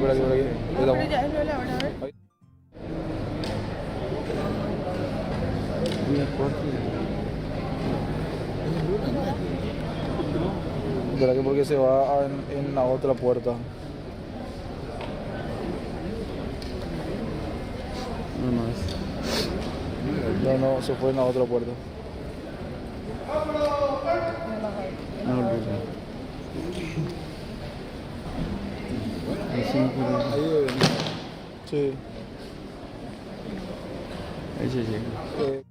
Por aquí. Ahí Pero estamos. ya es la hora, a ver. Ahí. Espera que porque se va en la otra puerta. No, se fue en la otra puerta. Ahí debe venir. Sí. Eh,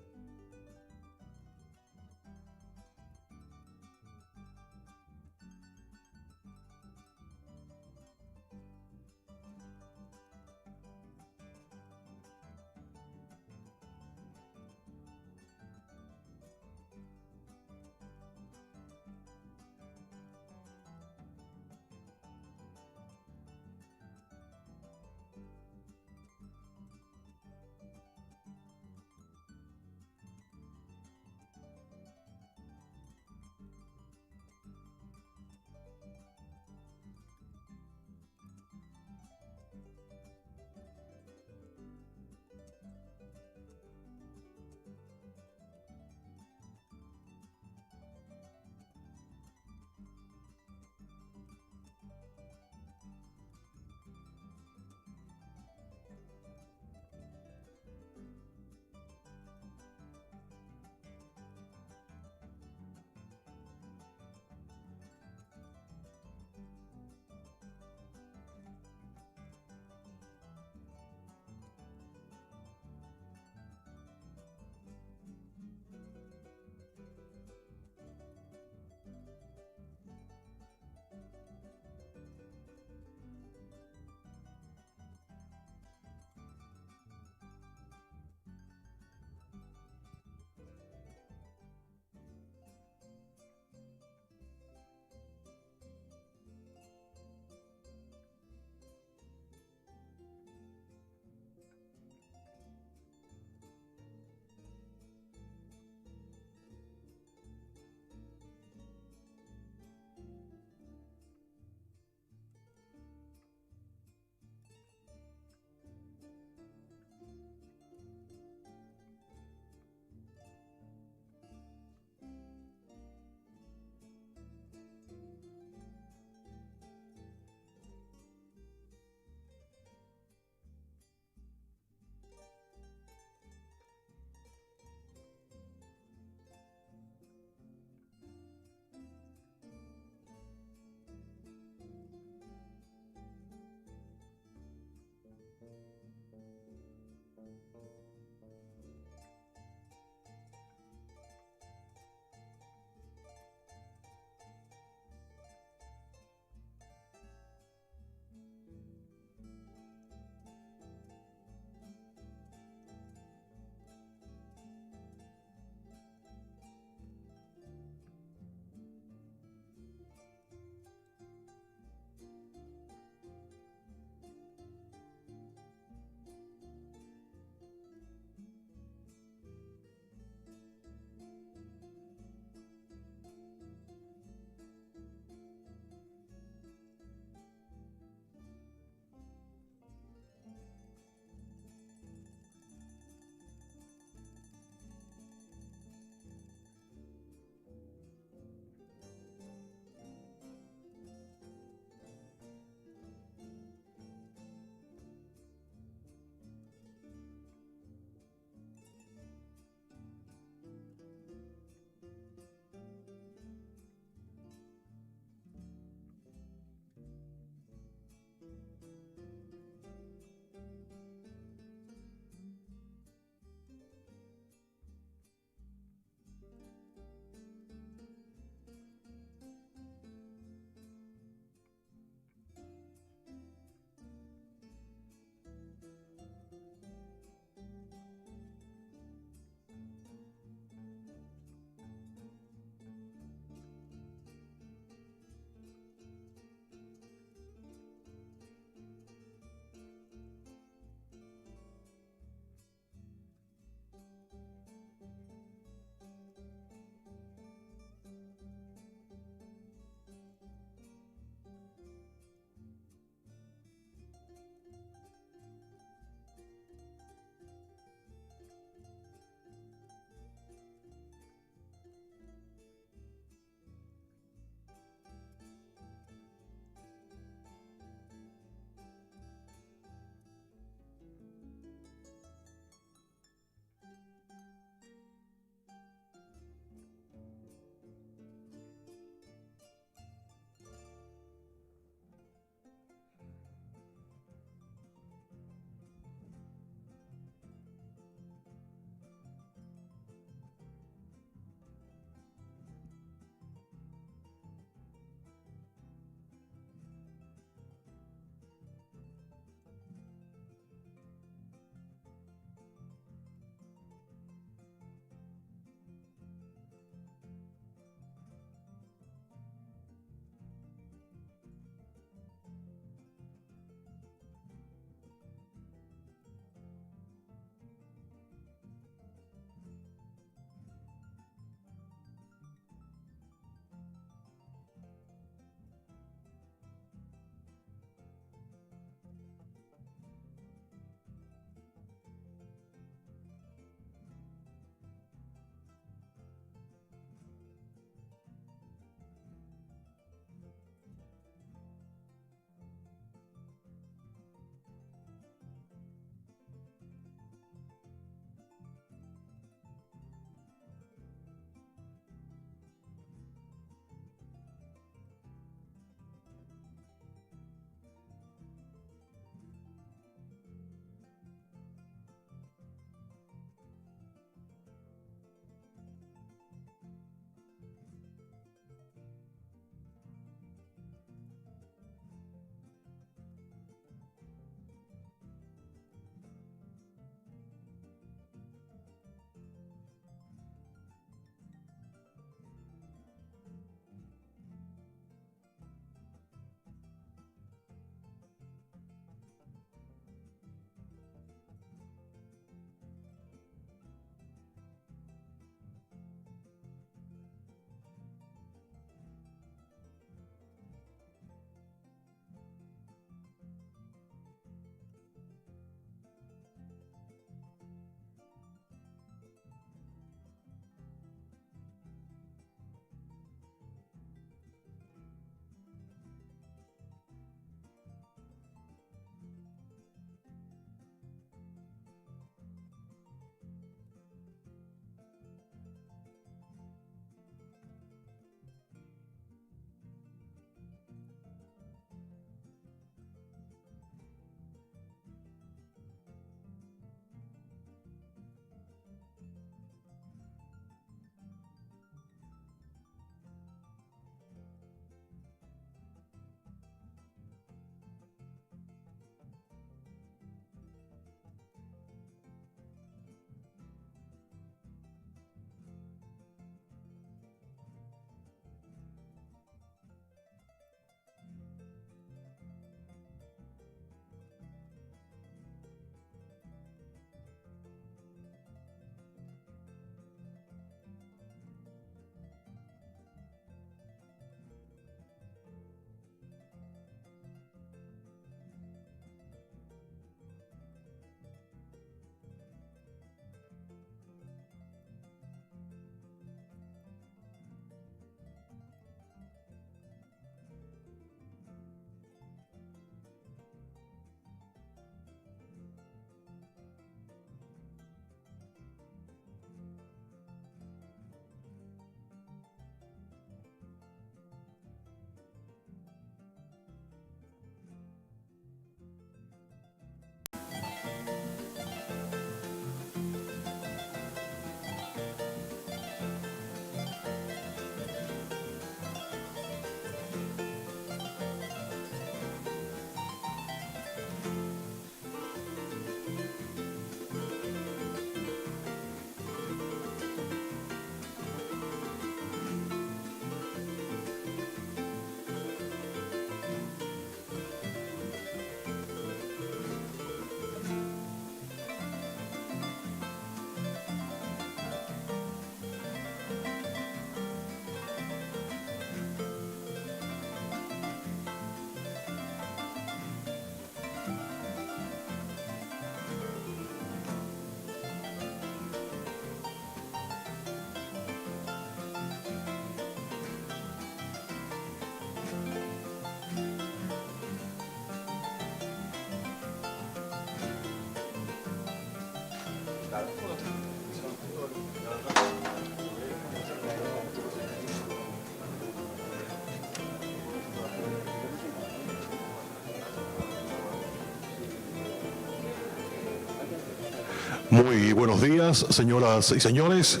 Muy buenos días, señoras y señores.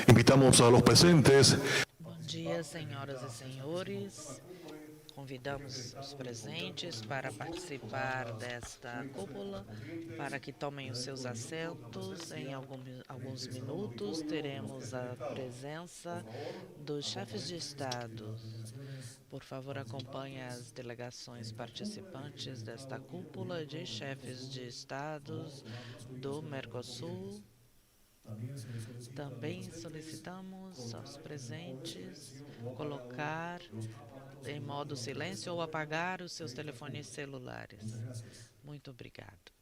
Invitamos a los presentes. Bom dia, senhoras e senhores. Convidamos os presentes para participar desta cúpula, para que tomem os seus assentos. Em alguns minutos, teremos a presença dos chefes de Estado. Por favor, acompanhe as delegações participantes desta cúpula de chefes de Estados do Mercosul. Também solicitamos aos presentes colocar em modo silêncio ou apagar os seus telefones celulares. Muito obrigado.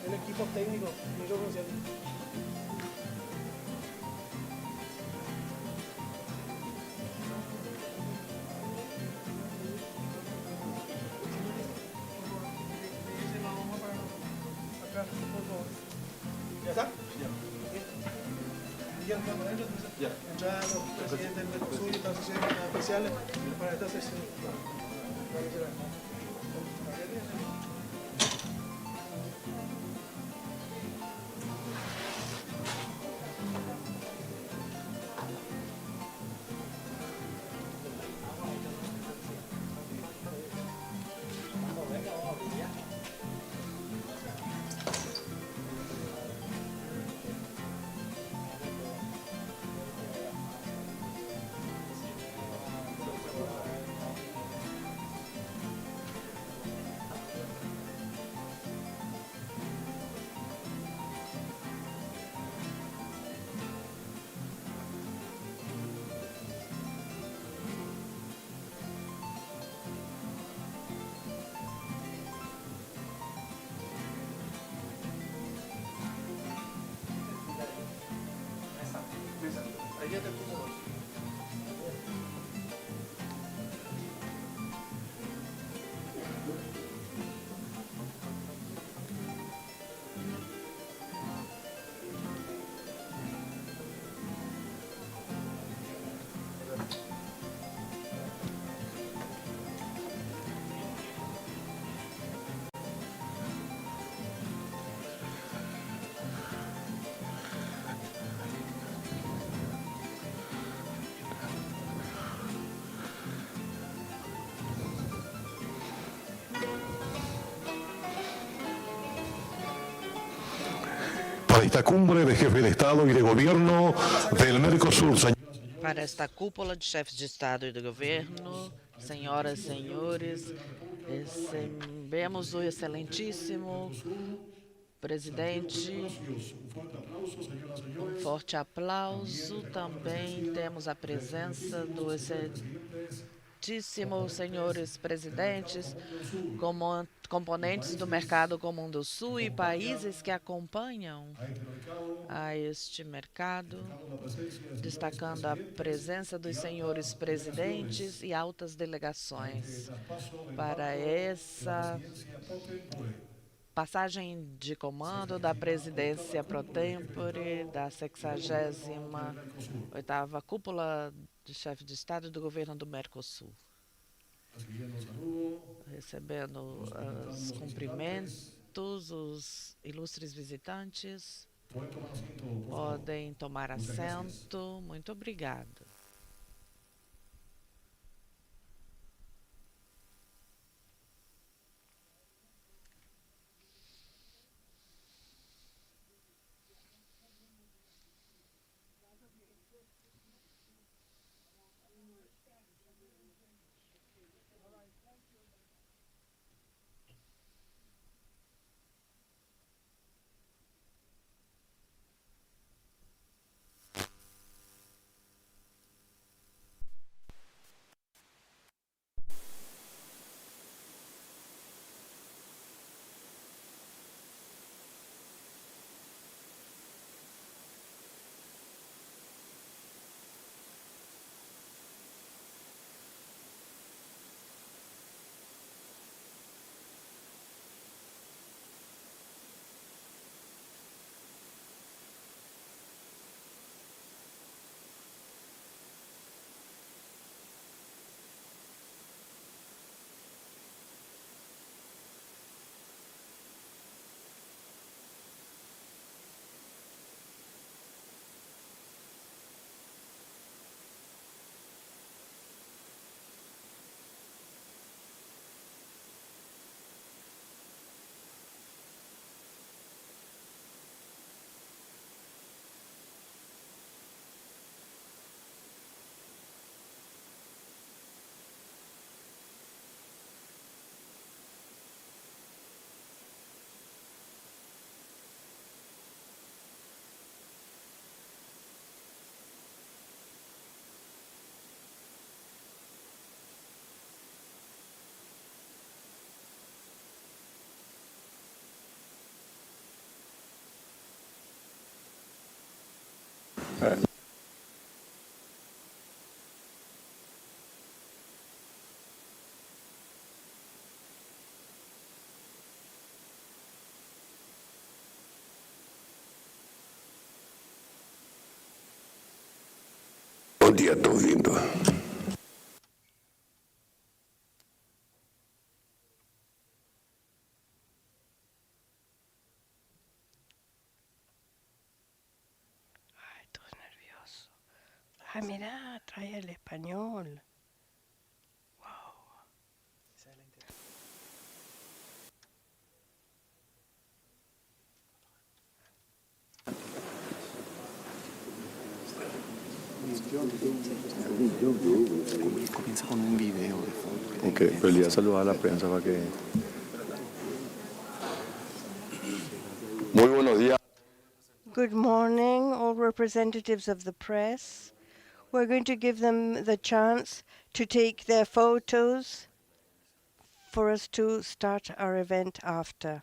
El equipo técnico, ¿Ya está? Ya. Ya. Entrar los presidentes del MERCOSUR y las sesiones especiales para esta sesión. Ahí ya te puso dos. Para esta cumbre de jefes de Estado y de Gobierno del MERCOSUR. Para esta cúpula de chefes de Estado e de Governo, senhoras e senhores, recebemos o excelentíssimo presidente. Um forte aplauso. Também temos a presença do excelentíssimo senhores presidentes, componentes do Mercado Comum do Sul e países que acompanham a este mercado, destacando a presença dos senhores presidentes e altas delegações para essa passagem de comando da presidência pro tempore da 68ª Cúpula de Chefe de Estado e do Governo do Mercosul. Recebendo os cumprimentos, os ilustres visitantes podem tomar assento. Muito obrigado. Bom dia, estou ouvindo. Ay, todo nervioso. Ah, mira, trae el español. Comienza con un video de fondo. Ok, pero le voy a saludar a la prensa para que... Muy buenos días. Good morning, all representatives of the press. We're going to give them the chance to take their photos for us to start our event after.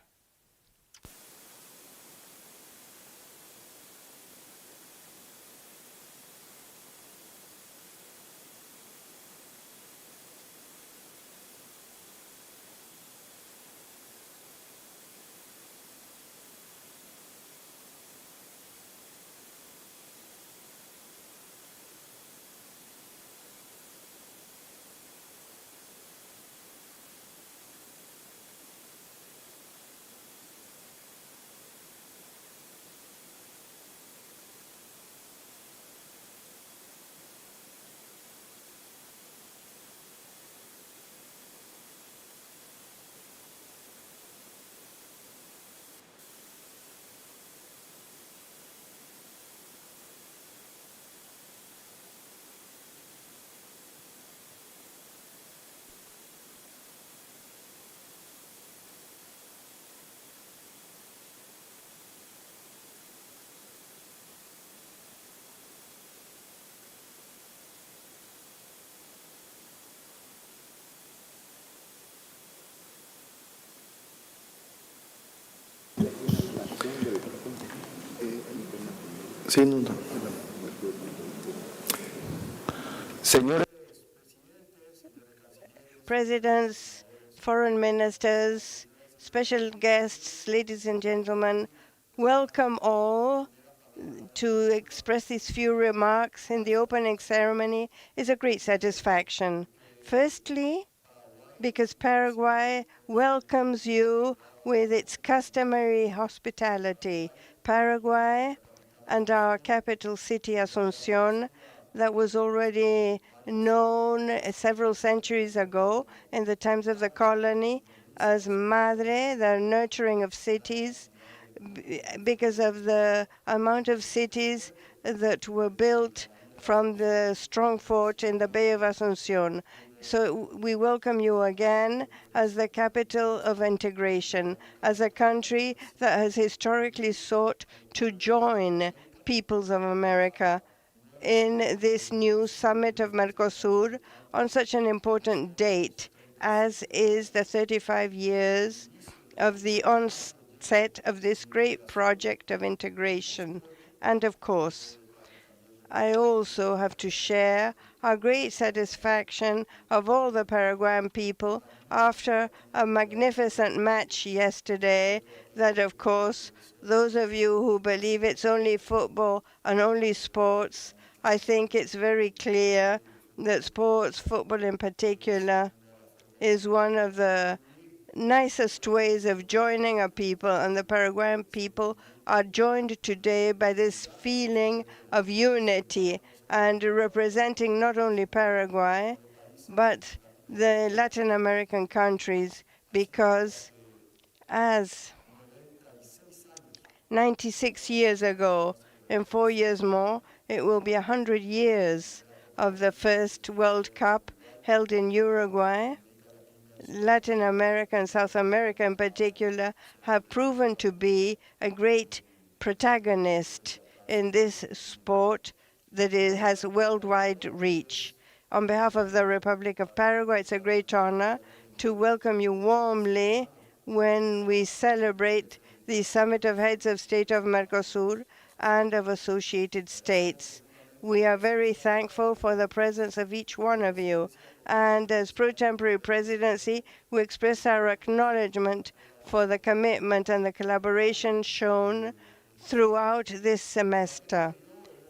Sí, no, no. Señores, Presidents, foreign ministers, special guests, ladies and gentlemen, welcome all to express these few remarks in the opening ceremony is a great satisfaction. Firstly, because Paraguay welcomes you with its customary hospitality. Paraguay and our capital city, Asunción, that was already known several centuries ago in the times of the colony as Madre, the nurturing of cities, because of the amount of cities that were built from the strong fort in the Bay of Asunción. So we welcome you again as the capital of integration, as a country that has historically sought to join peoples of America in this new summit of MERCOSUR on such an important date as is the 35 years of the onset of this great project of integration. And of course, I also have to share our great satisfaction of all the Paraguayan people after a magnificent match yesterday that, of course, those of you who believe it's only football and only sports, I think it's very clear that sports, football in particular, is one of the nicest ways of joining a people, and the Paraguayan people are joined today by this feeling of unity and representing not only Paraguay, but the Latin American countries, because as 96 years ago, in 4 years more, it will be 100 years of the first World Cup held in Uruguay. Latin America and South America in particular have proven to be a great protagonist in this sport that has worldwide reach. On behalf of the Republic of Paraguay, it's a great honor to welcome you warmly when we celebrate the Summit of Heads of State of MERCOSUR and of associated states. We are very thankful for the presence of each one of you, and as pro-temporary presidency, we express our acknowledgement for the commitment and the collaboration shown throughout this semester.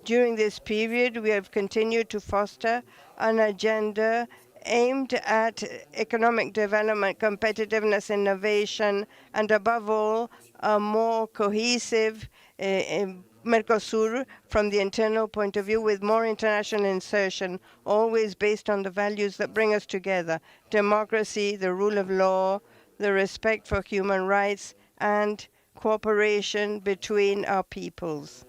During this period, we have continued to foster an agenda aimed at economic development, competitiveness, innovation, and above all, a more cohesive MERCOSUR from the internal point of view with more international insertion, always based on the values that bring us together: democracy, the rule of law, the respect for human rights, and cooperation between our peoples.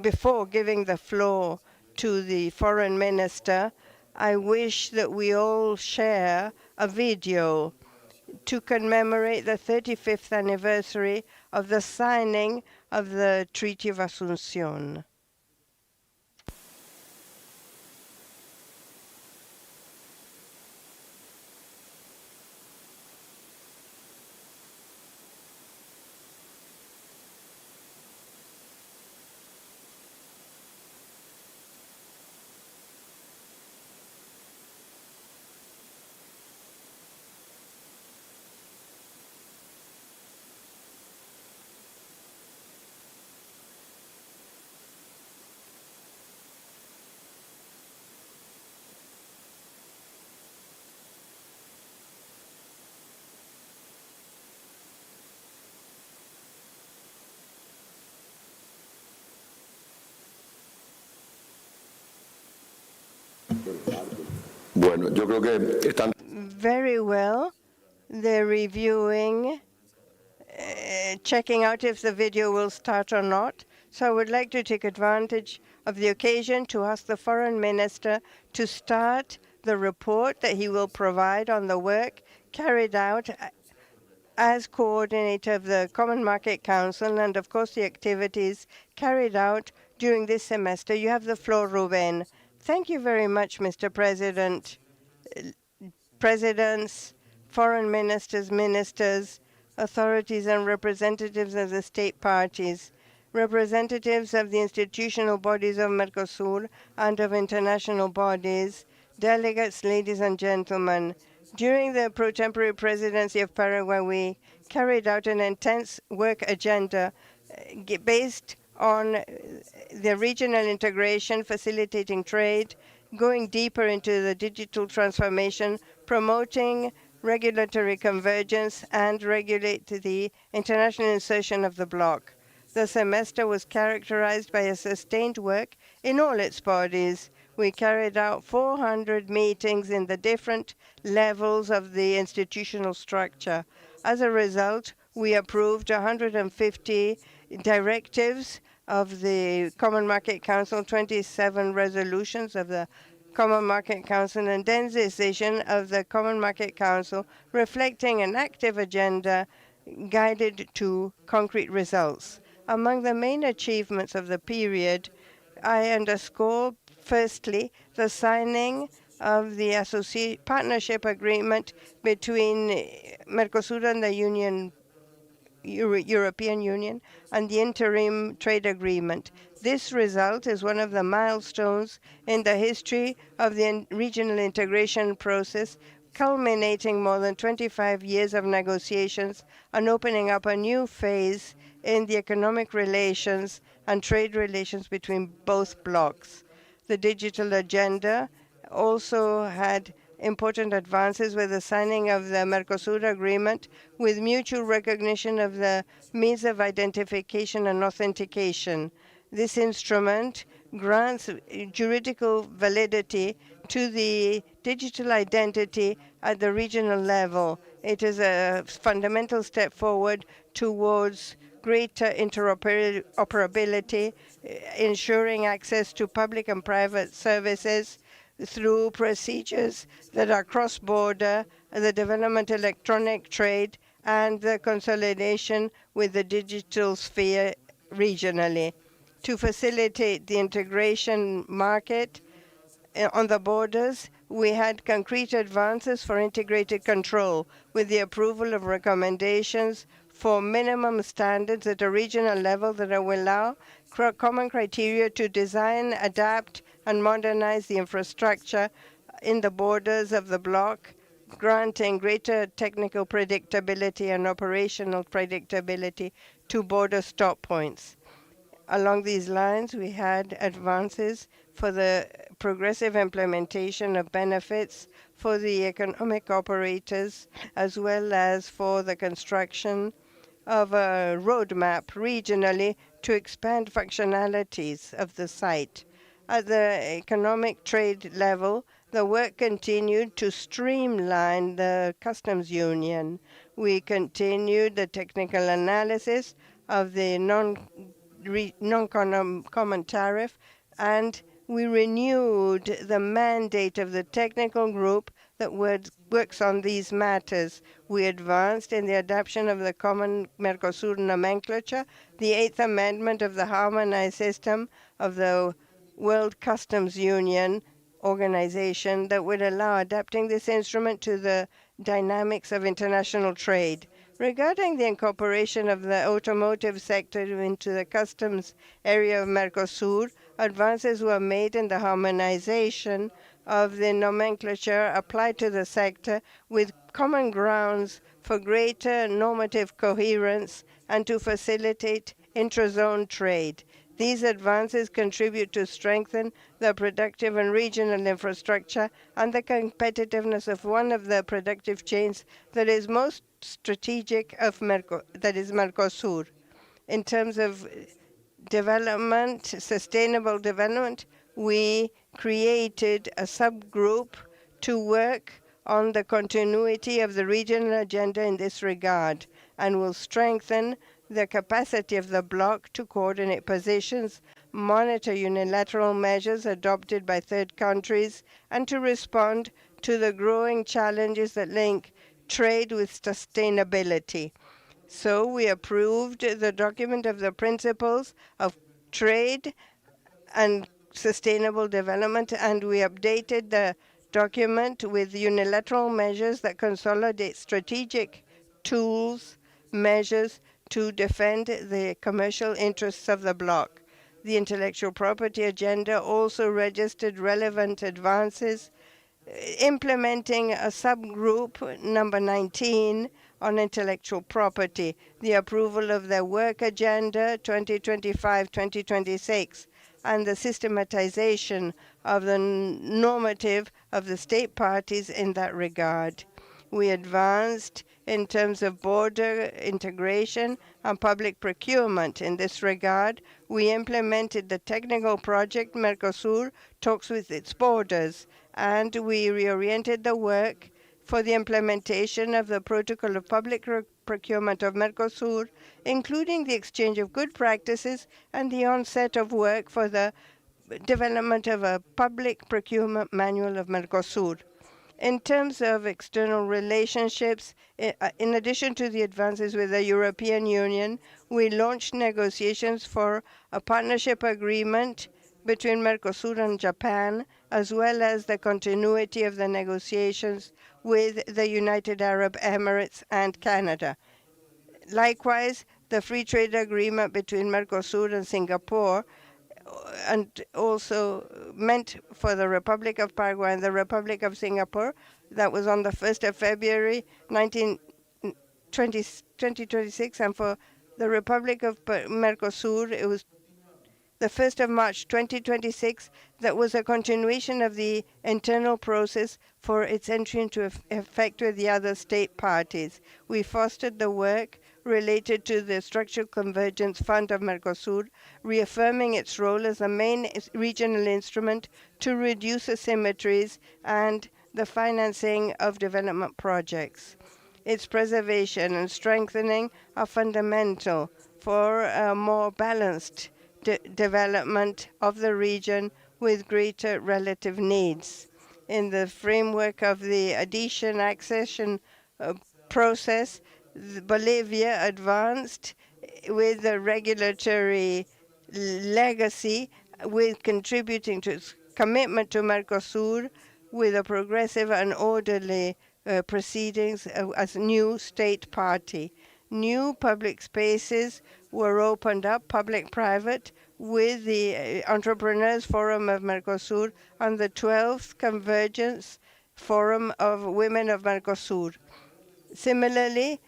Before giving the floor to the foreign minister, I wish that we all share a video to commemorate the 35th anniversary of the signing of the Treaty of Asunción. Bueno, yo creo que están. Very well. They're reviewing, checking out if the video will start or not. So I would like to take advantage of the occasion to ask the foreign minister to start the report that he will provide on the work carried out as coordinator of the Common Market Council and, of course, the activities carried out during this semester. You have the floor, Ruben. Thank you very much, Mr. President. Presidents, foreign ministers, ministers, authorities and representatives of the state parties, representatives of the institutional bodies of MERCOSUR and of international bodies, delegates, ladies and gentlemen. During the pro-temporary presidency of Paraguay, we carried out an intense work agenda based on the regional integration, facilitating trade, going deeper into the digital transformation, promoting regulatory convergence, and regulate the international insertion of the bloc. The semester was characterized by a sustained work in all its bodies. We carried out 400 meetings in the different levels of the institutional structure. As a result, we approved 150 directives of the Common Market Council, 27 resolutions of the Common Market Council, and then decision of the Common Market Council, reflecting an active agenda guided to concrete results. Among the main achievements of the period, I underscore, firstly, the signing of the partnership agreement between MERCOSUR and the European Union and the interim trade agreement. This result is one of the milestones in the history of the regional integration process, culminating more than 25 years of negotiations and opening up a new phase in the economic relations and trade relations between both blocs. The digital agenda also had important advances with the signing of the MERCOSUR agreement with mutual recognition of the means of identification and authentication. This instrument grants juridical validity to the digital identity at the regional level. It is a fundamental step forward towards greater interoperability, ensuring access to public and private services through procedures that are cross-border, the development of electronic trade, and the consolidation with the digital sphere regionally. To facilitate the integration market on the borders, we had concrete advances for integrated control with the approval of recommendations for minimum standards at a regional level that will allow common criteria to design, adapt, and modernize the infrastructure in the borders of the bloc, granting greater technical predictability and operational predictability to border stop points. Along these lines, we had advances for the progressive implementation of benefits for the economic operators, as well as for the construction of a roadmap regionally to expand functionalities of the site. At the economic trade level, the work continued to streamline the customs union. We continued the technical analysis of the non-common tariff, and we renewed the mandate of the technical group that works on these matters. We advanced in the adoption of the common MERCOSUR nomenclature, the Eighth Amendment of the harmonized system of the World Customs Union organization that would allow adapting this instrument to the dynamics of international trade. Regarding the incorporation of the automotive sector into the customs area of MERCOSUR, advances were made in the harmonization of the nomenclature applied to the sector with common grounds for greater normative coherence and to facilitate intra-zone trade. These advances contribute to strengthen the productive and regional infrastructure and the competitiveness of one of the productive chains that is most strategic of that is MERCOSUR. In terms of development, sustainable development, we created a subgroup to work on the continuity of the regional agenda in this regard and will strengthen the capacity of the bloc to coordinate positions, monitor unilateral measures adopted by third countries, and to respond to the growing challenges that link trade with sustainability. So we approved the document of the principles of trade and sustainable development, and we updated the document with unilateral measures that consolidate strategic tools, measures to defend the commercial interests of the bloc. The intellectual property agenda also registered relevant advances, implementing a subgroup number 19 on intellectual property, the approval of their work agenda 2025-2026, and the systematization of the normative of the state parties in that regard. We advanced in terms of border integration and public procurement. In this regard, we implemented the technical project MERCOSUR Talks with Its Borders, and we reoriented the work for the implementation of the Protocol of Public Procurement of MERCOSUR, including the exchange of good practices and the onset of work for the development of a public procurement manual of MERCOSUR. In terms of external relationships, in addition to the advances with the European Union, we launched negotiations for a partnership agreement between MERCOSUR and Japan, as well as the continuity of the negotiations with the United Arab Emirates and Canada. Likewise, the free trade agreement between MERCOSUR and Singapore, and also meant for the Republic of Paraguay and the Republic of Singapore, that was on the 1st of February 2026, and for the Republic of MERCOSUR, it was the 1st of March 2026, that was a continuation of the internal process for its entry into effect with the other state parties. We fostered the work related to the Structural Convergence Fund of MERCOSUR, reaffirming its role as the main regional instrument to reduce asymmetries and the financing of development projects. Its preservation and strengthening are fundamental for a more balanced development of the region with greater relative needs. In the framework of the adhesion accession process, Bolivia advanced with the regulatory legacy, with contributing to its commitment to MERCOSUR with a progressive and orderly proceedings as new state party. New public spaces were opened up, public-private, with the Entrepreneurs Forum of Mercosur on the 12th Convergence Forum of Women of Mercosur. Similarly,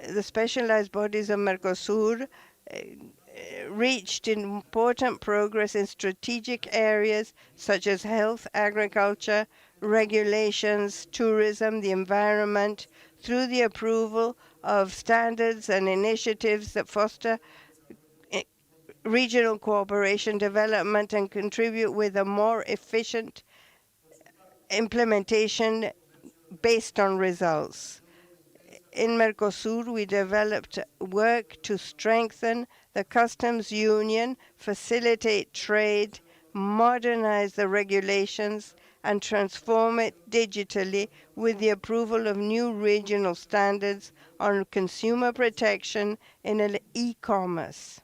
the specialized bodies of Mercosur reached important progress in strategic areas such as health, agriculture, regulations, tourism, the environment, through the approval of standards and initiatives that foster regional cooperation development and contribute with a more efficient implementation based on results. In Mercosur, we developed work to strengthen the customs union, facilitate trade, modernize the regulations, and transform it digitally with the approval of new regional standards on consumer protection in e-commerce.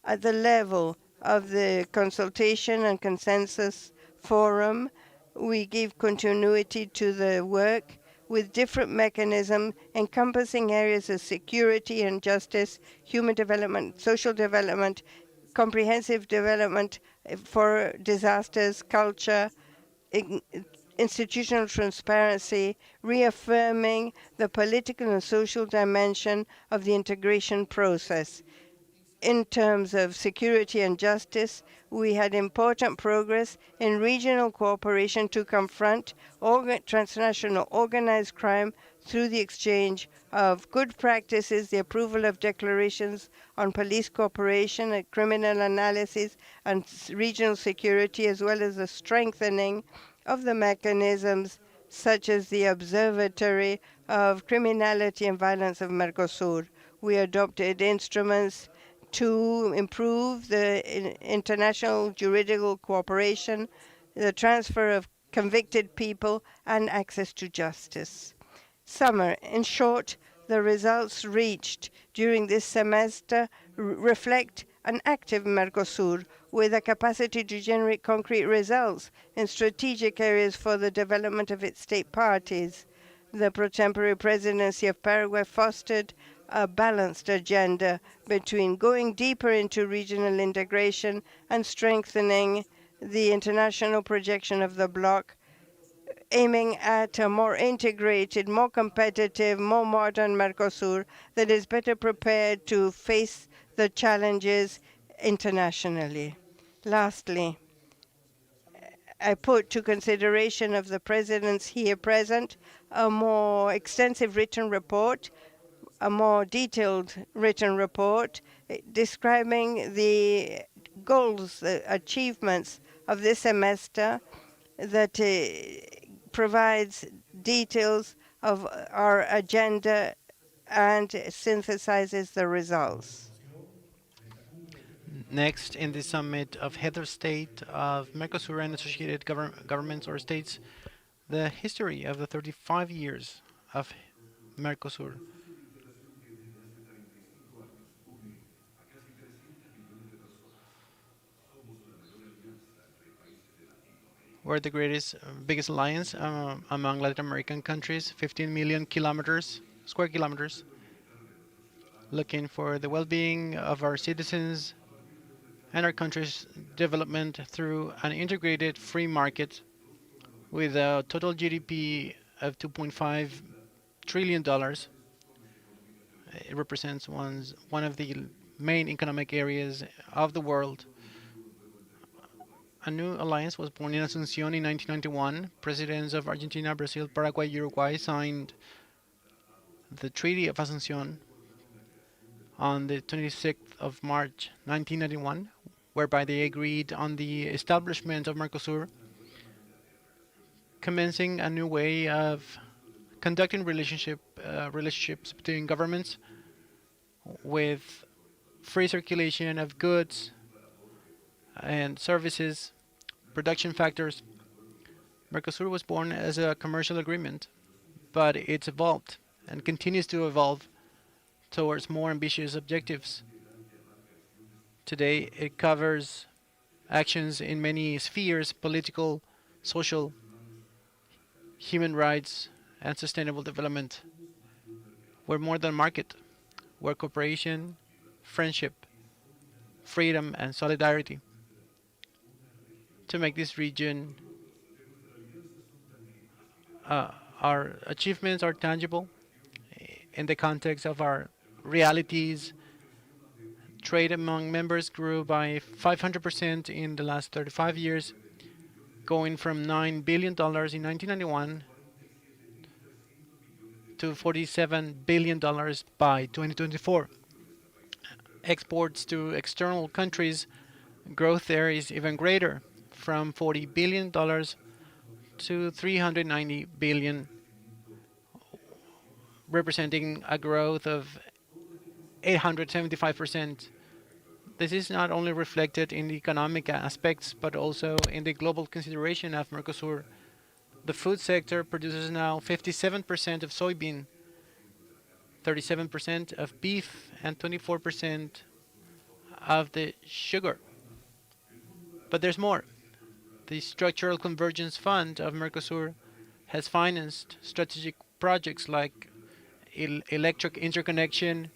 At the level of the consultation and consensus forum, we give continuity to the work with different mechanisms encompassing areas of security and justice, human development, social development, comprehensive development for disasters, culture, institutional transparency, reaffirming the political and social dimension of the integration process. In terms of security and justice, we had important progress in regional cooperation to confront transnational organized crime through the exchange of good practices, the approval of declarations on police cooperation and criminal analysis and regional security, as well as the strengthening of the mechanisms such as the Observatory of Criminality and Violence of Mercosur. We adopted instruments to improve the international juridical cooperation, the transfer of convicted people, and access to justice. In short, the results reached during this semester reflect an active Mercosur with a capacity to generate concrete results in strategic areas for the development of its state parties. The pro-tempore presidency of Paraguay fostered a balanced agenda between going deeper into regional integration and strengthening the international projection of the bloc, aiming at a more integrated, more competitive, more modern Mercosur that is better prepared to face the challenges internationally. Lastly, I put to consideration of the presidents here present a more extensive written report, a more detailed written report describing the goals, the achievements of this semester that provides details of our agenda and synthesizes the results. Next, in the summit of head of state of Mercosur and associated governments or states, the history of the 35 years of Mercosur. We're the biggest alliance among Latin American countries, 15 million square kilometers, looking for the well-being of our citizens and our country's development through an integrated free market with a total GDP of $2.5 trillion. It represents one of the main economic areas of the world. A new alliance was born in Asunción in 1991. Presidents of Argentina, Brazil, Paraguay, Uruguay signed the Treaty of Asunción on the 26th of March 1991, whereby they agreed on the establishment of Mercosur, commencing a new way of conducting relationships between governments with free circulation of goods and services, production factors. Mercosur was born as a commercial agreement, but it's evolved and continues to evolve towards more ambitious objectives. Today, it covers actions in many spheres: political, social, human rights, and sustainable development. We're more than market. where cooperation, friendship, freedom, and solidarity to make this region, our achievements are tangible in the context of our realities. Trade among members grew by 500% in the last 35 years, going from $9 billion in 1991 to $47 billion by 2024. Exports to external countries, growth there is even greater, from $40 billion to $390 billion, representing a growth of 875%. This is not only reflected in the economic aspects, but also in the global consideration of MERCOSUR. The food sector produces now 57% of soybean, 37% of beef, and 24% of the sugar. But there's more. The Structural Convergence Fund of MERCOSUR has financed strategic projects like electric interconnection,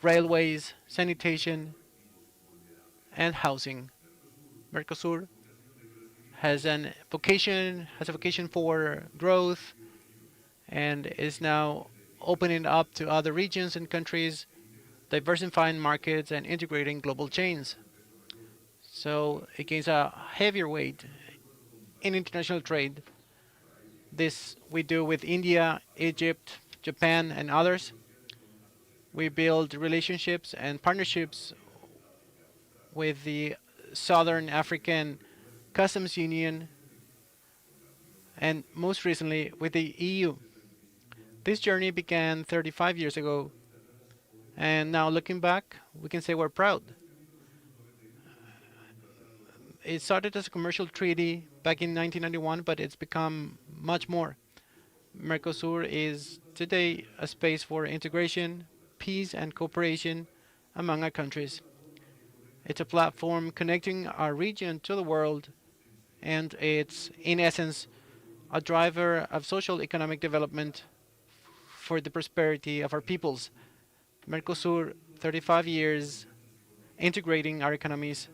railways, sanitation, and housing. MERCOSUR has a vocation for growth, and is now opening up to other regions and countries, diversifying markets and integrating global chains. So it gains a heavier weight in international trade. This we do with India, Egypt, Japan, and others. We build relationships and partnerships with the Southern African Customs Union, and most recently with the EU. This journey began 35 years ago, and now looking back, we can say we're proud. It started as a commercial treaty back in 1991, but it's become much more. MERCOSUR is today a space for integration, peace, and cooperation among our countries. It's a platform connecting our region to the world, and it's, in essence, a driver of social economic development for the prosperity of our peoples. MERCOSUR, 35 years, integrating our economies,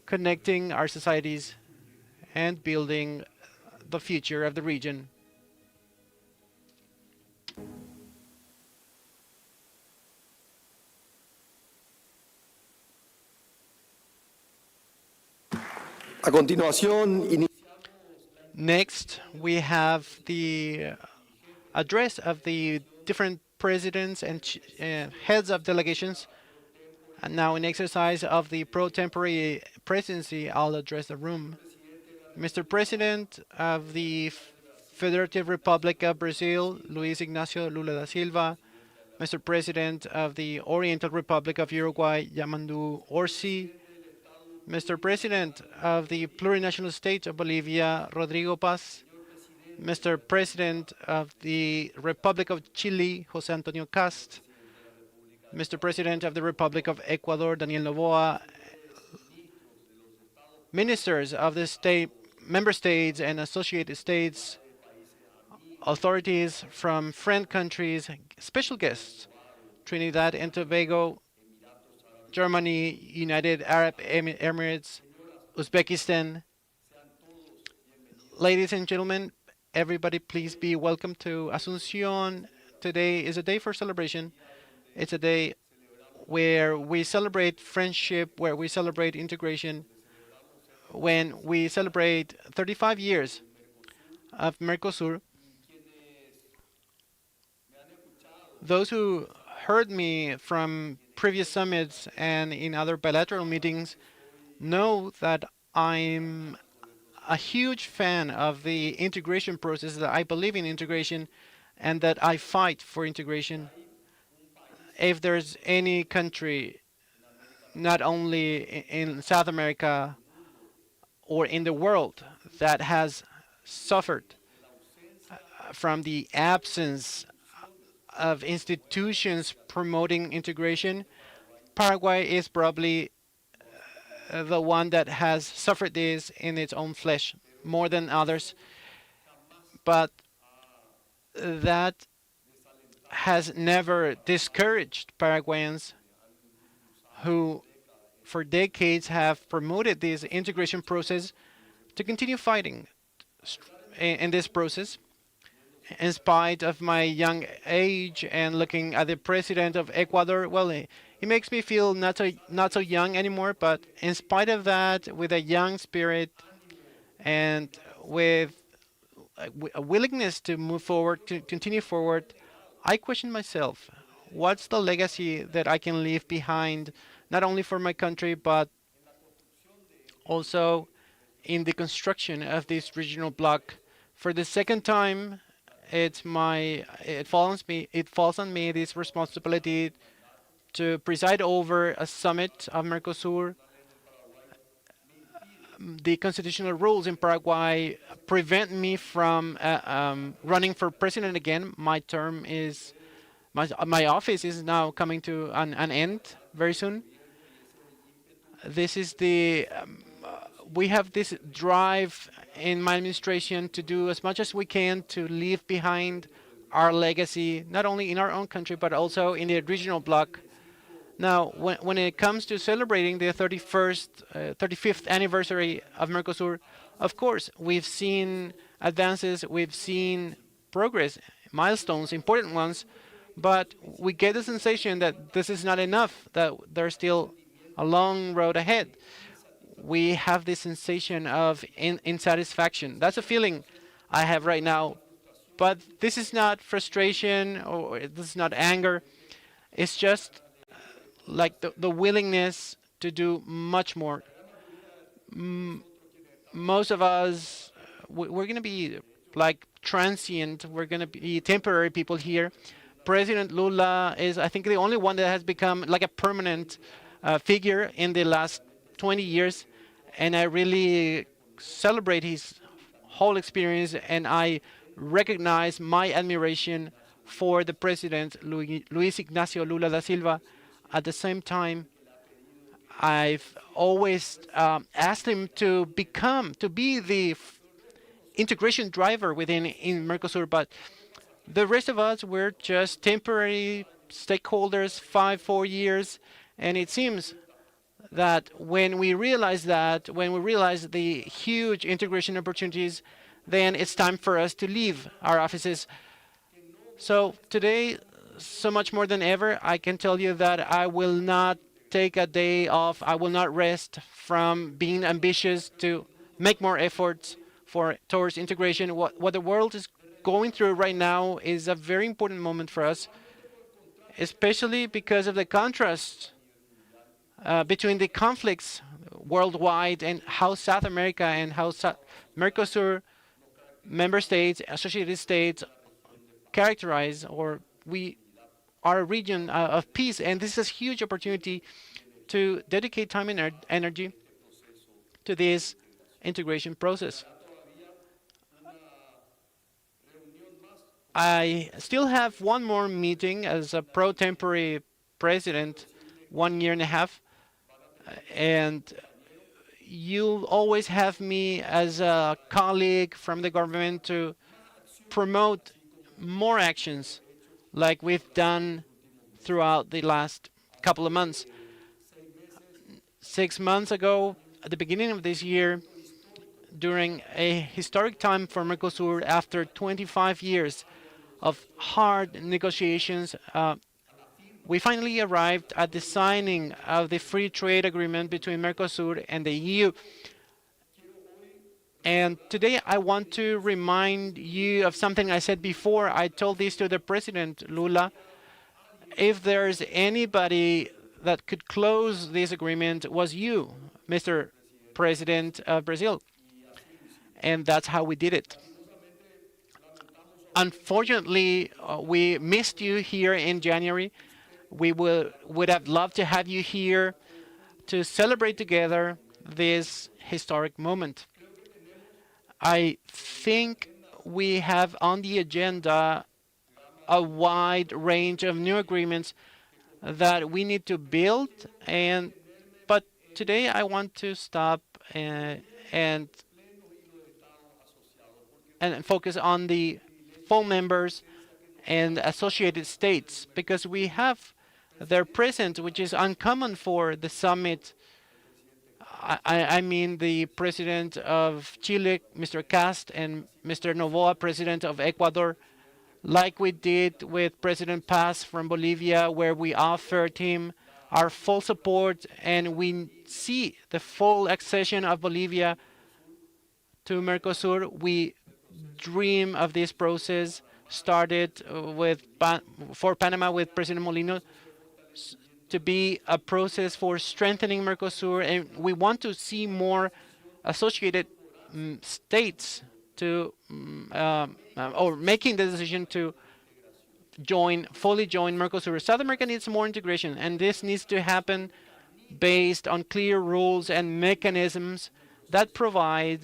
connecting our societies, and building the future of the region. A continuación, Next, we have the address of the different presidents and heads of delegations. And now, in exercise of the pro-tempore presidency, I'll address the room. Mr. President of the Federative Republic of Brazil, Luis Ignacio Lula da Silva. Mr. President of the Oriental Republic of Uruguay, Yamandu Orsi. Mr. President of the Plurinational State of Bolivia, Rodrigo Paz. Mr. President of the Republic of Chile, José Antonio Cast. Mr. President of the Republic of Ecuador, Daniel Noboa. Ministers of the member states and associated states, authorities from friend countries, special guests, Trinidad and Tobago, Germany, United Arab Emirates, Uzbekistan. Ladies and gentlemen, everybody please be welcome to Asunción. Today is a day for celebration. It's a day where we celebrate friendship, where we celebrate integration, when we celebrate 35 years of MERCOSUR. Those who heard me from previous summits and in other bilateral meetings know that I'm a huge fan of the integration process, that I believe in integration, and that I fight for integration. If there's any country, not only in South America or in the world, that has suffered from the absence of institutions promoting integration, Paraguay is probably the one that has suffered this in its own flesh more than others. But that has never discouraged Paraguayans who for decades have promoted this integration process to continue fighting in this process. In spite of my young age and looking at the president of Ecuador, well, he makes me feel not so young anymore. But in spite of that, with a young spirit and with a willingness to move forward, to continue forward, I question myself: what's the legacy that I can leave behind, not only for my country but also in the construction of this regional bloc? For the second time, it falls on me this responsibility to preside over a summit of Mercosur. The constitutional rules in Paraguay prevent me from running for president again. My office is now coming to an end very soon. This is we have this drive in my administration to do as much as we can to leave behind our legacy, not only in our own country, but also in the regional bloc. Now, when it comes to celebrating the 35th anniversary of Mercosur, of course, we've seen advances, we've seen progress, milestones, important ones, but we get the sensation that this is not enough, that there's still a long road ahead. We have this sensation of insatisfaction. That's a feeling I have right now. But this is not frustration or this is not anger. It's just like the willingness to do much more. Most of us, we're going to be like transient. We're going to be temporary people here. President Lula is, I think, the only one that has become like a permanent figure in the last 20 years. And I really celebrate his whole experience, and I recognize my admiration for the president, Luis Ignacio Lula da Silva. At the same time, I've always asked him to be the integration driver in Mercosur, but the rest of us, we're just temporary stakeholders, 4 years, and it seems that when we realize the huge integration opportunities, then it's time for us to leave our offices. So today, so much more than ever, I can tell you that I will not take a day off. I will not rest from being ambitious to make more efforts towards integration. What the world is going through right now is a very important moment for us, especially because of the contrast between the conflicts worldwide and how South America and how Mercosur member states, associated states, characterize or we are a region of peace. And this is a huge opportunity to dedicate time and energy to this integration process. I still have one more meeting as a pro-temporary president, 1 year and a half. And you'll always have me as a colleague from the government to promote more actions like we've done throughout the last couple of months. 6 months ago, at the beginning of this year, during a historic time for Mercosur, after 25 years of hard negotiations, we finally arrived at the signing of the free trade agreement between Mercosur and the EU. And today I want to remind you of something I said before. I told this to the President Lula. If there's anybody that could close this agreement, was you, Mr. President of Brazil. And that's how we did it. Unfortunately, we missed you here in January. We would have loved to have you here to celebrate together this historic moment. I think we have on the agenda a wide range of new agreements that we need to build, but today I want to stop and focus on the full members and associated states, because we have their presence, which is uncommon for the summit. I mean the president of Chile, Mr. Cast, and Mr. Novoa, president of Ecuador, like we did with President Paz from Bolivia, where we offered him our full support, and we see the full accession of Bolivia to Mercosur. We dream of this process started for Panama with President Molino to be a process for strengthening Mercosur, and we want to see more associated states to or making the decision to fully join Mercosur. South America needs more integration, and this needs to happen based on clear rules and mechanisms that provide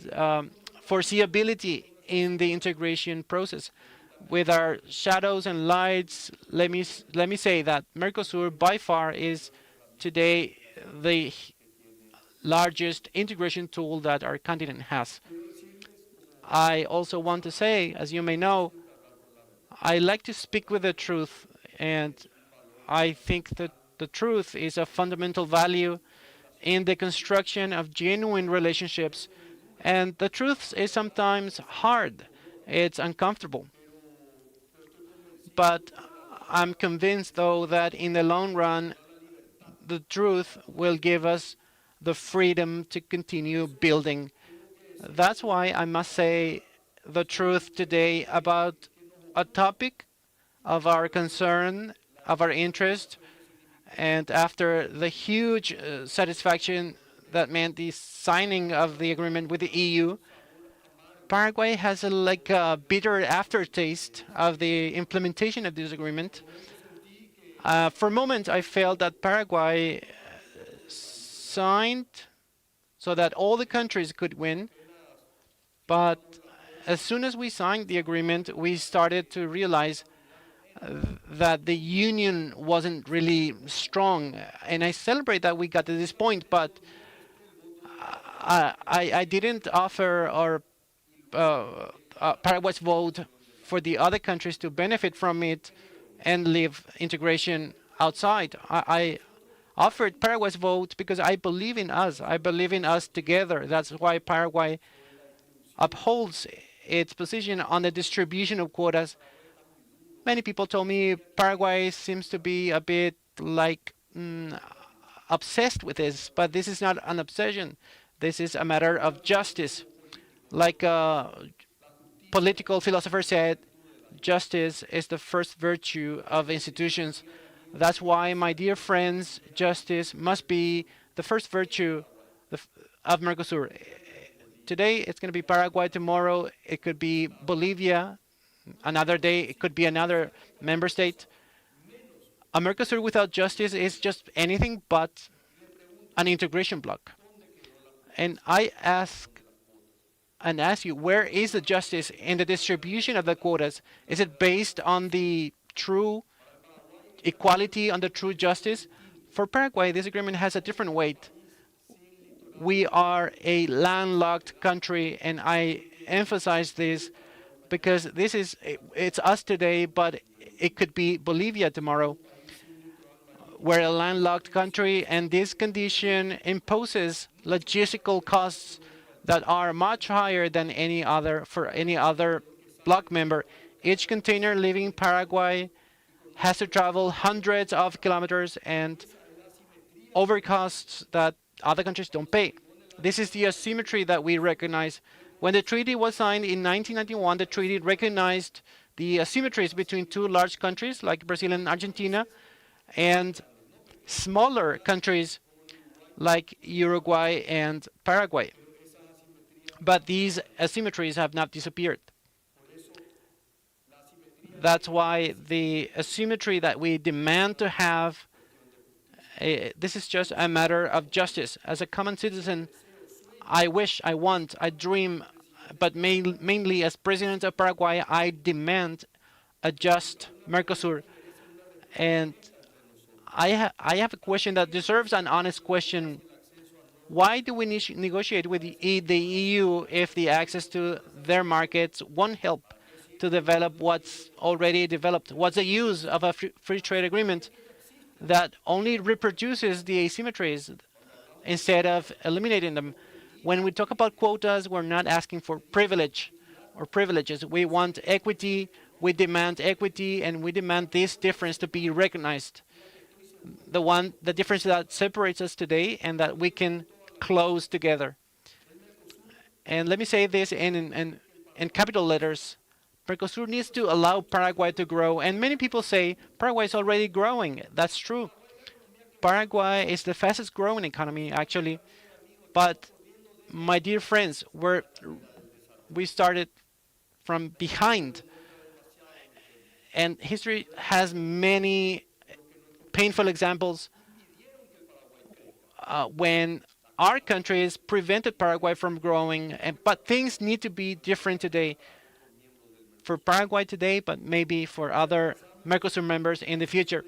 foreseeability in the integration process. With our shadows and lights, let me say that Mercosur by far is today the largest integration tool that our continent has. I also want to say, as you may know, I like to speak with the truth, and I think that the truth is a fundamental value in the construction of genuine relationships. And the truth is sometimes hard. It's uncomfortable. But I'm convinced, though, that in the long run, the truth will give us the freedom to continue building. That's why I must say the truth today about a topic of our concern, of our interest, and after the huge satisfaction that meant the signing of the agreement with the EU, Paraguay has a bitter aftertaste of the implementation of this agreement. For a moment, I felt that Paraguay signed so that all the countries could win, but as soon as we signed the agreement, we started to realize that the union wasn't really strong. And I celebrate that we got to this point, but I didn't offer our Paraguay's vote for the other countries to benefit from it and leave integration outside. I offered Paraguay's vote because I believe in us. I believe in us together. That's why Paraguay upholds its position on the distribution of quotas. Many people told me Paraguay seems to be a bit obsessed with this, but this is not an obsession. This is a matter of justice. Like a political philosopher said, justice is the first virtue of institutions. That's why, my dear friends, justice must be the first virtue of Mercosur. Today, it's going to be Paraguay. Tomorrow, it could be Bolivia. Another day, it could be another member state. A Mercosur without justice is just anything but an integration bloc. And I ask you, where is the justice in the distribution of the quotas? Is it based on the true equality, on the true justice? For Paraguay, this agreement has a different weight. We are a landlocked country, and I emphasize this because it's us today, but it could be Bolivia tomorrow. We're a landlocked country, and this condition imposes logistical costs that are much higher than any other bloc member. Each container leaving Paraguay has to travel hundreds of kilometers and over costs that other countries don't pay. This is the asymmetry that we recognize. When the treaty was signed in 1991, the treaty recognized the asymmetries between two large countries like Brazil and Argentina and smaller countries like Uruguay and Paraguay. But these asymmetries have not disappeared. That's why the asymmetry that we demand to have, this is just a matter of justice. As a common citizen, I wish, I want, I dream, but mainly as president of Paraguay, I demand a just Mercosur. And I have a question that deserves an honest question. Why do we negotiate with the EU if the access to their markets won't help to develop what's already developed. What's the use of a free trade agreement that only reproduces the asymmetries instead of eliminating them? When we talk about quotas, we're not asking for privilege or privileges. We want equity, we demand equity, and we demand this difference to be recognized. The difference that separates us today and that we can close together. And let me say this in capital letters. MERCOSUR needs to allow Paraguay to grow. And many people say Paraguay is already growing. That's true. Paraguay is the fastest growing economy, actually. But my dear friends, we started from behind. And history has many painful examples when our countries prevented Paraguay from growing. But things need to be different today. For Paraguay today, but maybe for other MERCOSUR members in the future.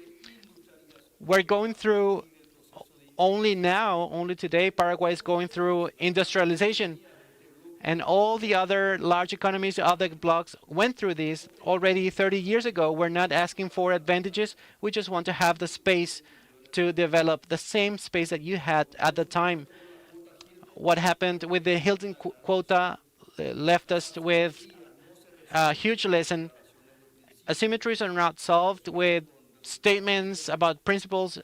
We're going through only today, Paraguay is going through industrialization. And all the other large economies, other blocs went through this already 30 years ago. We're not asking for advantages. We just want to have the space to develop the same space that you had at the time. What happened with the Hilton quota left us with a huge lesson. Asymmetries are not solved with statements about principles.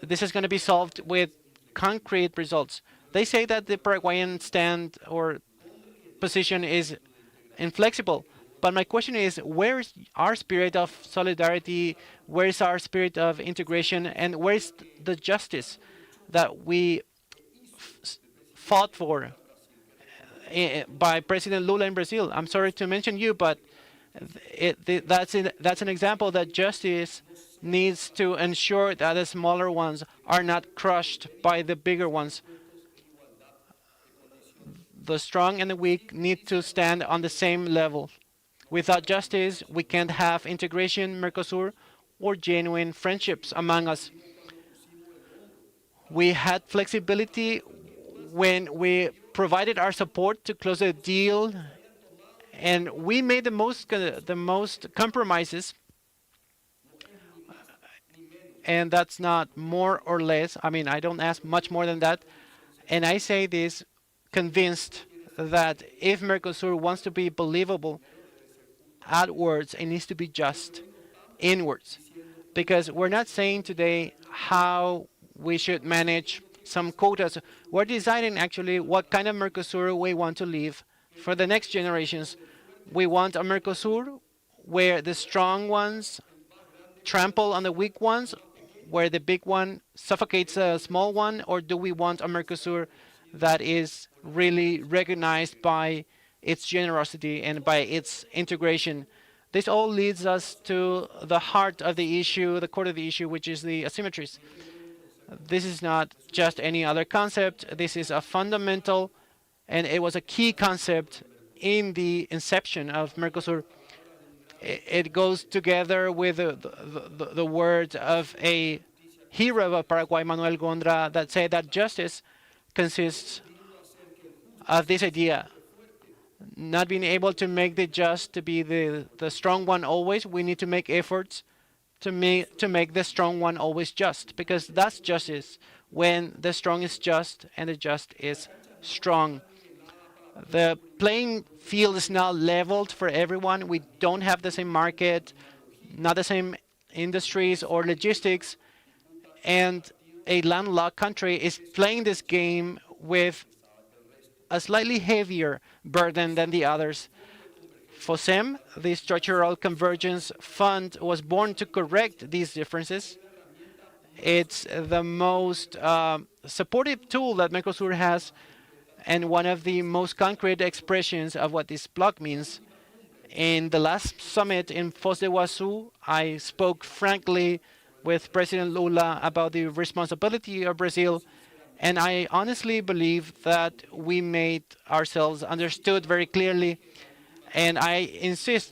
This is going to be solved with concrete results. They say that the Paraguayan stand or position is inflexible. But my question is, where is our spirit of solidarity? Where is our spirit of integration? And where is the justice that we fought for by President Lula in Brazil? I'm sorry to mention you, but that's an example that justice needs to ensure that the smaller ones are not crushed by the bigger ones. The strong and the weak need to stand on the same level. Without justice, we can't have integration, MERCOSUR, or genuine friendships among us. We had flexibility when we provided our support to close a deal, and we made the most compromises. And that's not more or less. I mean, I don't ask much more than that. And I say this convinced that if MERCOSUR wants to be believable outwards, it needs to be just inwards. Because we're not saying today how we should manage some quotas. We're deciding actually what kind of MERCOSUR we want to leave for the next generations. We want a MERCOSUR where the strong ones trample on the weak ones, where the big one suffocates a small one, or do we want a MERCOSUR that is really recognized by its generosity and by its integration? This all leads us to the heart of the issue, the core of the issue, which is the asymmetries. This is not just any other concept. This is a fundamental, and it was a key concept in the inception of MERCOSUR. It goes together with the words of a hero of Paraguay, Manuel Gondra, that said that justice consists of this idea. Not being able to make the just to be the strong one always. We need to make efforts to make the strong one always just, because that's justice, when the strong is just and the just is strong. The playing field is now leveled for everyone. We don't have the same market, not the same industries or logistics, and a landlocked country is playing this game with a slightly heavier burden than the others. FOSEM, the Structural Convergence Fund, was born to correct these differences. It's the most supportive tool that MERCOSUR has, and one of the most concrete expressions of what this bloc means. In the last summit in Foz de Iguazu, I spoke frankly with President Lula about the responsibility of Brazil, and I honestly believe that we made ourselves understood very clearly. And I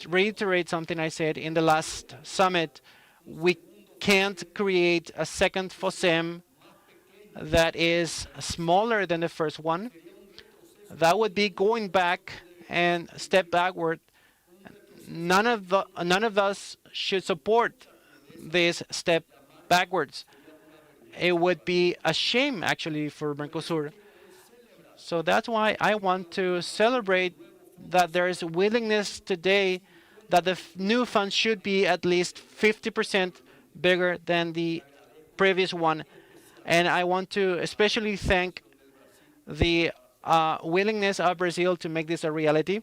reiterate something I said in the last summit. We can't create a second FOSEM that is smaller than the first one. That would be going back and step backward. none of us should support this step backwards. It would be a shame actually for Mercosur. So that's why I want to celebrate that there is willingness today that the new fund should be at least 50% bigger than the previous one. And I want to especially thank the willingness of Brazil to make this a reality.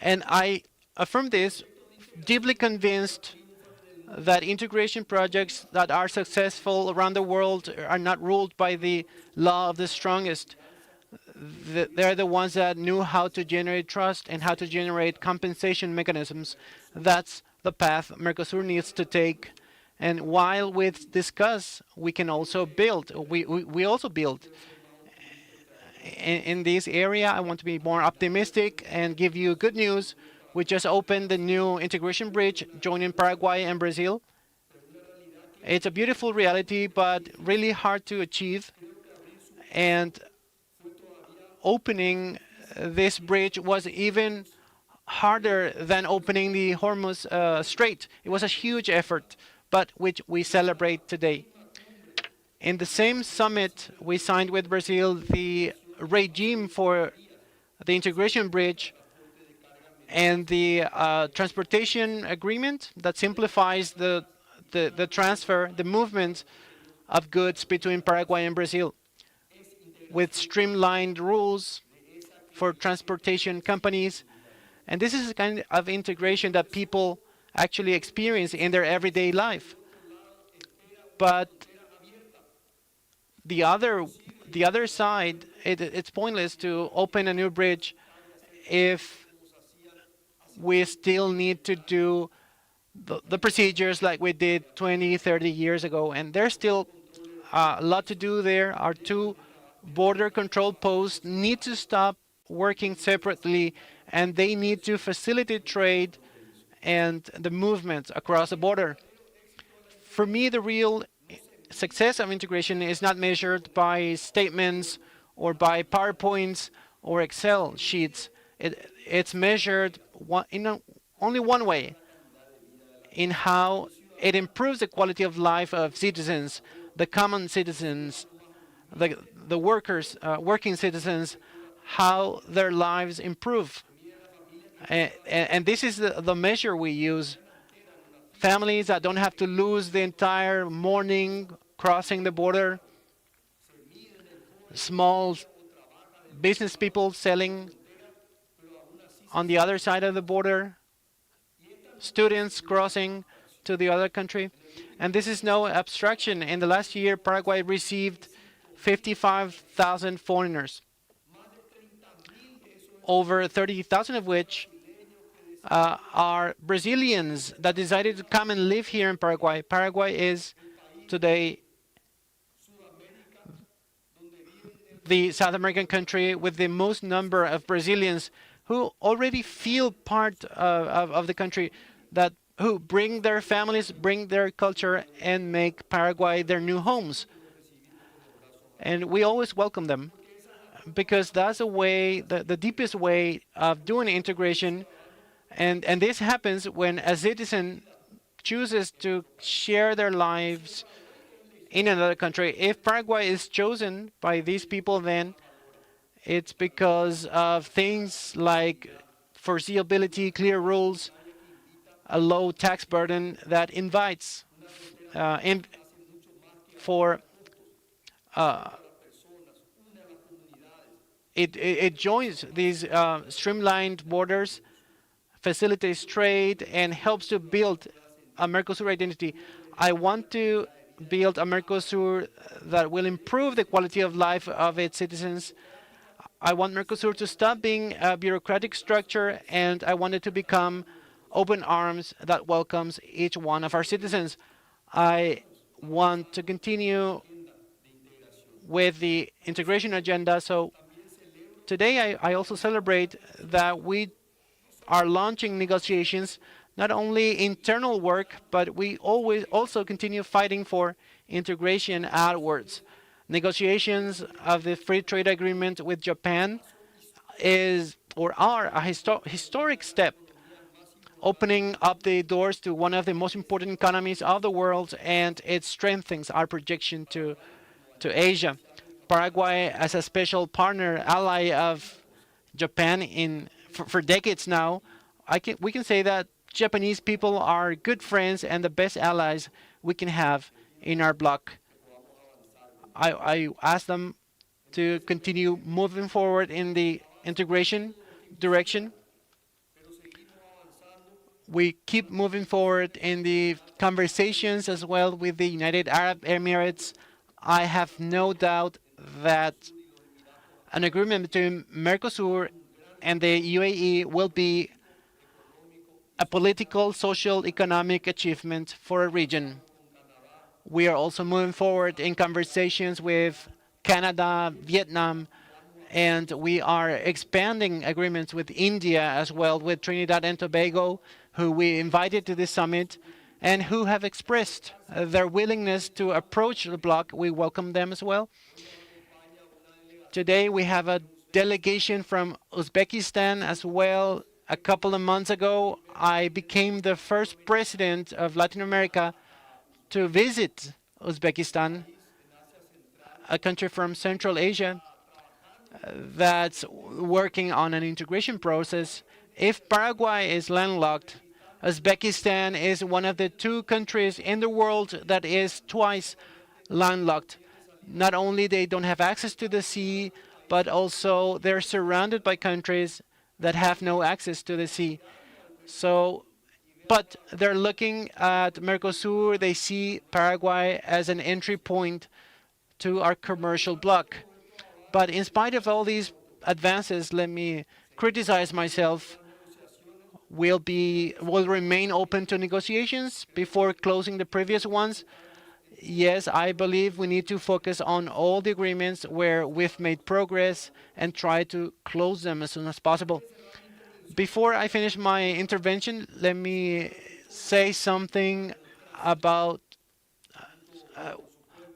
And I affirm this, deeply convinced that integration projects that are successful around the world are not ruled by the law of the strongest. They're the ones that knew how to generate trust and how to generate compensation mechanisms. That's the path Mercosur needs to take. And while we discuss, we can also build. We also build. In this area, I want to be more optimistic and give you good news. We just opened the new integration bridge joining Paraguay and Brazil. It's a beautiful reality, but really hard to achieve. And opening this bridge was even harder than opening the Hormuz Strait. It was a huge effort, but which we celebrate today. In the same summit, we signed with Brazil the regime for the integration bridge and the transportation agreement that simplifies the transfer, the movement of goods between Paraguay and Brazil, with streamlined rules for transportation companies. And this is the kind of integration that people actually experience in their everyday life. But the other side, it's pointless to open a new bridge if we still need to do the procedures like we did 20, 30 years ago. And there's still a lot to do there. Our two border control posts need to stop working separately, and they need to facilitate trade and the movement across the border. For me, the real success of integration is not measured by statements or by PowerPoints or Excel sheets. It's measured in only one way, in how it improves the quality of life of citizens, the common citizens, the workers, working citizens, how their lives improve. And this is the measure we use. Families that don't have to lose the entire morning crossing the border. Small business people selling on the other side of the border. Students crossing to the other country. And this is no abstraction. In the last year, Paraguay received 55,000 foreigners, over 30,000 of which are Brazilians that decided to come and live here in Paraguay. Paraguay is today the South American country with the most number of Brazilians who already feel part of the country, who bring their families, bring their culture, and make Paraguay their new homes. And we always welcome them, because that's a way, the deepest way of doing integration. And this happens when a citizen chooses to share their lives in another country. If Paraguay is chosen by these people, then it's because of things like foreseeability, clear rules, a low tax burden that invites it joins these streamlined borders, facilitates trade, and helps to build a Mercosur identity. I want to build a Mercosur that will improve the quality of life of its citizens. I want Mercosur to stop being a bureaucratic structure, and I want it to become open arms that welcomes each one of our citizens. I want to continue with the integration agenda. So today I also celebrate that we are launching negotiations, not only internal work, but we always also continue fighting for integration outwards. Negotiations of the free trade agreement with Japan are a historic step opening up the doors to one of the most important economies of the world, and it strengthens our projection to Asia. Paraguay, as a special partner, ally of Japan for decades now, we can say that Japanese people are good friends and the best allies we can have in our bloc. I ask them to continue moving forward in the integration direction. We keep moving forward in the conversations as well with the United Arab Emirates. I have no doubt that an agreement between MERCOSUR and the UAE will be a political, social, economic achievement for a region. We are also moving forward in conversations with Canada, Vietnam, and we are expanding agreements with India as well, with Trinidad and Tobago, who we invited to this summit and who have expressed their willingness to approach the bloc. We welcome them as well. Today we have a delegation from Uzbekistan as well. A couple of months ago, I became the first president of Latin America to visit Uzbekistan, a country from Central Asia that's working on an integration process. If Paraguay is landlocked, Uzbekistan is one of the 2 countries in the world that is twice landlocked. Not only they don't have access to the sea, but also they're surrounded by countries that have no access to the sea. But they're looking at MERCOSUR. They see Paraguay as an entry point to our commercial bloc. But in spite of all these advances, let me criticize myself. We'll remain open to negotiations before closing the previous ones. Yes, I believe we need to focus on all the agreements where we've made progress and try to close them as soon as possible. Before I finish my intervention, let me say something about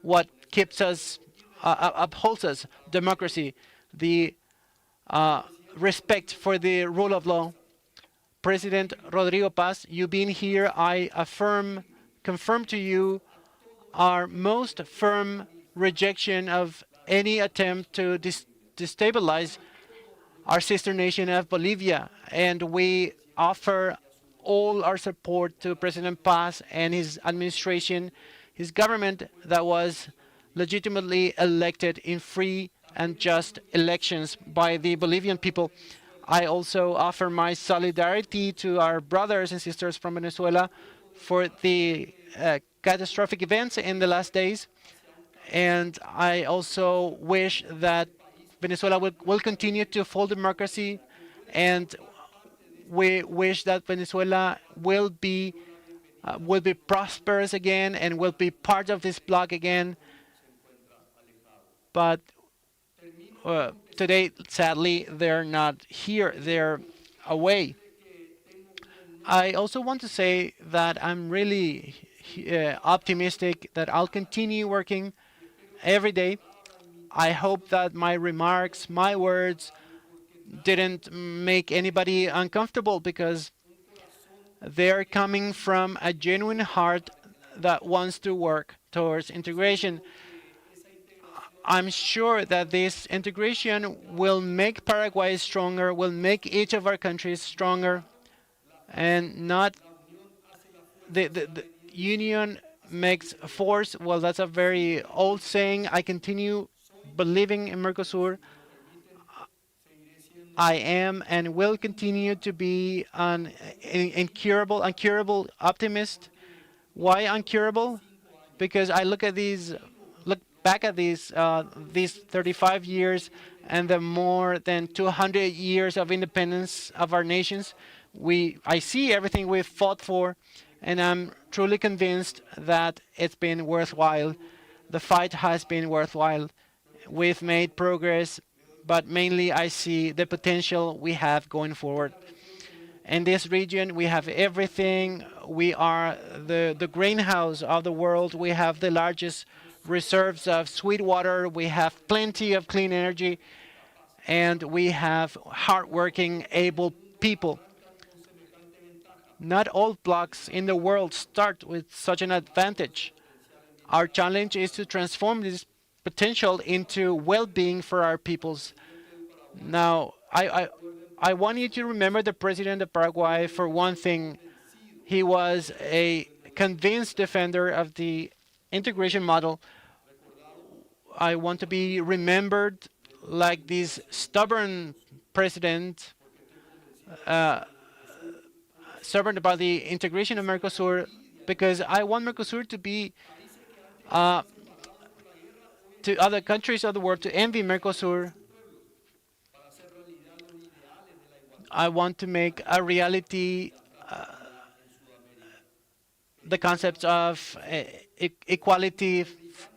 what keeps us, upholds us, democracy, the respect for the rule of law. President Rodrigo Paz, you being here, I confirm to you our most firm rejection of any attempt to destabilize our sister nation of Bolivia, and we offer all our support to President Paz and his administration, his government that was legitimately elected in free and just elections by the Bolivian people. I also offer my solidarity to our brothers and sisters from Venezuela for the catastrophic events in the last days. And I also wish that Venezuela will continue to follow democracy, and we wish that Venezuela will be prosperous again and will be part of this bloc again. But today, sadly, they're not here. They're away. I also want to say that I'm really optimistic that I'll continue working every day. I hope that my remarks, my words, didn't make anybody uncomfortable, because they're coming from a genuine heart that wants to work towards integration. I'm sure that this integration will make Paraguay stronger, will make each of our countries stronger, and not the union makes force. Well, that's a very old saying. I continue believing in MERCOSUR. I am and will continue to be an uncurable optimist. Why uncurable? Because I look back at these 35 years and the more than 200 years of independence of our nations. I see everything we've fought for, and I'm truly convinced that it's been worthwhile. The fight has been worthwhile. We've made progress, but mainly I see the potential we have going forward. In this region, we have everything. We are the greenhouse of the world. We have the largest reserves of sweet water. We have plenty of clean energy, and we have hardworking, able people. Not all blocks in the world start with such an advantage. Our challenge is to transform this potential into well-being for our peoples. Now, I want you to remember the president of Paraguay for one thing. He was a convinced defender of the integration model. I want to be remembered like this stubborn president, stubborn about the integration of MERCOSUR, because I want MERCOSUR to be to other countries of the world to envy MERCOSUR. I want to make a reality the concepts of equality,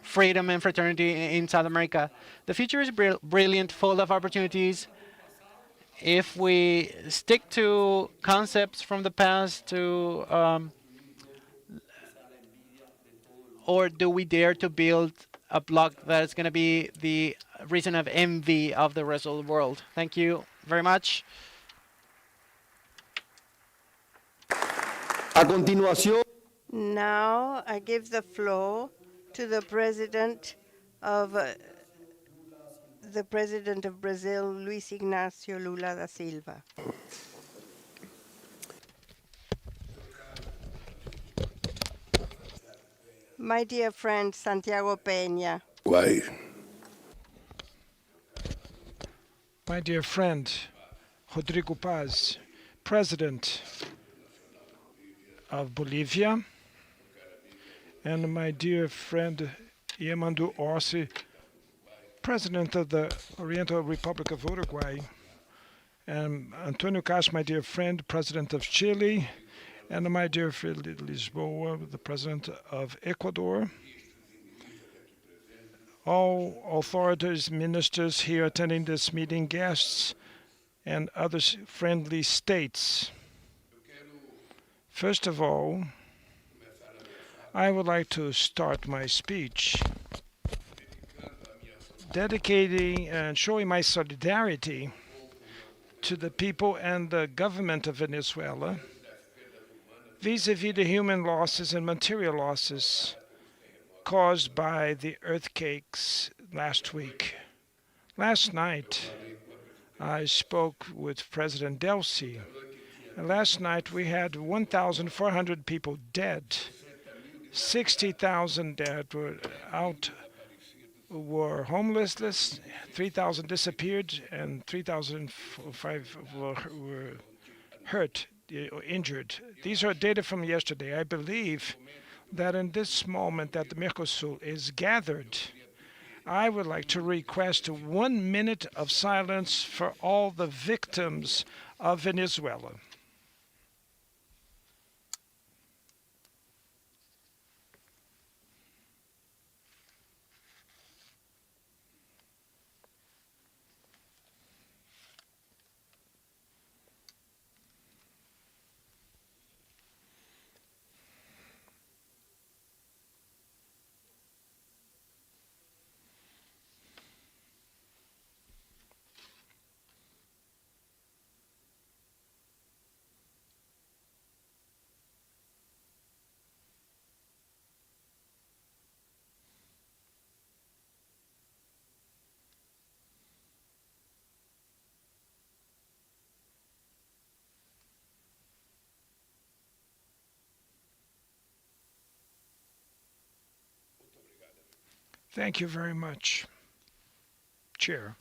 freedom, and fraternity in South America. The future is brilliant, full of opportunities. If we stick to concepts from the past, or do we dare to build a bloc that is going to be the reason of envy of the rest of the world? Thank you very much. A continuación. Now I give the floor to the President of Brazil, Luis Ignacio Lula da Silva. My dear friend Santiago Peña. Why? My dear friend Rodrigo Paz, President of Bolivia, and my dear friend Yamandu Orsi, President of the Oriental Republic of Uruguay, and Antonio Cas, my dear friend, President of Chile, and my dear friend Lisboa, the President of Ecuador, all authorities, ministers here attending this meeting, guests, and other friendly states. First of all, I would like to start my speech dedicating and showing my solidarity to the people and the government of Venezuela vis-à-vis the human losses and material losses caused by the earthquakes last week. Last night, I spoke with President Delcy. And last night, we had 1,400 people dead. 60,000 that were homeless, 3,000 disappeared, and 3,005 were hurt or injured. These are data from yesterday. I believe that in this moment that the MERCOSUR is gathered, I would like to request 1 minute of silence for all the victims of Venezuela. Thank you very much, Chair.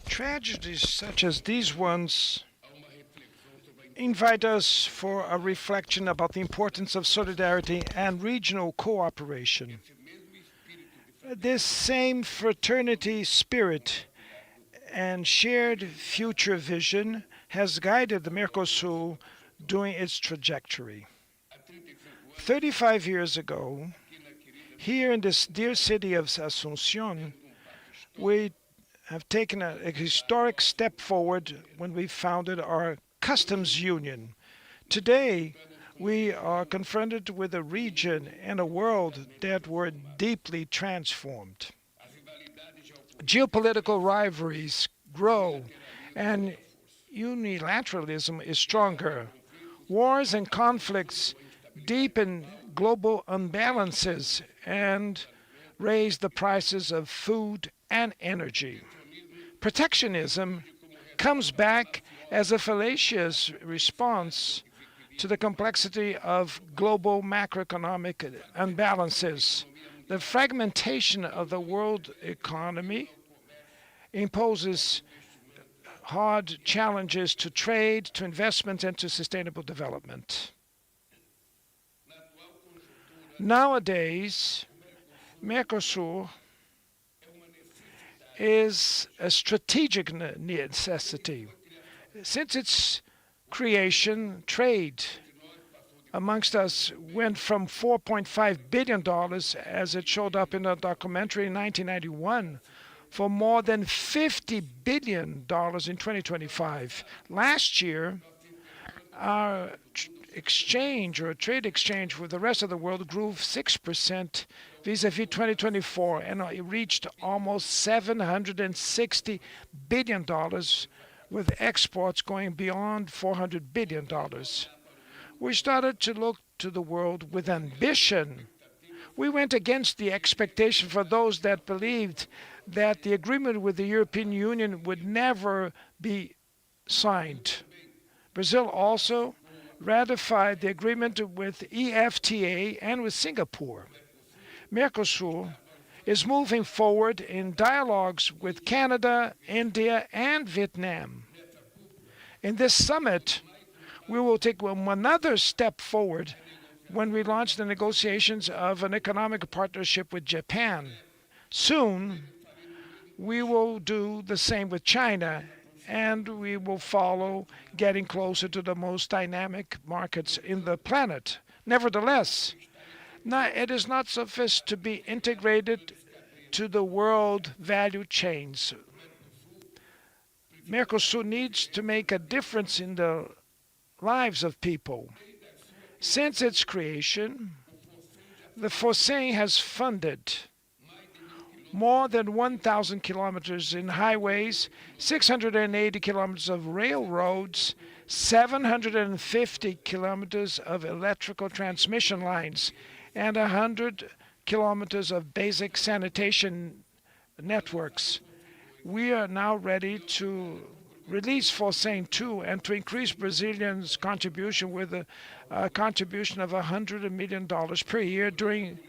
Tragedies such as these ones invite us for a reflection about the importance of solidarity and regional cooperation. This same fraternity spirit and shared future vision has guided the MERCOSUR during its trajectory. 35 years ago, here in this dear city of Asunción, we have taken a historic step forward when we founded our customs union. Today, we are confronted with a region and a world that were deeply transformed. Geopolitical rivalries grow, and unilateralism is stronger. Wars and conflicts deepen global imbalances and raise the prices of food and energy. Protectionism comes back as a fallacious response to the complexity of global macroeconomic imbalances. The fragmentation of the world economy imposes hard challenges to trade, to investment, and to sustainable development. Nowadays, MERCOSUR is a strategic necessity. Since its creation, trade amongst us went from $4.5 billion, as it showed up in a documentary in 1991, for more than $50 billion in 2025. Last year, our trade exchange with the rest of the world grew 6% vis-a-vis 2024, and it reached almost $760 billion, with exports going beyond $400 billion. We started to look to the world with ambition. We went against the expectation for those that believed that the agreement with the European Union would never be signed. Brazil also ratified the agreement with EFTA and with Singapore. MERCOSUR is moving forward in dialogues with Canada, India, and Vietnam. In this summit, we will take another step forward when we launch the negotiations of an economic partnership with Japan. Soon, we will do the same with China, and we will follow getting closer to the most dynamic markets in the planet. Nevertheless, it is not sufficient to be integrated to the world value chains. MERCOSUR needs to make a difference in the lives of people. Since its creation, the FOSEM has funded more than 1,000 kilometers in highways, 680 kilometers of railroads, 750 kilometers of electrical transmission lines, and 100 kilometers of basic sanitation networks. We are now ready to release FOSEM 2 and to increase Brazilians' contribution with a contribution of $100 million per year during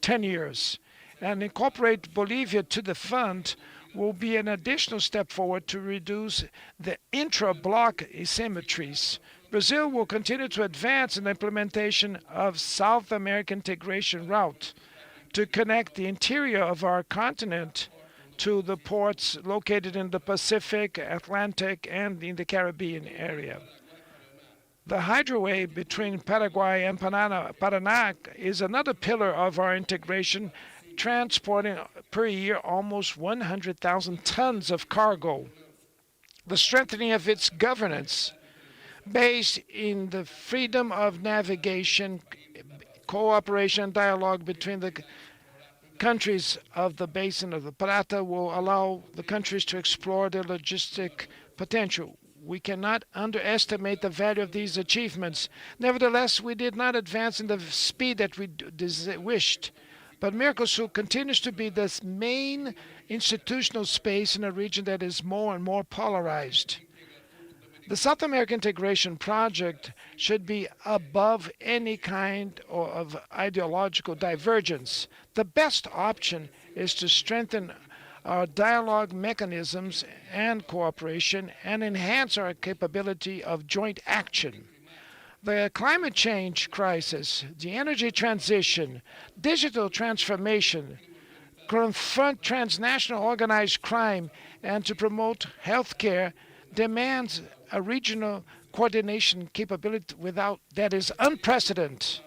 10 years. And incorporate Bolivia to the fund will be an additional step forward to reduce the intra-block asymmetries. Brazil will continue to advance in the implementation of South American integration route to connect the interior of our continent to the ports located in the Pacific, Atlantic, and in the Caribbean area. The hydroway between Paraguay and Paraná is another pillar of our integration, transporting per year almost 100,000 tons of cargo. The strengthening of its governance, based in the freedom of navigation, cooperation, and dialogue between the countries of the basin of the Prata, will allow the countries to explore their logistic potential. We cannot underestimate the value of these achievements. Nevertheless, we did not advance in the speed that we wished. But MERCOSUR continues to be the main institutional space in a region that is more and more polarized. The South American integration project should be above any kind of ideological divergence. The best option is to strengthen our dialogue mechanisms and cooperation and enhance our capability of joint action. The climate change crisis, the energy transition, digital transformation, confront transnational organized crime, and to promote healthcare demands a regional coordination capability that is unprecedented.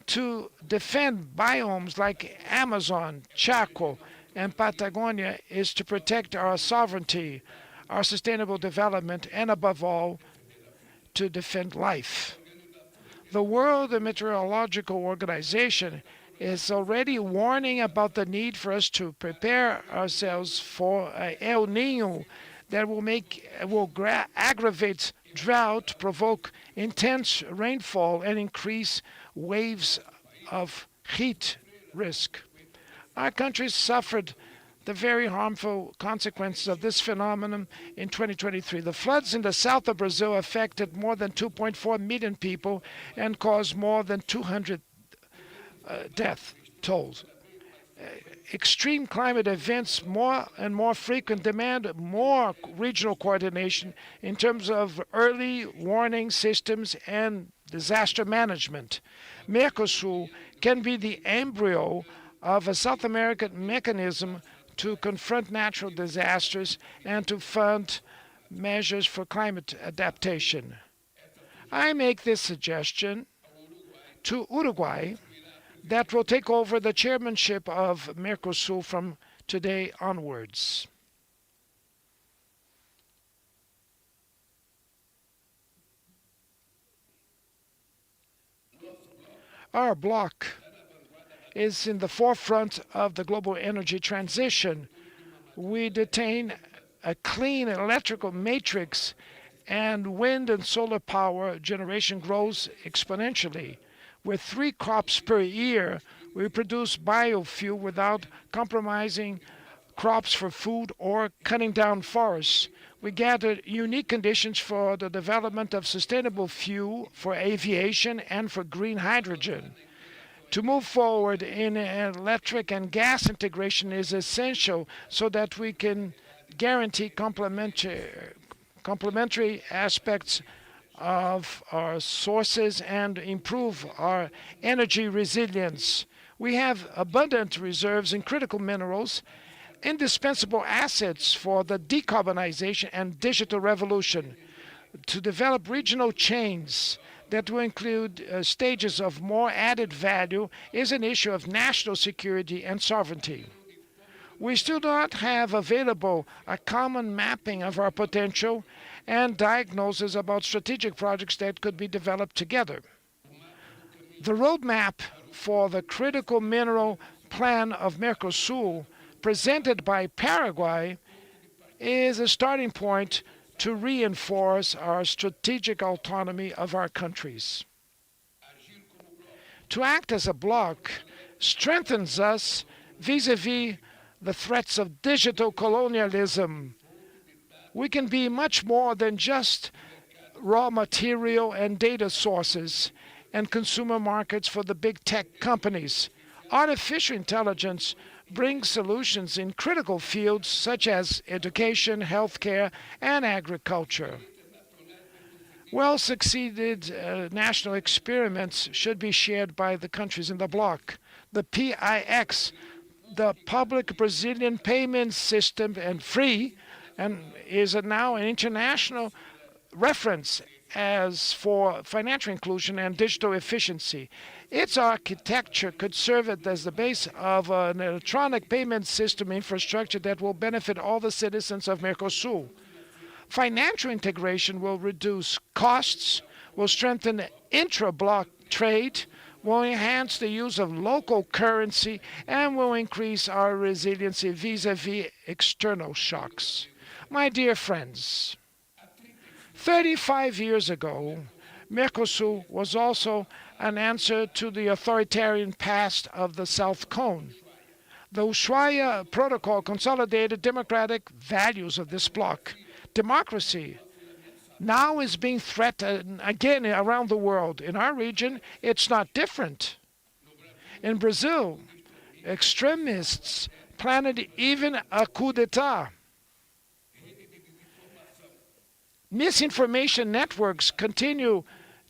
To defend biomes like Amazon, Chaco, and Patagonia is to protect our sovereignty, our sustainable development, and above all, to defend life. The World Meteorological Organization is already warning about the need for us to prepare ourselves for an El Niño that will aggravate drought, provoke intense rainfall, and increase waves of heat risk. Our country suffered the very harmful consequences of this phenomenon in 2023. The floods in the south of Brazil affected more than 2.4 million people and caused more than 200 death tolls. Extreme climate events, more and more frequent, demand more regional coordination in terms of early warning systems and disaster management. MERCOSUR can be the embryo of a South American mechanism to confront natural disasters and to fund measures for climate adaptation. I make this suggestion to Uruguay, that will take over the chairmanship of MERCOSUR from today onwards. Our bloc is in the forefront of the global energy transition. We detain a clean electrical matrix, and wind and solar power generation grows exponentially. With 3 crops per year, we produce biofuel without compromising crops for food or cutting down forests. We gather unique conditions for the development of sustainable fuel for aviation and for green hydrogen. To move forward in electric and gas integration is essential so that we can guarantee complementary aspects of our sources and improve our energy resilience. We have abundant reserves in critical minerals, indispensable assets for the decarbonization and digital revolution. To develop regional chains that will include stages of more added value is an issue of national security and sovereignty. We still do not have available a common mapping of our potential and diagnosis about strategic projects that could be developed together. The roadmap for the critical mineral plan of MERCOSUR, presented by Paraguay, is a starting point to reinforce our strategic autonomy of our countries. To act as a bloc strengthens us vis-à-vis the threats of digital colonialism. We can be much more than just raw material and data sources and consumer markets for the big tech companies. Artificial intelligence brings solutions in critical fields such as education, healthcare, and agriculture. Well-succeeded national experiments should be shared by the countries in the bloc. The PIX, the Public Brazilian Payment System, and free, and is now an international reference as for financial inclusion and digital efficiency. Its architecture could serve as the base of an electronic payment system infrastructure that will benefit all the citizens of MERCOSUR. Financial integration will reduce costs, will strengthen intra-bloc trade, will enhance the use of local currency, and will increase our resiliency vis-à-vis external shocks. My dear friends, 35 years ago, MERCOSUR was also an answer to the authoritarian past of the South Cone. The Ushuaia Protocol consolidated democratic values of this bloc. Democracy now is being threatened again around the world. In our region, it's not different. In Brazil, extremists planned even a coup d'etat. Misinformation networks continue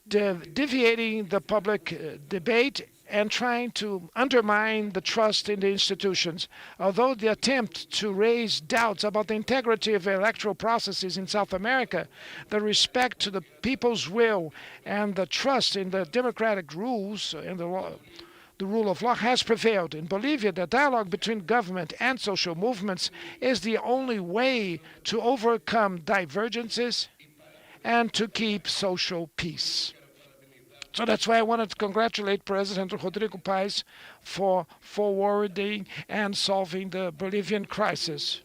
deviating the public debate and trying to undermine the trust in the institutions. Although the attempt to raise doubts about the integrity of electoral processes in South America, the respect to the people's will and the trust in the democratic rules and the rule of law has prevailed. In Bolivia, the dialogue between government and social movements is the only way to overcome divergences and to keep social peace. So that's why I wanted to congratulate President Rodrigo Paes for forwarding and solving the Bolivian crisis.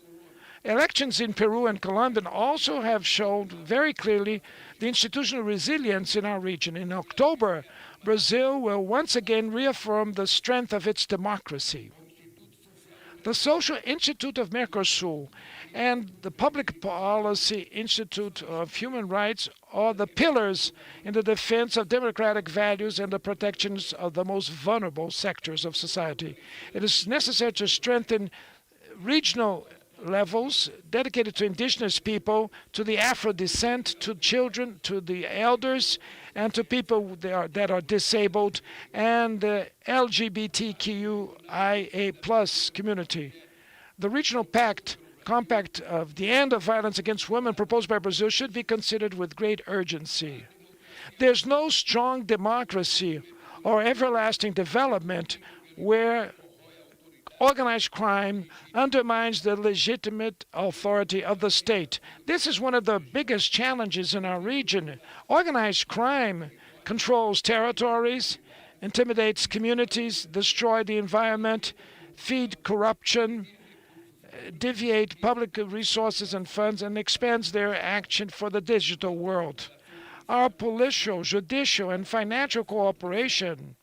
Elections in Peru and Colombia also have shown very clearly the institutional resilience in our region. In October, Brazil will once again reaffirm the strength of its democracy. The Social Institute of MERCOSUR and the Public Policy Institute of Human Rights are the pillars in the defense of democratic values and the protections of the most vulnerable sectors of society. It is necessary to strengthen regional levels dedicated to indigenous people, to the Afro descent, to children, to the elders, and to people that are disabled, and the LGBTQIA+ community. The regional compact of the end of violence against women proposed by Brazil should be considered with great urgency. There's no strong democracy or everlasting development where organized crime undermines the legitimate authority of the state. This is one of the biggest challenges in our region. Organized crime controls territories, intimidates communities, destroys the environment, feeds corruption, deviate public resources and funds, and expands their action for the digital world. Our political, judicial, and financial cooperation,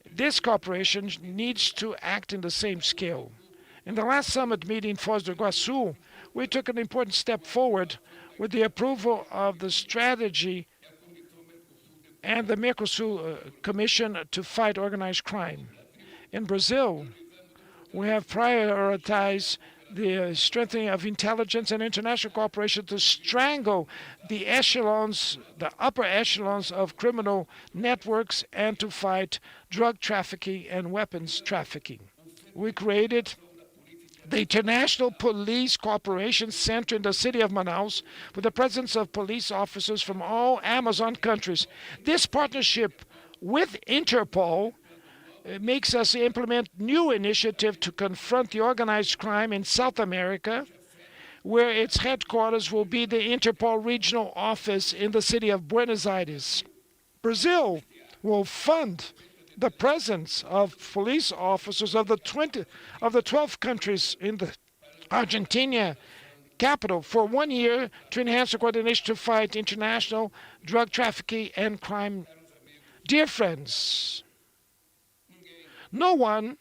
this cooperation needs to act in the same scale. In the last summit meeting in Foz do Iguaçu, we took an important step forward with the approval of the strategy and the MERCOSUR Commission to fight organized crime. In Brazil, we have prioritized the strengthening of intelligence and international cooperation to strangle the upper echelons of criminal networks and to fight drug trafficking and weapons trafficking. We created the International Police Cooperation Center in the city of Manaus with the presence of police officers from all Amazon countries. This partnership with Interpol makes us implement new initiatives to confront the organized crime in South America, where its headquarters will be the Interpol regional office in the city of Buenos Aires. Brazil will fund the presence of police officers of the 12 countries in the Argentina capital for 1 year to enhance the coordination to fight international drug trafficking and crime. Dear friends, no one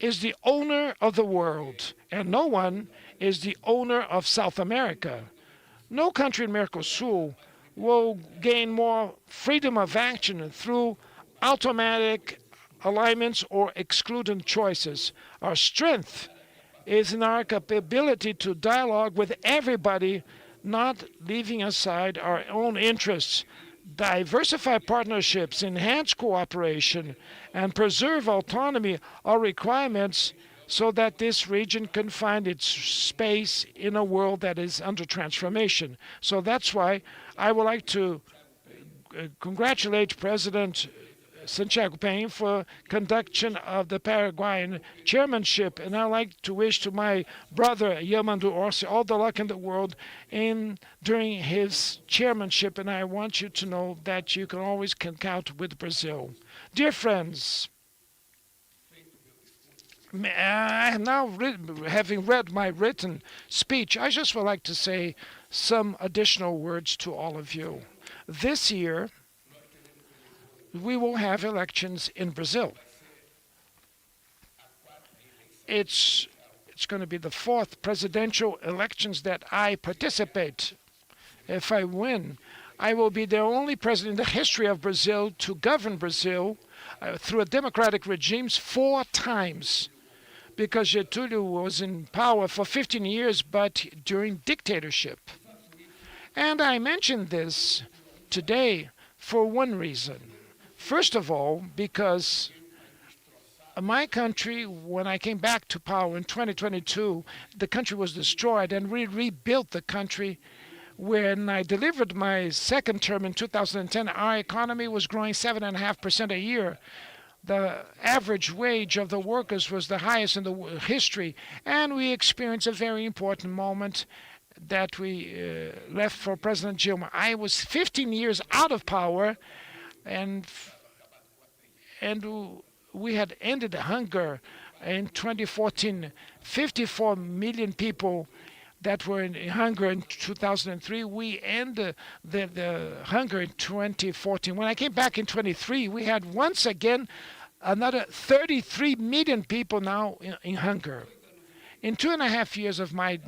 is the owner of the world, and no one is the owner of South America. No country in MERCOSUR will gain more freedom of action through automatic alignments or excluding choices. Our strength is in our capability to dialogue with everybody, not leaving aside our own interests. Diversify partnerships, enhance cooperation, and preserve autonomy are requirements so that this region can find its space in a world that is under transformation. So that's why I would like to congratulate President Santiago Peña for conduction of the Paraguayan chairmanship, and I'd like to wish to my brother Yamandu Orsi all the luck in the world during his chairmanship, and I want you to know that you can always count with Brazil. Dear friends, having read my written speech, I just would like to say some additional words to all of you. This year, we will have elections in Brazil. It's going to be the 4th presidential elections that I participate. If I win, I will be the only president in the history of Brazil to govern Brazil through a democratic regime 4 times, because Getúlio was in power for 15 years, but during dictatorship. And I mention this today for one reason. First of all, because my country, when I came back to power in 2022, the country was destroyed, and we rebuilt the country. When I delivered my second term in 2010, our economy was growing 7.5% a year. The average wage of the workers was the highest in the history, and we experienced a very important moment that we left for President Dilma. I was 15 years out of power, and we had ended hunger. In 2014, 54 million people that were in hunger in 2003. We ended the hunger in 2014. When I came back in 23, we had once again another 33 million people now in hunger. In 2.5 years of my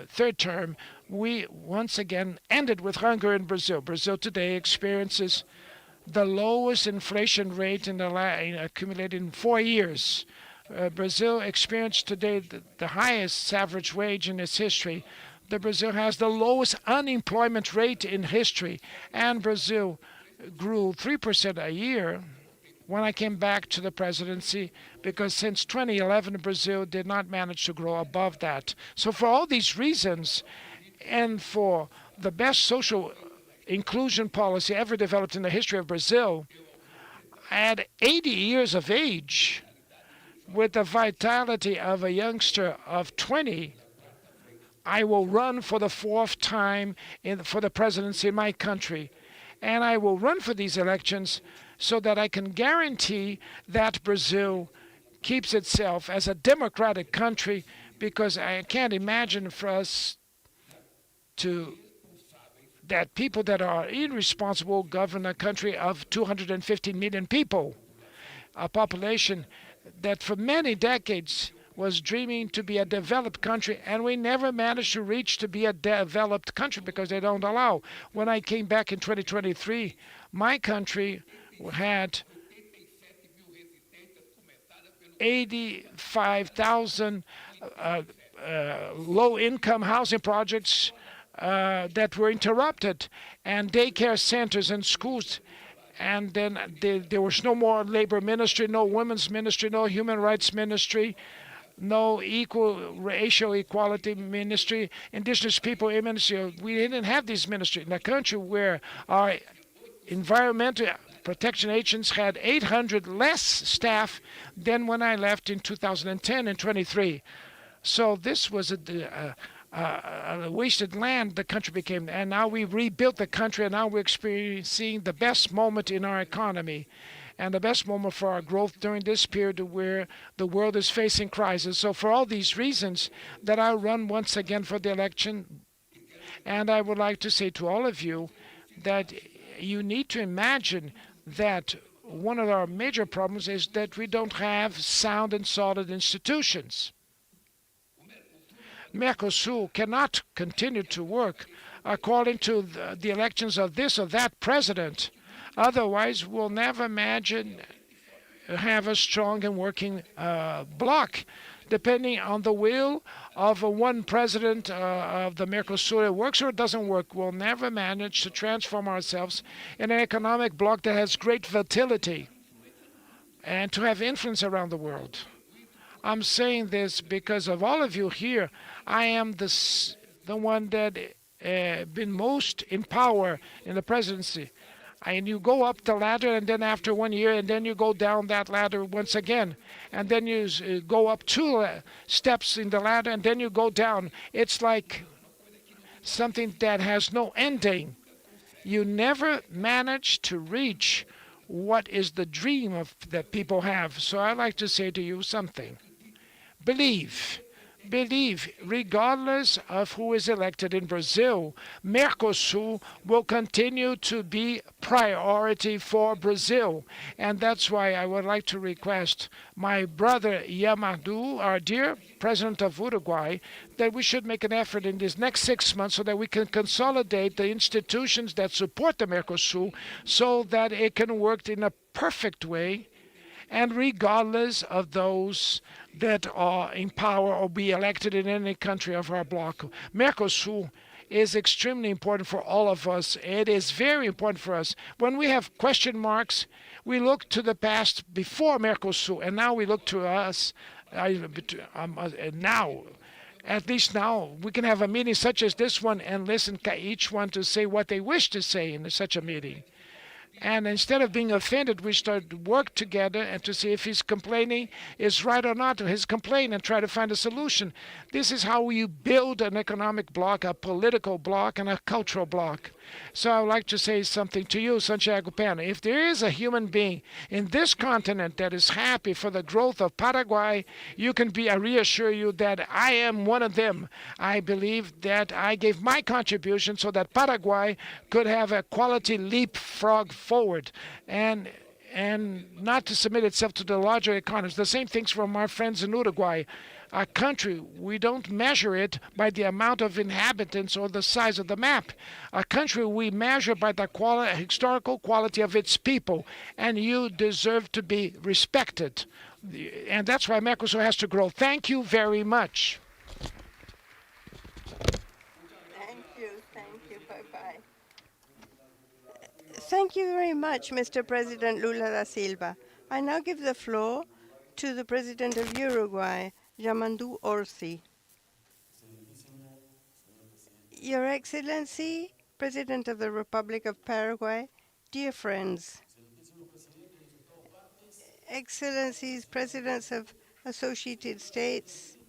third term, we once again ended with hunger in Brazil. Brazil today experiences the lowest inflation rate accumulated in 4 years. Brazil experienced today the highest average wage in its history. Brazil has the lowest unemployment rate in history, and Brazil grew 3% a year when I came back to the presidency, because since 2011, Brazil did not manage to grow above that. So for all these reasons, and for the best social inclusion policy ever developed in the history of Brazil, at 80 years of age, with the vitality of a youngster of 20, I will run for the 4th time for the presidency in my country. And I will run for these elections so that I can guarantee that Brazil keeps itself as a democratic country, because I can't imagine for us that people that are irresponsible govern a country of 250 million people, a population that for many decades was dreaming to be a developed country, and we never managed to reach to be a developed country because they don't allow. When I came back in 2023, my country had 85,000 low-income housing projects that were interrupted, and daycare centers and schools. And then there was no more labor ministry, no women's ministry, no human rights ministry, no racial equality ministry, indigenous people ministry. We didn't have these ministries in a country where our environmental protection agents had 800 less staff than when I left in 2010 and 23. So this was a wasted land the country became, and now we rebuilt the country, and now we're experiencing the best moment in our economy and the best moment for our growth during this period where the world is facing crisis. So for all these reasons that I run once again for the election, and I would like to say to all of you that you need to imagine that one of our major problems is that we don't have sound and solid institutions. MERCOSUR cannot continue to work according to the elections of this or that president. Otherwise, we'll never imagine have a strong and working bloc. Depending on the will of one president of the MERCOSUR, it works or it doesn't work. We'll never manage to transform ourselves in an economic bloc that has great vitality and to have influence around the world. I'm saying this because of all of you here. I am the one that been most in power in the presidency. And you go up the ladder, and then after 1 year, and then you go down that ladder once again. And then you go up 2 steps in the ladder, and then you go down. It's like something that has no ending. You never manage to reach what is the dream that people have. So I'd like to say to you something. Believe, regardless of who is elected in Brazil, MERCOSUR will continue to be priority for Brazil. And that's why I would like to request my brother Yamadou, our dear president of Uruguay, that we should make an effort in these next 6 months so that we can consolidate the institutions that support the MERCOSUR so that it can work in a perfect way, and regardless of those that are in power or be elected in any country of our bloc. MERCOSUR is extremely important for all of us. It is very important for us. When we have question marks, we look to the past before MERCOSUR, and now we look to us now. At least now we can have a meeting such as this one and listen to each one to say what they wish to say in such a meeting. And instead of being offended, we start to work together and to see if he's complaining is right or not, his complaint, and try to find a solution. This is how you build an economic bloc, a political bloc, and a cultural bloc. So I would like to say something to you, Santiago Pena. If there is a human being in this continent that is happy for the growth of Paraguay, you can I reassure you that I am one of them. I believe that I gave my contribution so that Paraguay could have a quality leapfrog forward and not to submit itself to the larger economies. The same things from our friends in Uruguay. A country, we don't measure it by the amount of inhabitants or the size of the map. A country we measure by the historical quality of its people, and you deserve to be respected. And that's why MERCOSUR has to grow. Thank you very much. Thank you. Bye-bye. Thank you very much, Mr. President Lula da Silva. I now give the floor to the President of Uruguay, Yamandu Orsi. Your Excellency, President of the Republic of Paraguay, dear friends, Excellencies, Presidents of Associated States,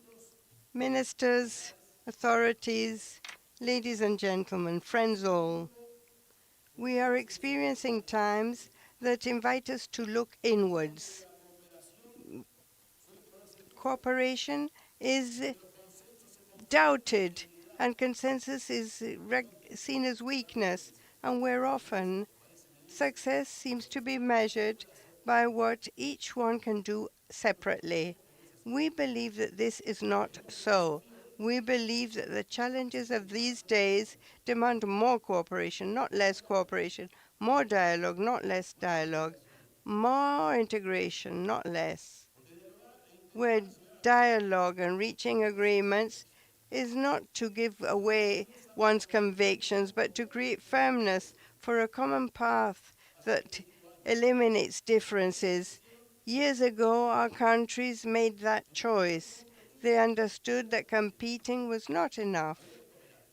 Ministers, authorities, ladies and gentlemen, friends all, we are experiencing times that invite us to look inwards. Cooperation is doubted and consensus is seen as weakness, and where often success seems to be measured by what each one can do separately. We believe that this is not so. We believe that the challenges of these days demand more cooperation, not less cooperation, more dialogue, not less dialogue, more integration, not less. Where dialogue and reaching agreements is not to give away one's convictions, but to create firmness for a common path that eliminates differences. Years ago, our countries made that choice. They understood that competing was not enough.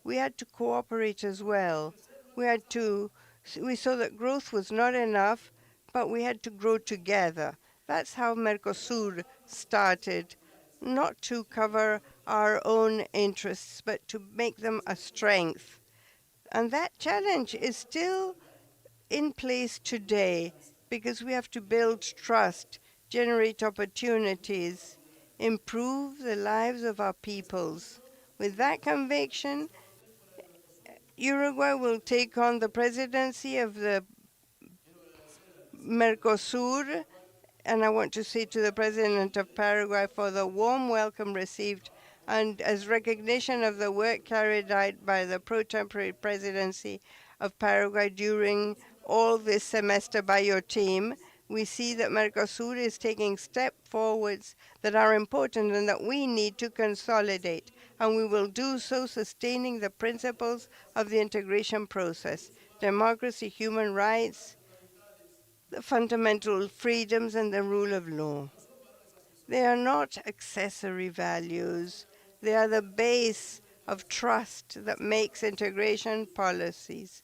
We had to cooperate as well. We saw that growth was not enough, but we had to grow together. That's how MERCOSUR started, not to cover our own interests, but to make them a strength. And that challenge is still in place today because we have to build trust, generate opportunities, improve the lives of our peoples. With that conviction, Uruguay will take on the presidency of the MERCOSUR, and I want to say to the President of Paraguay for the warm welcome received and as recognition of the work carried out by the pro-temporary presidency of Paraguay during all this semester by your team. We see that MERCOSUR is taking steps forwards that are important and that we need to consolidate, and we will do so sustaining the principles of the integration process: democracy, human rights, the fundamental freedoms, and the rule of law. They are not accessory values. They are the base of trust that makes integration policies.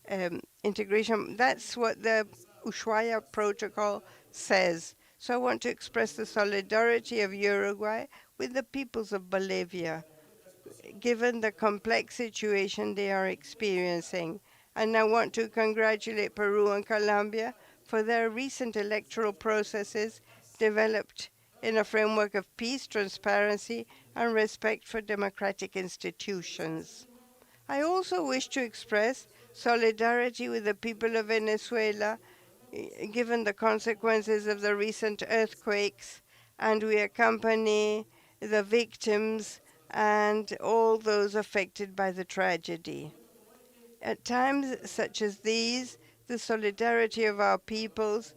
That's what the Ushuaia Protocol says. So I want to express the solidarity of Uruguay with the peoples of Bolivia, given the complex situation they are experiencing. And I want to congratulate Peru and Colombia for their recent electoral processes developed in a framework of peace, transparency, and respect for democratic institutions. I also wish to express solidarity with the people of Venezuela, given the consequences of the recent earthquakes, and we accompany the victims and all those affected by the tragedy. At times such as these, the solidarity of our peoples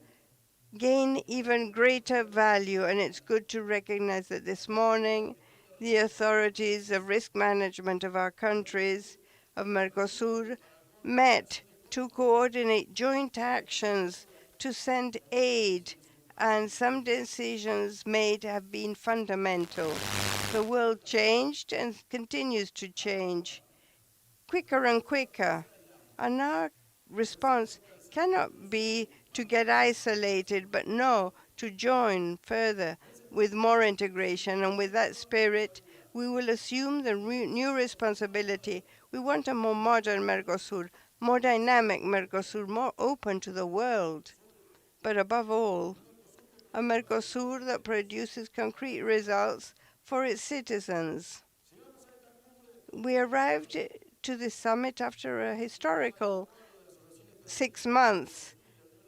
gain even greater value, and it's good to recognize that this morning the authorities of risk management of our countries of MERCOSUR met to coordinate joint actions to send aid, and some decisions made have been fundamental. The world changed and continues to change quicker and quicker, and our response cannot be to get isolated, but no, to join further with more integration. And with that spirit, we will assume the new responsibility. We want a more modern Mercosur, more dynamic Mercosur, more open to the world. But above all, a Mercosur that produces concrete results for its citizens. We arrived to the summit after a historical 6 months.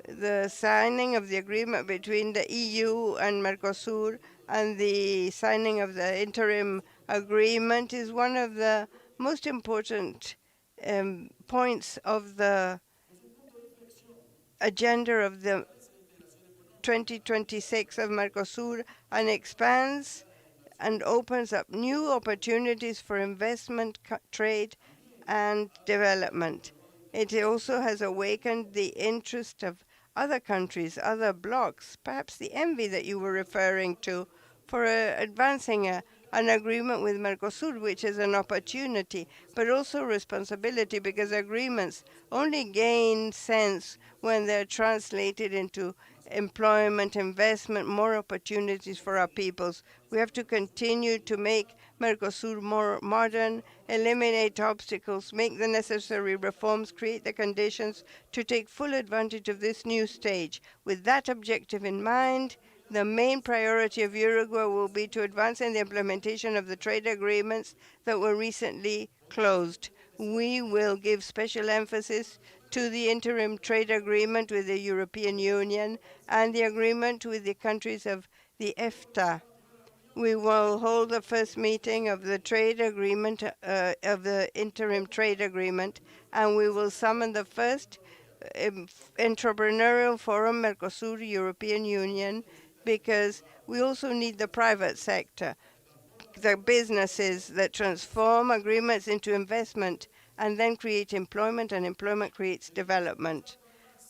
The signing of the agreement between the EU and Mercosur and the signing of the interim agreement is one of the most important points of the agenda of the 2026 of Mercosur, and expands and opens up new opportunities for investment, trade, and development. It also has awakened the interest of other countries, other blocs, perhaps the envy that you were referring to, for advancing an agreement with Mercosur, which is an opportunity, but also responsibility, because agreements only gain sense when they're translated into employment, investment, more opportunities for our peoples. We have to continue to make Mercosur more modern, eliminate obstacles, make the necessary reforms, create the conditions to take full advantage of this new stage. With that objective in mind, the main priority of Uruguay will be to advance in the implementation of the trade agreements that were recently closed. We will give special emphasis to the interim trade agreement with the European Union and the agreement with the countries of the EFTA. We will hold the first meeting of the trade agreement, of the interim trade agreement, and we will summon the first entrepreneurial forum, Mercosur European Union, because we also need the private sector, the businesses that transform agreements into investment and then create employment, and employment creates development.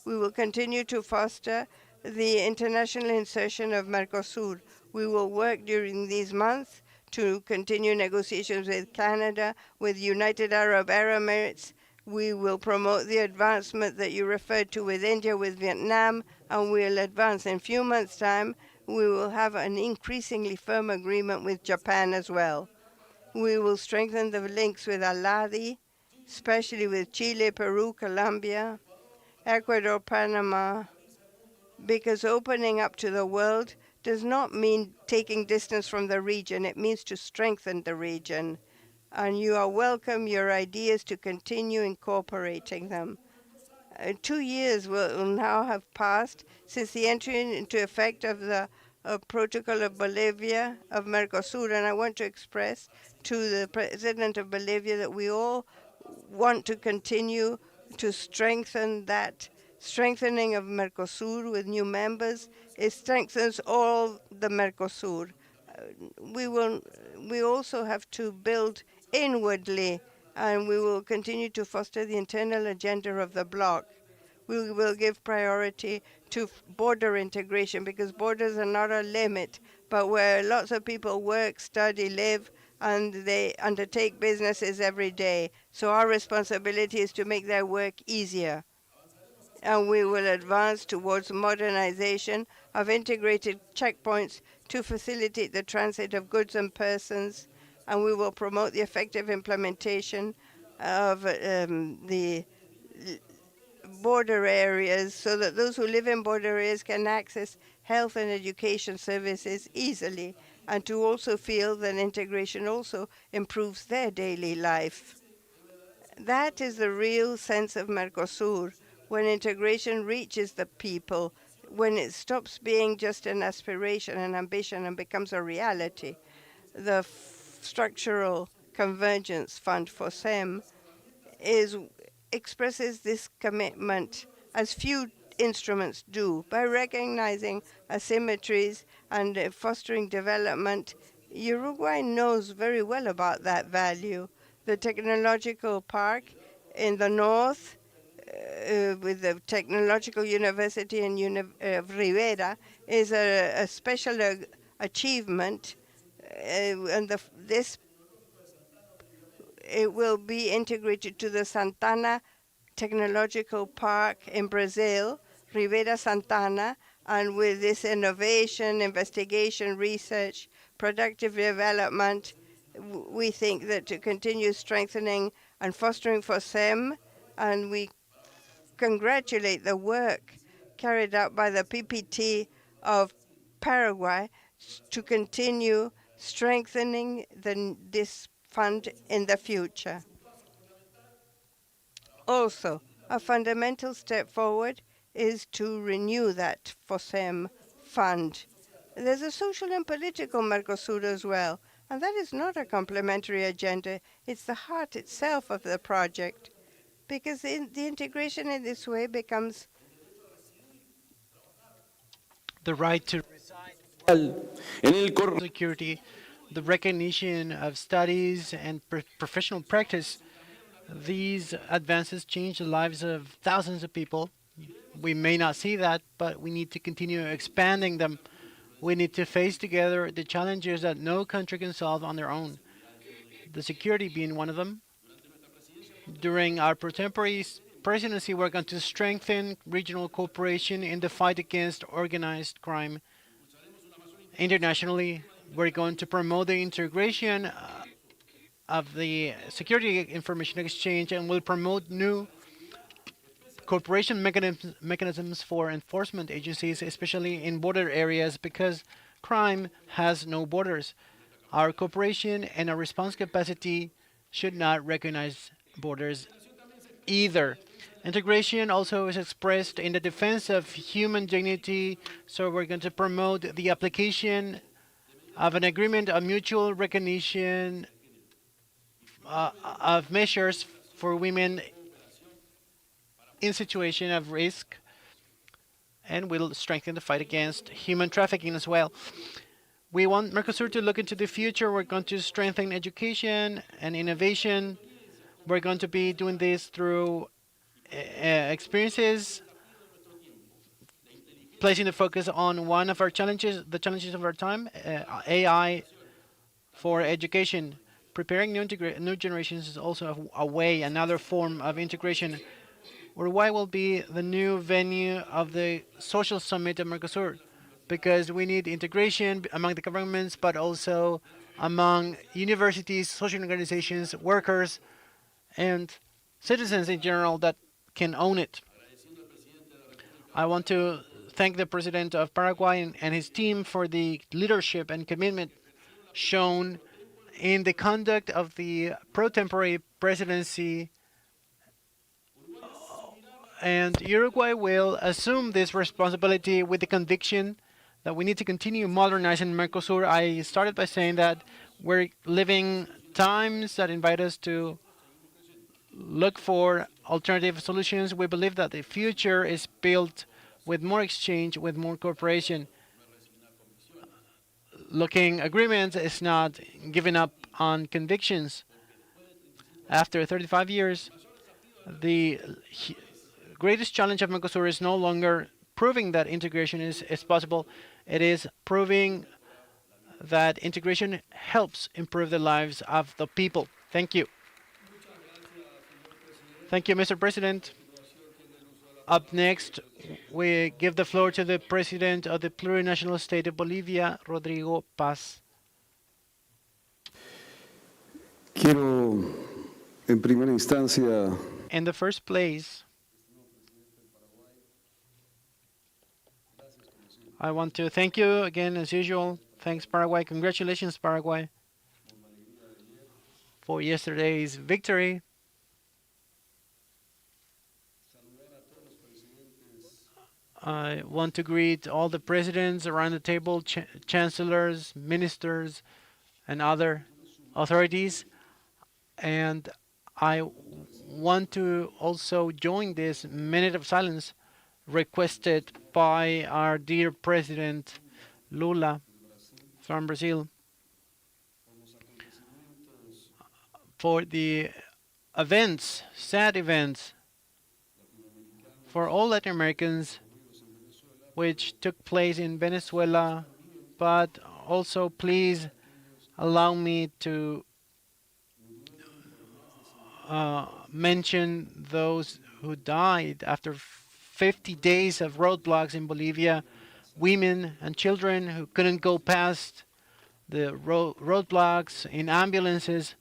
We will continue to foster the international insertion of Mercosur. We will work during these months to continue negotiations with Canada, with United Arab Emirates. We will promote the advancement that you referred to with India, with Vietnam, and we'll advance. In a few months' time, we will have an increasingly firm agreement with Japan as well. We will strengthen the links with ALADI, especially with Chile, Peru, Colombia, Ecuador, Panama, because opening up to the world does not mean taking distance from the region. It means to strengthen the region. And you are welcome, your ideas, to continue incorporating them. 2 years will now have passed since the entry into effect of the Protocol of Bolivia of Mercosur, and I want to express to the President of Bolivia that we all want to continue to strengthen that. Strengthening of Mercosur with new members, it strengthens all the Mercosur. We also have to build inwardly, and we will continue to foster the internal agenda of the bloc. We will give priority to border integration, because borders are not a limit, but where lots of people work, study, live, and they undertake businesses every day. So our responsibility is to make their work easier. And we will advance towards modernization of integrated checkpoints to facilitate the transit of goods and persons, and we will promote the effective implementation of the border areas, so that those who live in border areas can access health and education services easily, and to also feel that integration also improves their daily life. That is the real sense of Mercosur, when integration reaches the people, when it stops being just an aspiration, an ambition, and becomes a reality. The Structural Convergence Fund for SEM expresses this commitment as few instruments do, by recognizing asymmetries and fostering development. Uruguay knows very well about that value. The technological park in the north, with the Technological University of Rivera, is a special achievement, and it will be integrated to the Santana technological park in Brazil, Rivera Santana, and with this innovation, investigation, research, productive development, we think that to continue strengthening and fostering FOSEM, and we congratulate the work carried out by the PPT of Paraguay to continue strengthening this fund in the future. Also, a fundamental step forward is to renew that FOSEM fund. There's a social and political MERCOSUR as well, and that is not a complementary agenda. It's the heart itself of the project, because the integration in this way becomes the right to security, the recognition of studies and professional practice. These advances change the lives of thousands of people. We may not see that, but we need to continue expanding them. We need to face together the challenges that no country can solve on their own, the security being one of them. During our pro-tempore presidency, we're going to strengthen regional cooperation in the fight against organized crime. Internationally, we're going to promote the integration of the security information exchange, and will promote new cooperation mechanisms for enforcement agencies, especially in border areas, because crime has no borders. Our cooperation and our response capacity should not recognize borders either. Integration also is expressed in the defense of human dignity, so we're going to promote the application of an agreement of mutual recognition of measures for women in situation of risk, and will strengthen the fight against human trafficking as well. We want MERCOSUR to look into the future. We're going to strengthen education and innovation. We're going to be doing this through experiences, placing the focus on one of our challenges, the challenges of our time, AI for education. Preparing new generations is also a way, another form of integration. Uruguay will be the new venue of the social summit of MERCOSUR, because we need integration among the governments, but also among universities, social organizations, workers, and citizens in general that can own it. I want to thank the President of Paraguay and his team for the leadership and commitment shown in the conduct of the pro-tempore presidency, and Uruguay will assume this responsibility with the conviction that we need to continue modernizing MERCOSUR. I started by saying that we're living times that invite us to look for alternative solutions. We believe that the future is built with more exchange, with more cooperation. Looking agreements is not giving up on convictions. After 35 years, the greatest challenge of MERCOSUR is no longer proving that integration is possible. It is proving that integration helps improve the lives of the people. Thank you. Thank you, Mr. President. Up next, we give the floor to the President of the Plurinational State of Bolivia, Rodrigo Paz. Quiero, en primera instancia, In the first place, I want to thank you again, as usual. Thanks, Paraguay. Congratulations, Paraguay, for yesterday's victory. I want to greet all the presidents around the table, chancellors, ministers, and other authorities. And I want to also join this minute of silence requested by our dear President Lula from Brazil for the events, sad events, for all Latin Americans which took place in Venezuela, but also please allow me to mention those who died after 50 days of roadblocks in Bolivia, women and children who couldn't go past the roadblocks in ambulances,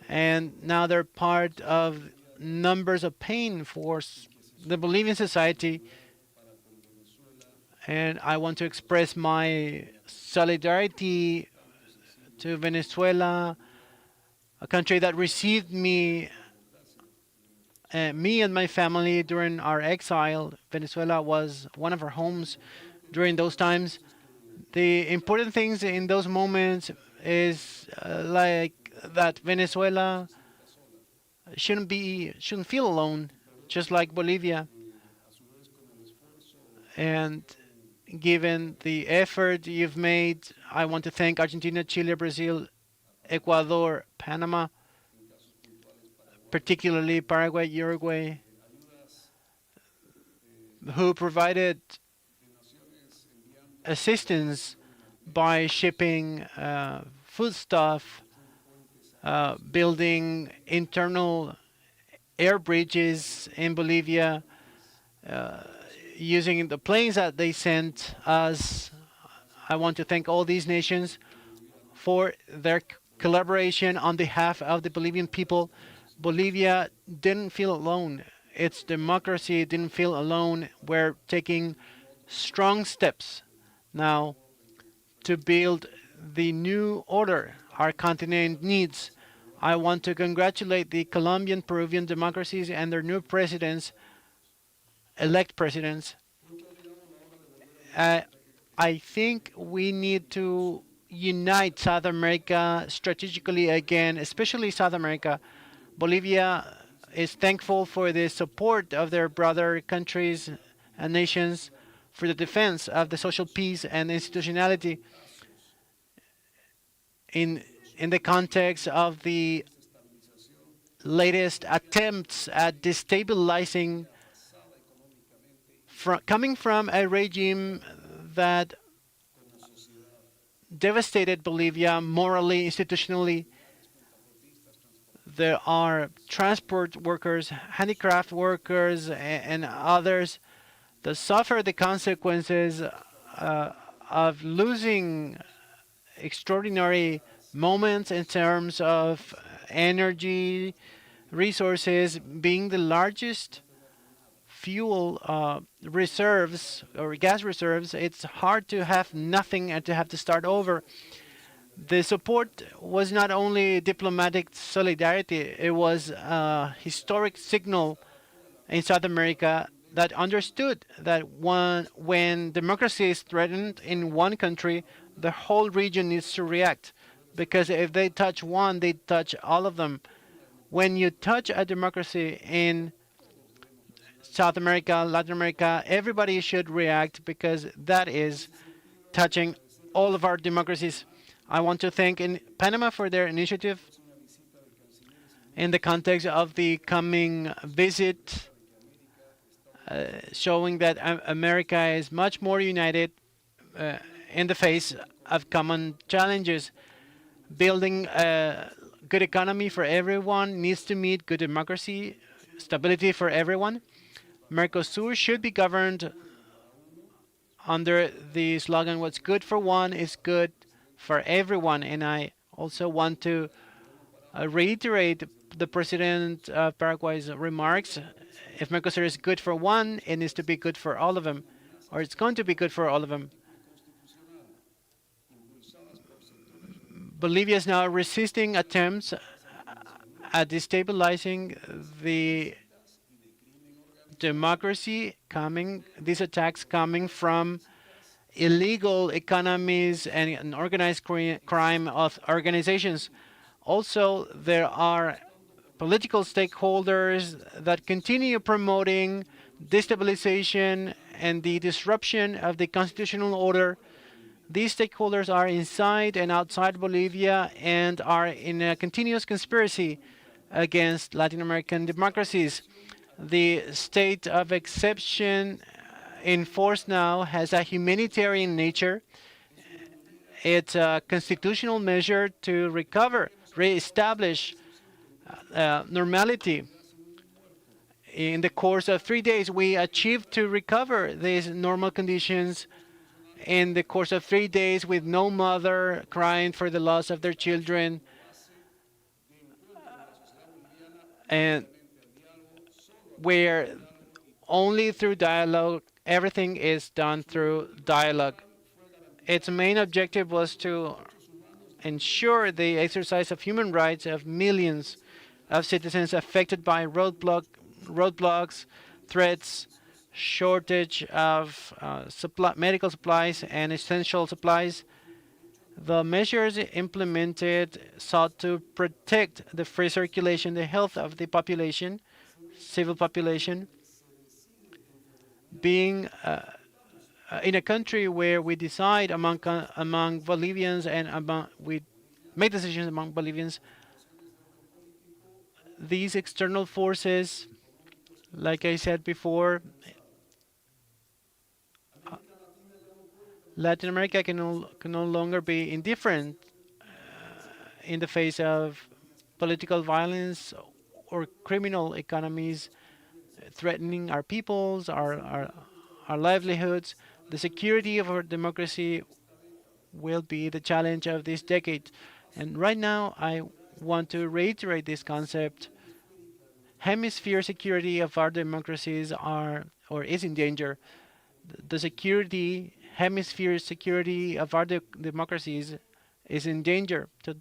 and now they're part of numbers of pain for the Bolivian society. And I want to express my solidarity to Venezuela, a country that received me and my family during our exile. Venezuela was one of our homes during those times. The important things in those moments is like that Venezuela shouldn't feel alone, just like Bolivia. And given the effort you've made, I want to thank Argentina, Chile, Brazil, Ecuador, Panama, particularly Paraguay, Uruguay, who provided assistance by shipping foodstuff, building internal air bridges in Bolivia, using the planes that they sent us. I want to thank all these nations for their collaboration on behalf of the Bolivian people. Bolivia didn't feel alone. Its democracy didn't feel alone. We're taking strong steps now to build the new order our continent needs. I want to congratulate the Colombian, Peruvian democracies and their new presidents, elect presidents. I think we need to unite South America strategically again, especially South America. Bolivia is thankful for the support of their brother countries and nations for the defense of the social peace and institutionality in the context of the latest attempts at destabilizing coming from a regime that devastated Bolivia morally, institutionally. There are transport workers, handicraft workers, and others that suffer the consequences of losing extraordinary moments in terms of energy resources, being the largest fuel reserves or gas reserves. It's hard to have nothing and to have to start over. The support was not only diplomatic solidarity, it was a historic signal in South America that understood that when democracy is threatened in one country, the whole region needs to react. Because if they touch one, they touch all of them. When you touch a democracy in South America, Latin America, everybody should react because that is touching all of our democracies. I want to thank Panama for their initiative in the context of the coming visit, showing that America is much more united in the face of common challenges. Building a good economy for everyone needs to meet good democracy, stability for everyone. MERCOSUR should be governed under the slogan, what's good for one is good for everyone. And I also want to reiterate the President of Paraguay's remarks. If MERCOSUR is good for one, it needs to be good for all of them, or it's going to be good for all of them. Bolivia is now resisting attempts at destabilizing the democracy these attacks coming from illegal economies and organized crime of organizations. Also, there are political stakeholders that continue promoting destabilization and the disruption of the constitutional order. These stakeholders are inside and outside Bolivia and are in a continuous conspiracy against Latin American democracies. The state of exception in force now has a humanitarian nature. It's a constitutional measure to reestablish normality. In the course of 3 days, we achieved to recover these normal conditions in the course of 3 days with no mother crying for the loss of their children. And where only through dialogue, everything is done through dialogue. Its main objective was to ensure the exercise of human rights of millions of citizens affected by roadblocks, threats, shortage of medical supplies and essential supplies. The measures implemented sought to protect the free circulation, the health of the population, civil population, being in a country where we decide among Bolivians and we make decisions among Bolivians. These external forces, like I said before, Latin America can no longer be indifferent in the face of political violence or criminal economies threatening our peoples, our livelihoods. The security of our democracy will be the challenge of this decade. And right now, I want to reiterate this concept. Hemisphere security of our democracies is in danger. The hemisphere security of our democracies is in danger. So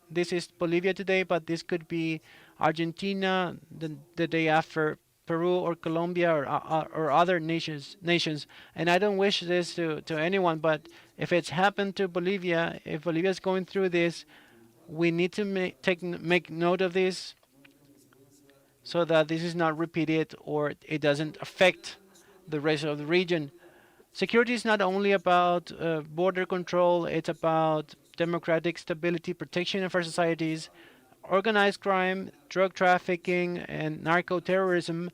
this is Bolivia today, but this could be Argentina the day after, Peru or Colombia or other nations. And I don't wish this to anyone, but if it's happened to Bolivia, if Bolivia is going through this, we need to make note of this so that this is not repeated or it doesn't affect the rest of the region. Security is not only about border control, it's about democratic stability, protection of our societies. Organized crime, drug trafficking, and narco-terrorism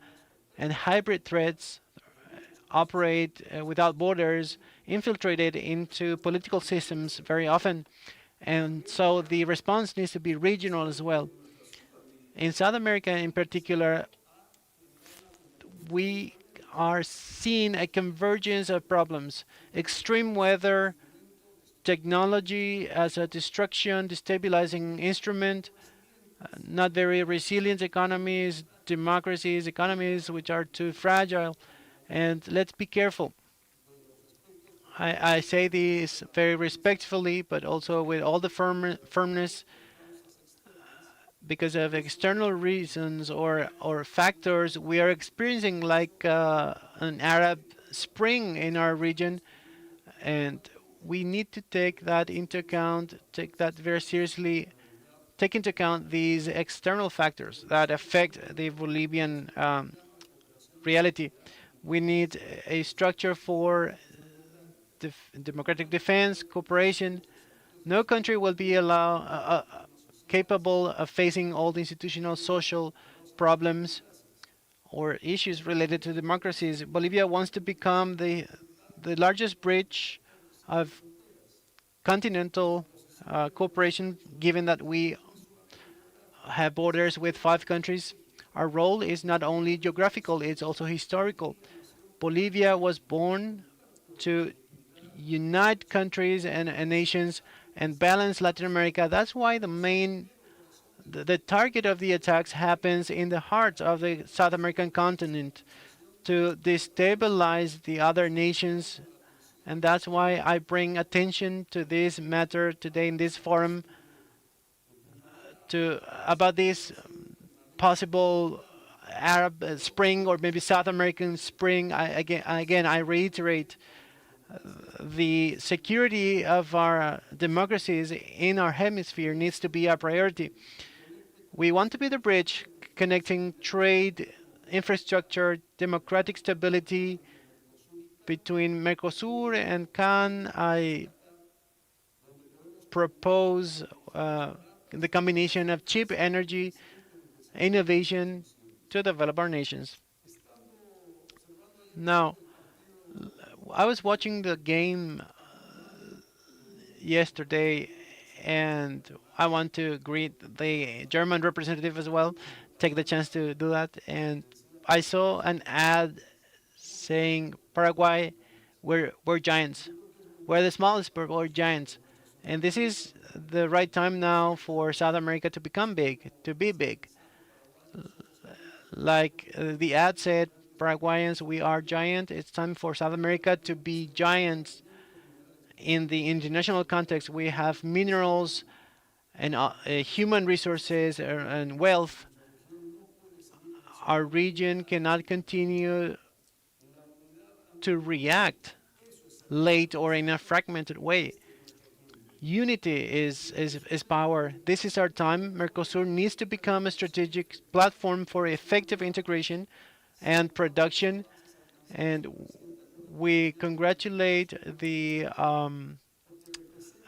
and hybrid threats operate without borders, infiltrated into political systems very often. And so the response needs to be regional as well. In South America in particular, we are seeing a convergence of problems. Extreme weather, technology as a destabilizing instrument, not very resilient economies, economies which are too fragile, and let's be careful. I say this very respectfully, but also with all the firmness, because of external reasons or factors, we are experiencing like an Arab Spring in our region, and we need to take that into account, take that very seriously. Take into account these external factors that affect the Bolivian reality. We need a structure for democratic defense, cooperation. No country will be capable of facing all the institutional, social problems or issues related to democracies. Bolivia wants to become the largest bridge of continental cooperation, given that we have borders with 5 countries. Our role is not only geographical, it's also historical. Bolivia was born to unite countries and nations and balance Latin America. That's why the target of the attacks happens in the heart of the South American continent, to destabilize the other nations. And that's why I bring attention to this matter today in this forum, about this possible Arab Spring or maybe South American Spring. I reiterate, the security of our democracies in our hemisphere needs to be a priority. We want to be the bridge connecting trade, infrastructure, democratic stability between MERCOSUR and CAN. I propose the combination of cheap energy, innovation to develop our nations. Now, I was watching the game yesterday, and I want to greet the German representative as well, take the chance to do that. And I saw an ad saying Paraguay, we're giants. We're the smallest, but we're giants. And this is the right time now for South America to become big, to be big. Like the ad said, Paraguayans, we are giant. It's time for South America to be giants in the international context. We have minerals and human resources and wealth. Our region cannot continue to react late or in a fragmented way. Unity is power. This is our time. Mercosur needs to become a strategic platform for effective integration and production. And we congratulate the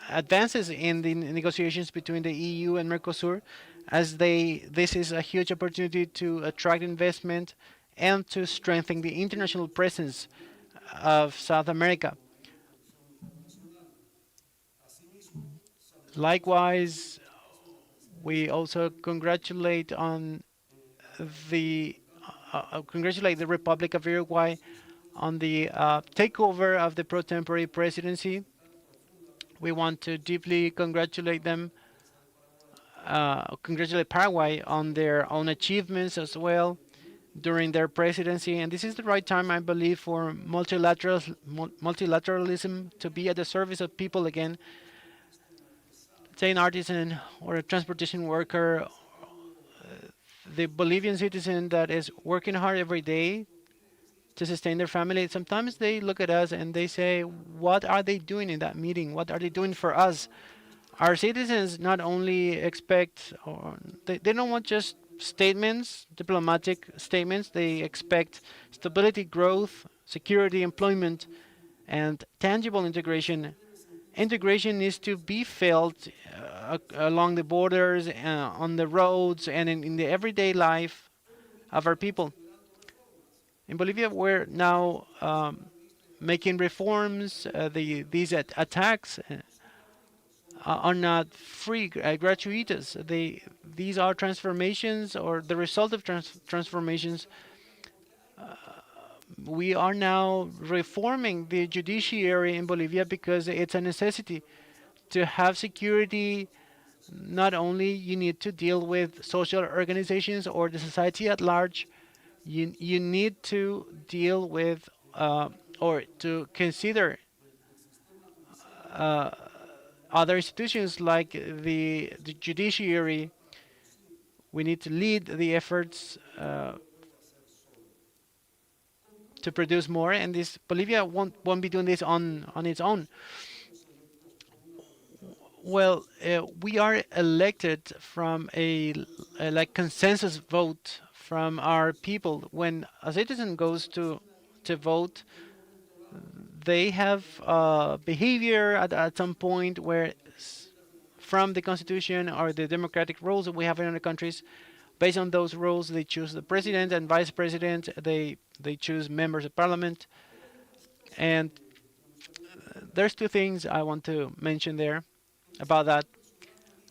advances in the negotiations between the EU and Mercosur, as this is a huge opportunity to attract investment and to strengthen the international presence of South America. Likewise, we also congratulate the Republic of Uruguay on the takeover of the pro tempore presidency. We want to deeply congratulate them, congratulate Paraguay on their own achievements as well during their presidency. And this is the right time, I believe, for multilateralism to be at the service of people again. Say an artisan or a transportation worker, the Bolivian citizen that is working hard every day to sustain their family, sometimes they look at us and they say, what are they doing in that meeting? What are they doing for us? Our citizens not only expect, or they don't want just statements, diplomatic statements, they expect stability, growth, security, employment, and tangible integration. Integration needs to be felt along the borders, on the roads, and in the everyday life of our people. In Bolivia, we're now making reforms. These attacks are not free, gratuitous. These are transformations or the result of transformations. We are now reforming the judiciary in Bolivia because it's a necessity to have security. Not only you need to deal with social organizations or the society at large, you need to deal with or to consider other institutions like the judiciary. We need to lead the efforts to produce more, and this Bolivia won't be doing this on its own. Well, we are elected from a like consensus vote from our people. When a citizen goes to vote, they have behavior at some point where from the constitution or the democratic rules that we have in other countries, based on those rules, they choose the president and vice president. They choose members of parliament. And there's two things I want to mention there about that.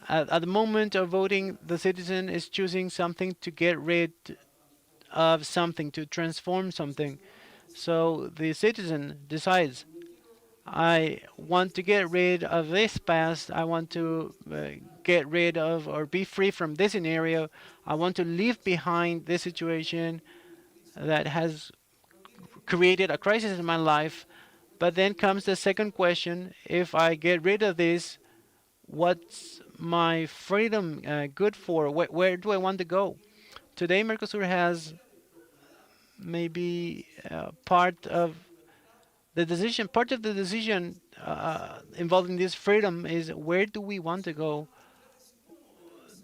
At the moment of voting, the citizen is choosing something to get rid of something, to transform something. So the citizen decides, I want to get rid of this past. I want to get rid of or be free from this scenario. I want to leave behind this situation that has created a crisis in my life. But then comes the second question. If I get rid of this, what's my freedom good for? Where do I want to go? Today, Mercosur has maybe part of the decision involving this freedom is where do we want to go?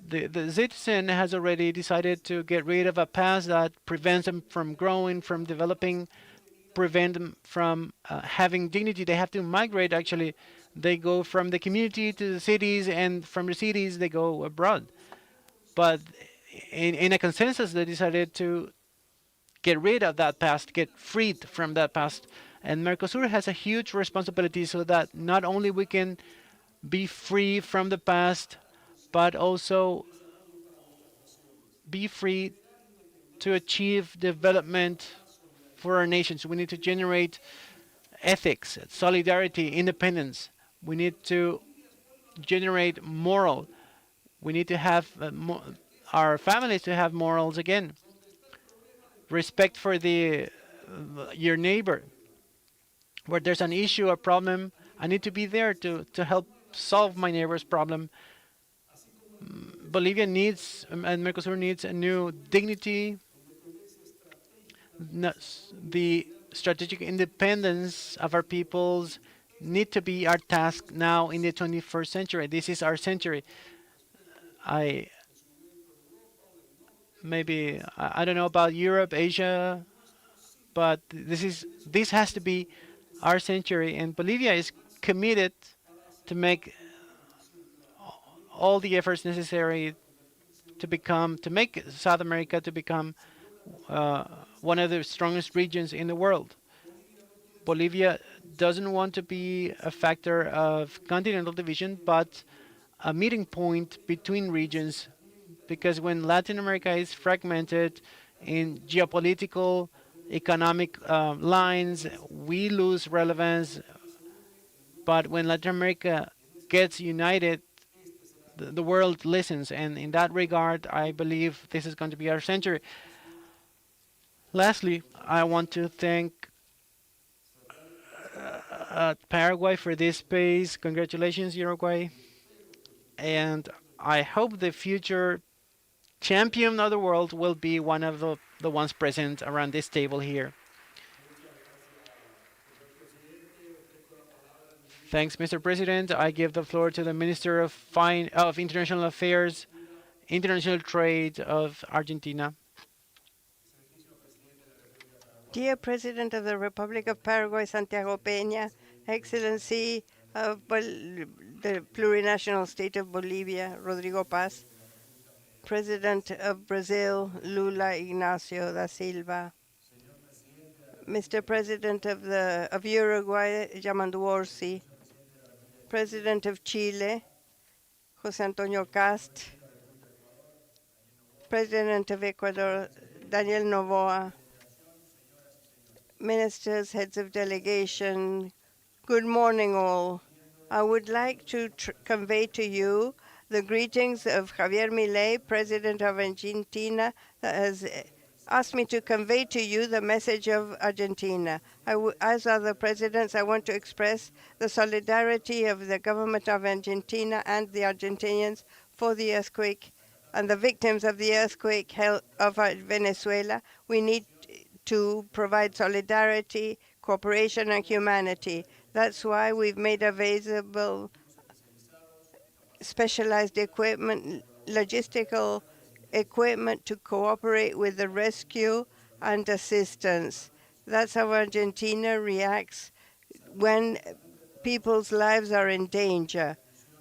The citizen has already decided to get rid of a past that prevents them from growing, from developing, prevent them from having dignity. They have to migrate, actually. They go from the community to the cities, and from the cities they go abroad. But in a consensus, they decided to get rid of that past, get freed from that past. And Mercosur has a huge responsibility so that not only we can be free from the past, but also be free to achieve development for our nations. We need to generate ethics, solidarity, independence. We need to generate moral. We need to have our families to have morals again. Respect for your neighbor. Where there's an issue, a problem, I need to be there to help solve my neighbor's problem. Bolivia needs, and Mercosur needs a new dignity. The strategic independence of our peoples need to be our task now in the 21st century. This is our century. I don't know about Europe, Asia, but this has to be our century, and Bolivia is committed to make all the efforts necessary to make South America to become one of the strongest regions in the world. Bolivia doesn't want to be a factor of continental division, but a meeting point between regions, because when Latin America is fragmented in geopolitical, economic lines, we lose relevance. But when Latin America gets united, the world listens, and in that regard, I believe this is going to be our century. Lastly, I want to thank Paraguay for this space. Congratulations, Uruguay. And I hope the future champion of the world will be one of the ones present around this table here. Thanks, Mr. President. I give the floor to the Minister of International Affairs, International Trade of Argentina. Dear President of the Republic of Paraguay, Santiago Peña, Excellency of the plurinational state of Bolivia, Rodrigo Paz, President of Brazil, Lula Ignacio da Silva, Mr. President of Uruguay, Yamandu Orsi, President of Chile, José Antonio Cast, President of Ecuador, Daniel Noboa, Ministers, heads of delegation, good morning all. I would like to convey to you the greetings of Javier Milei, President of Argentina, that has asked me to convey to you the message of Argentina. As other presidents, I want to express the solidarity of the government of Argentina and the Argentinians for the earthquake and the victims of the earthquake of Venezuela. We need to provide solidarity, cooperation, and humanity. That's why we've made available specialized equipment, logistical equipment to cooperate with the rescue and assistance. That's how Argentina reacts when people's lives are in danger.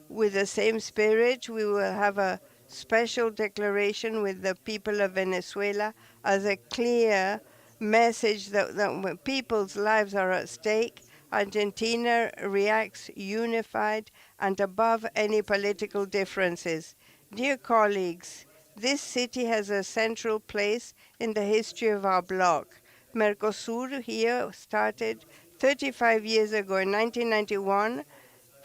With the same spirit, we will have a special declaration with the people of Venezuela as a clear message that when people's lives are at stake, Argentina reacts unified and above any political differences. Dear colleagues, this city has a central place in the history of our bloc. MERCOSUR here started 35 years ago in 1991.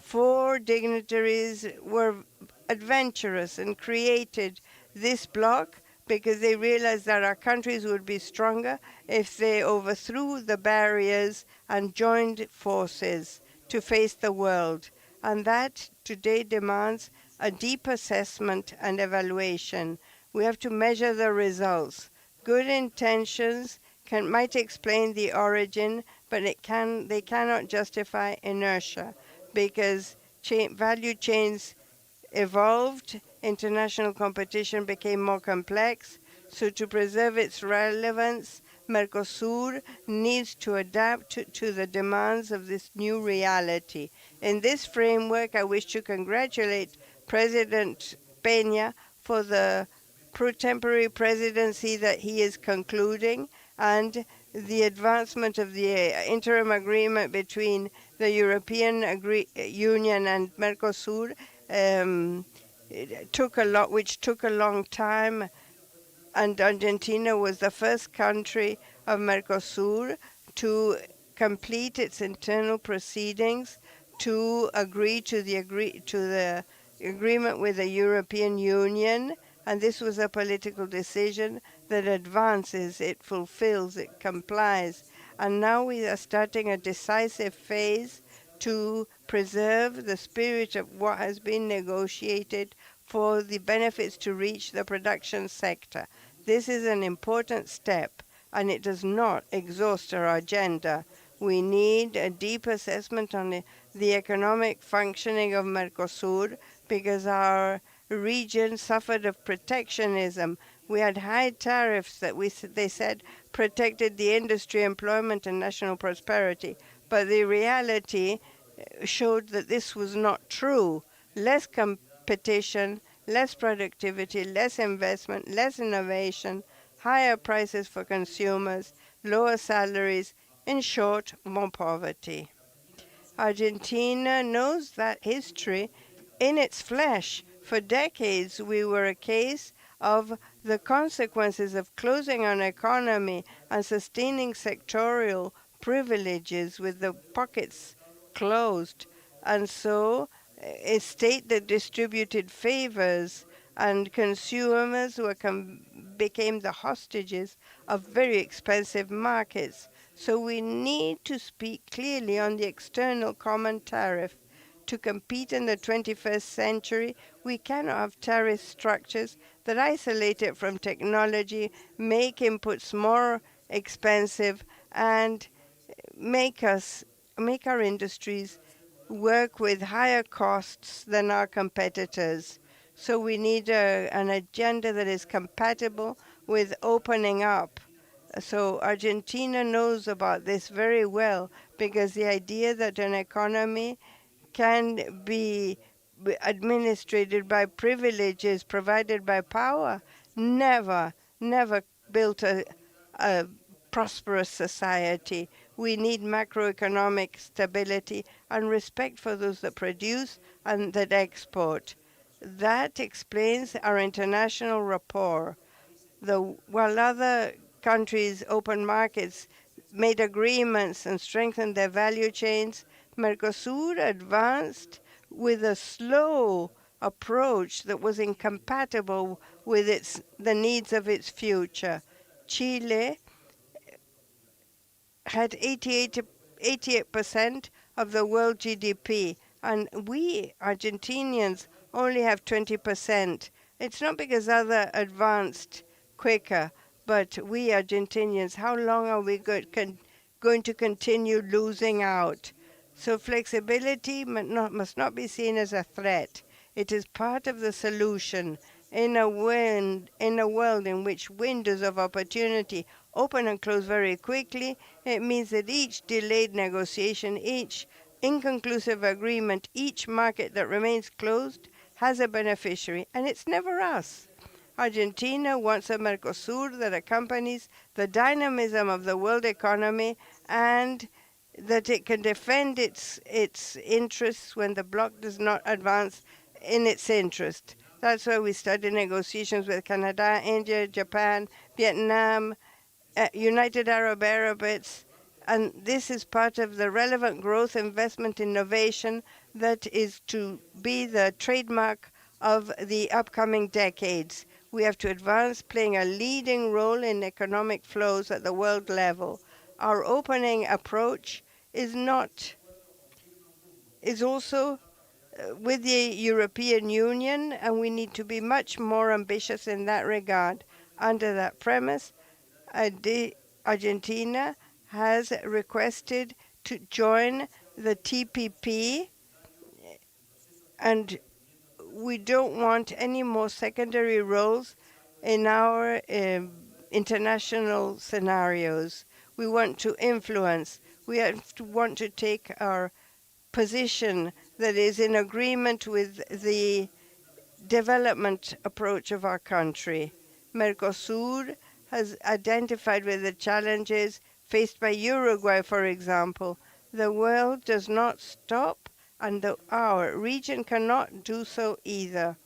4 dignitaries were adventurous and created this bloc because they realized that our countries would be stronger if they overthrew the barriers and joined forces to face the world. And that today demands a deep assessment and evaluation. We have to measure the results. Good intentions might explain the origin, but they cannot justify inertia because value chains evolved, international competition became more complex, so to preserve its relevance, MERCOSUR needs to adapt to the demands of this new reality. In this framework, I wish to congratulate President Peña for the temporary presidency that he is concluding and the advancement of the interim agreement between the European Union and MERCOSUR which took a long time. and Argentina was the first country of Mercosur to complete its internal proceedings to agree to the agreement with the European Union, and this was a political decision that advances, it fulfills, it complies. And now we are starting a decisive phase to preserve the spirit of what has been negotiated for the benefits to reach the production sector. This is an important step, and it does not exhaust our agenda. We need a deep assessment on the economic functioning of Mercosur because our region suffered of protectionism. We had high tariffs that they said protected the industry, employment, and national prosperity. But the reality showed that this was not true. Less competition, less productivity, less investment, less innovation, higher prices for consumers, lower salaries, in short, more poverty. Argentina knows that history in its flesh. For decades, we were a case of the consequences of closing an economy and sustaining sectorial privileges with the pockets closed. And so a state that distributed favors and consumers who became the hostages of very expensive markets. So we need to speak clearly on the external common tariff. To compete in the 21st century, we cannot have tariff structures that isolate it from technology, make inputs more expensive, and make our industries work with higher costs than our competitors. So we need an agenda that is compatible with opening up. So Argentina knows about this very well, because the idea that an economy can be administered by privileges provided by power never built a prosperous society. We need macroeconomic stability and respect for those that produce and that export. That explains our international rapport. While other countries' open markets made agreements and strengthened their value chains, Mercosur advanced with a slow approach that was incompatible with the needs of its future. Chile had 88% of the world GDP, and we Argentinians only have 20%. It's not because others advanced quicker, but we Argentinians, how long are we going to continue losing out? So flexibility must not be seen as a threat. It is part of the solution. In a world in which windows of opportunity open and close very quickly, it means that each delayed negotiation, each inconclusive agreement, each market that remains closed has a beneficiary, and it's never us. Argentina wants a Mercosur that accompanies the dynamism of the world economy and that it can defend its interests when the bloc does not advance in its interest. That's why we started negotiations with Canada, India, Japan, Vietnam, United Arab Emirates, and this is part of the relevant growth, investment, innovation that is to be the trademark of the upcoming decades. We have to advance, playing a leading role in economic flows at the world level. Our opening approach is also with the European Union, and we need to be much more ambitious in that regard. Under that premise, Argentina has requested to join the TPP, and we don't want any more secondary roles in our international scenarios. We want to influence. We want to take our position that is in agreement with the development approach of our country. Mercosur has identified with the challenges faced by Uruguay, for example. The world does not stop, and our region cannot do so either.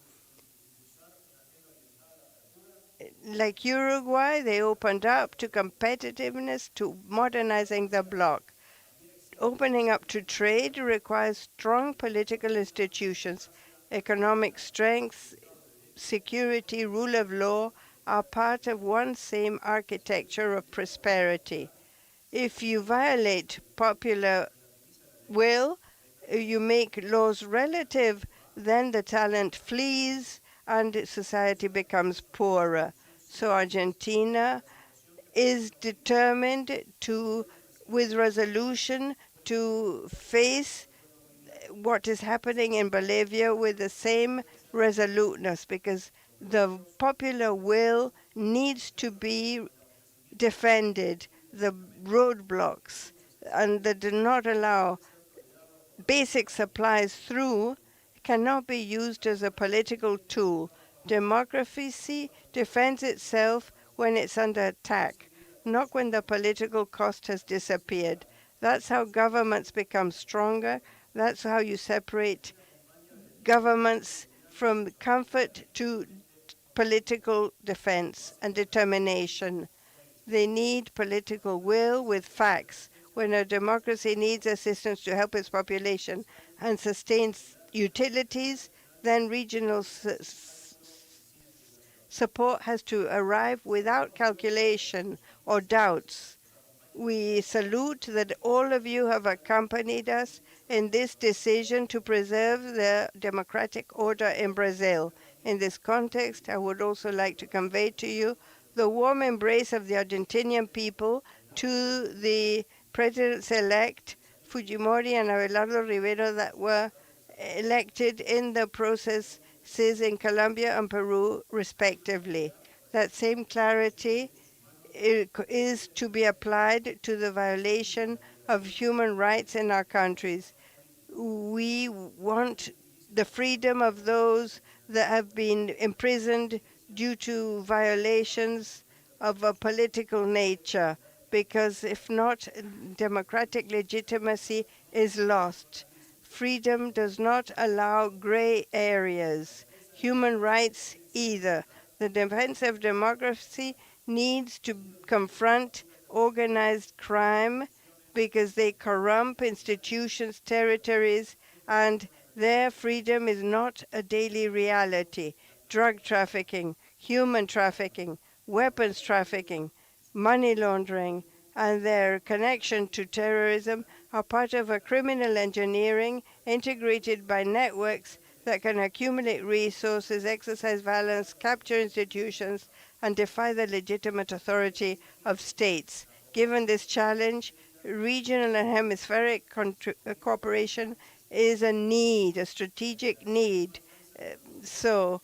like Uruguay, they opened up to competitiveness, to modernizing the bloc. Opening up to trade requires strong political institutions. Economic strength, security, rule of law are part of one same architecture of prosperity. If you violate popular will, you make laws relative, then the talent flees and society becomes poorer. So Argentina is determined to, with resolution, to face what is happening in Bolivia with the same resoluteness, because the popular will needs to be defended. The roadblocks and that do not allow basic supplies through cannot be used as a political tool. Democracy defends itself when it's under attack, not when the political cost has disappeared. That's how governments become stronger. That's how you separate governments from comfort to political defense and determination. They need political will with facts. When a democracy needs assistance to help its population and sustains utilities, then regional support has to arrive without calculation or doubts. We salute that all of you have accompanied us in this decision to preserve the democratic order in Brazil. In this context, I would also like to convey to you the warm embrace of the Argentinian people to the presidents-elect Fujimori and Abelardo Rivero that were elected in the processes in Colombia and Peru, respectively. That same clarity is to be applied to the violation of human rights in our countries. We want the freedom of those that have been imprisoned due to violations of a political nature, because if not, democratic legitimacy is lost. Freedom does not allow gray areas. Human rights either. The defense of democracy needs to confront organized crime because they corrupt institutions, territories, and their freedom is not a daily reality. Drug trafficking, human trafficking, weapons trafficking, money laundering, and their connection to terrorism are part of a criminal engineering integrated by networks that can accumulate resources, exercise violence, capture institutions, and defy the legitimate authority of states. Given this challenge, regional and hemispheric cooperation is a need, a strategic need. So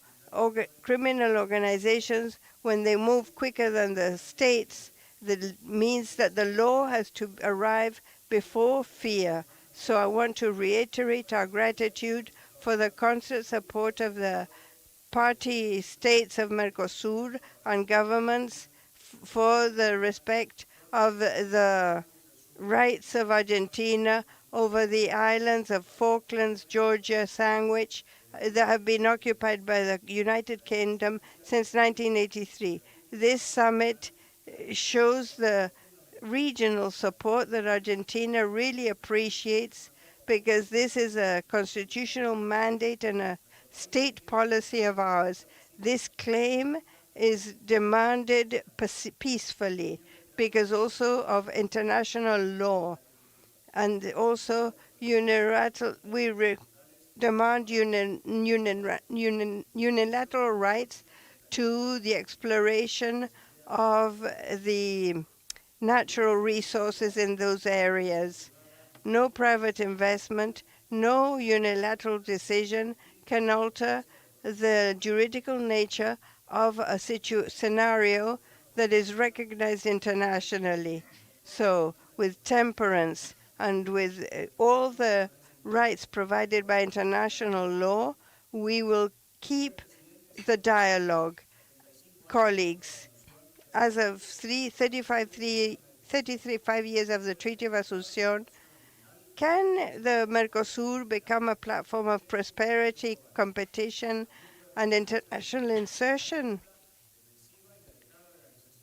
criminal organizations, when they move quicker than the states, that means that the law has to arrive before fear. So I want to reiterate our gratitude for the constant support of the party states of MERCOSUR and governments for the respect of the rights of Argentina over the islands of Falklands, Georgia, Sandwich, that have been occupied by the United Kingdom since 1983. This summit shows the regional support that Argentina really appreciates, because this is a constitutional mandate and a state policy of ours. This claim is demanded peacefully because also of international law, and also unilateral. We demand unilateral rights to the exploration of the natural resources in those areas. No private investment, no unilateral decision can alter the juridical nature of a scenario that is recognized internationally. So with temperance and with all the rights provided by international law, we will keep the dialogue. Colleagues, as of 35 years of the Treaty of Asunción, can the MERCOSUR become a platform of prosperity, competition, and international insertion?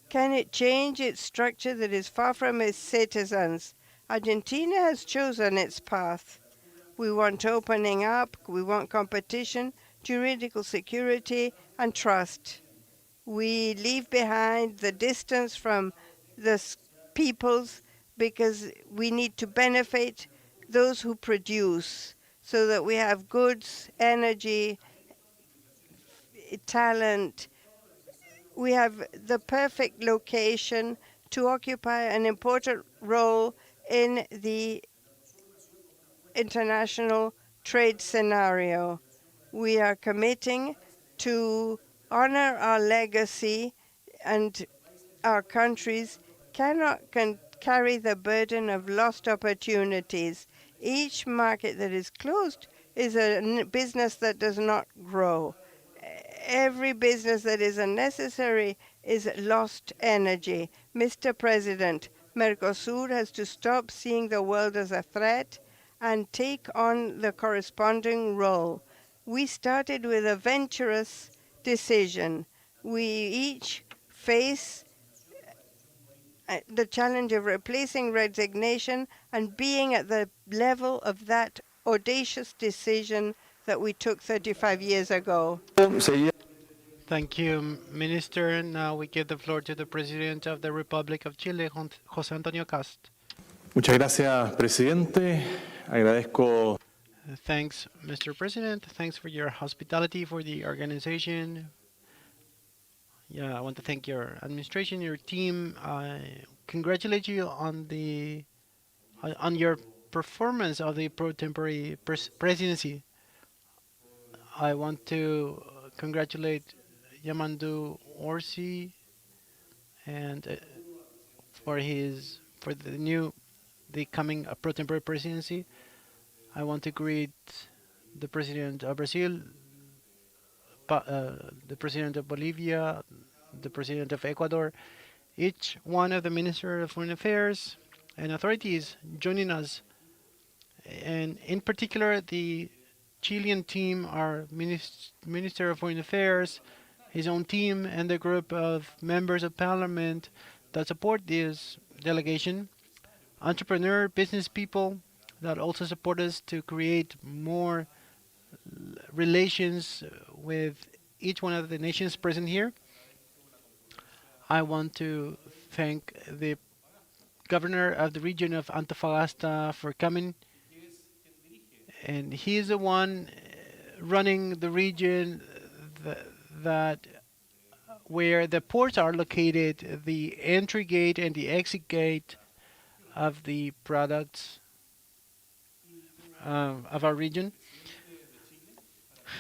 Can it change its structure that is far from its citizens? Argentina has chosen its path. We want opening up, we want competition, juridical security, and trust. We leave behind the distance from the peoples because we need to benefit those who produce so that we have goods, energy, talent. We have the perfect location to occupy an important role in the international trade scenario. We are committing to honor our legacy, and our countries cannot carry the burden of lost opportunities. Each market that is closed is a business that does not grow. Every business that is unnecessary is lost energy. Mr. President, MERCOSUR has to stop seeing the world as a threat and take on the corresponding role. We started with a venturous decision. We each face the challenge of replacing resignation and being at the level of that audacious decision that we took 35 years ago. Thank you, Minister. Now we give the floor to the President of the Republic of Chile, José Antonio Cast. Muchas gracias, presidente. Agradezco. Thanks, Mr. President. Thanks for your hospitality for the organization. Yeah, I want to thank your administration, your team. I congratulate you on your performance of the pro tempore presidency. I want to congratulate Yamandu Orsi and for the coming pro tempore presidency. I want to greet the President of Brazil, the President of Bolivia, the President of Ecuador, each one of the Minister of Foreign Affairs and authorities joining us, and in particular the Chilean team, our Minister of Foreign Affairs, his own team, and the group of members of parliament that support this delegation, entrepreneur, business people that also support us to create more relations with each one of the nations present here. I want to thank the governor of the region of Antofagasta for coming, and he is the one running the region that where the ports are located, the entry gate and the exit gate of the products of our region.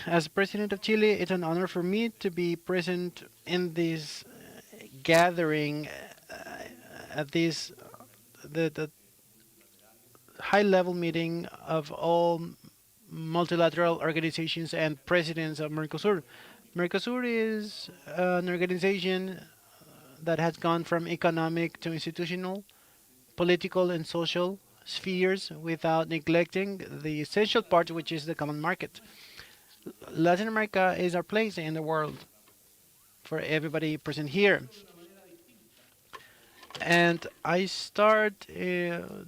As President of Chile, it's an honor for me to be present in this gathering at the high-level meeting of all multilateral organizations and presidents of MERCOSUR. MERCOSUR is an organization that has gone from economic to institutional, political and social spheres without neglecting the essential part, which is the common market. Latin America is our place in the world for everybody present here. And I start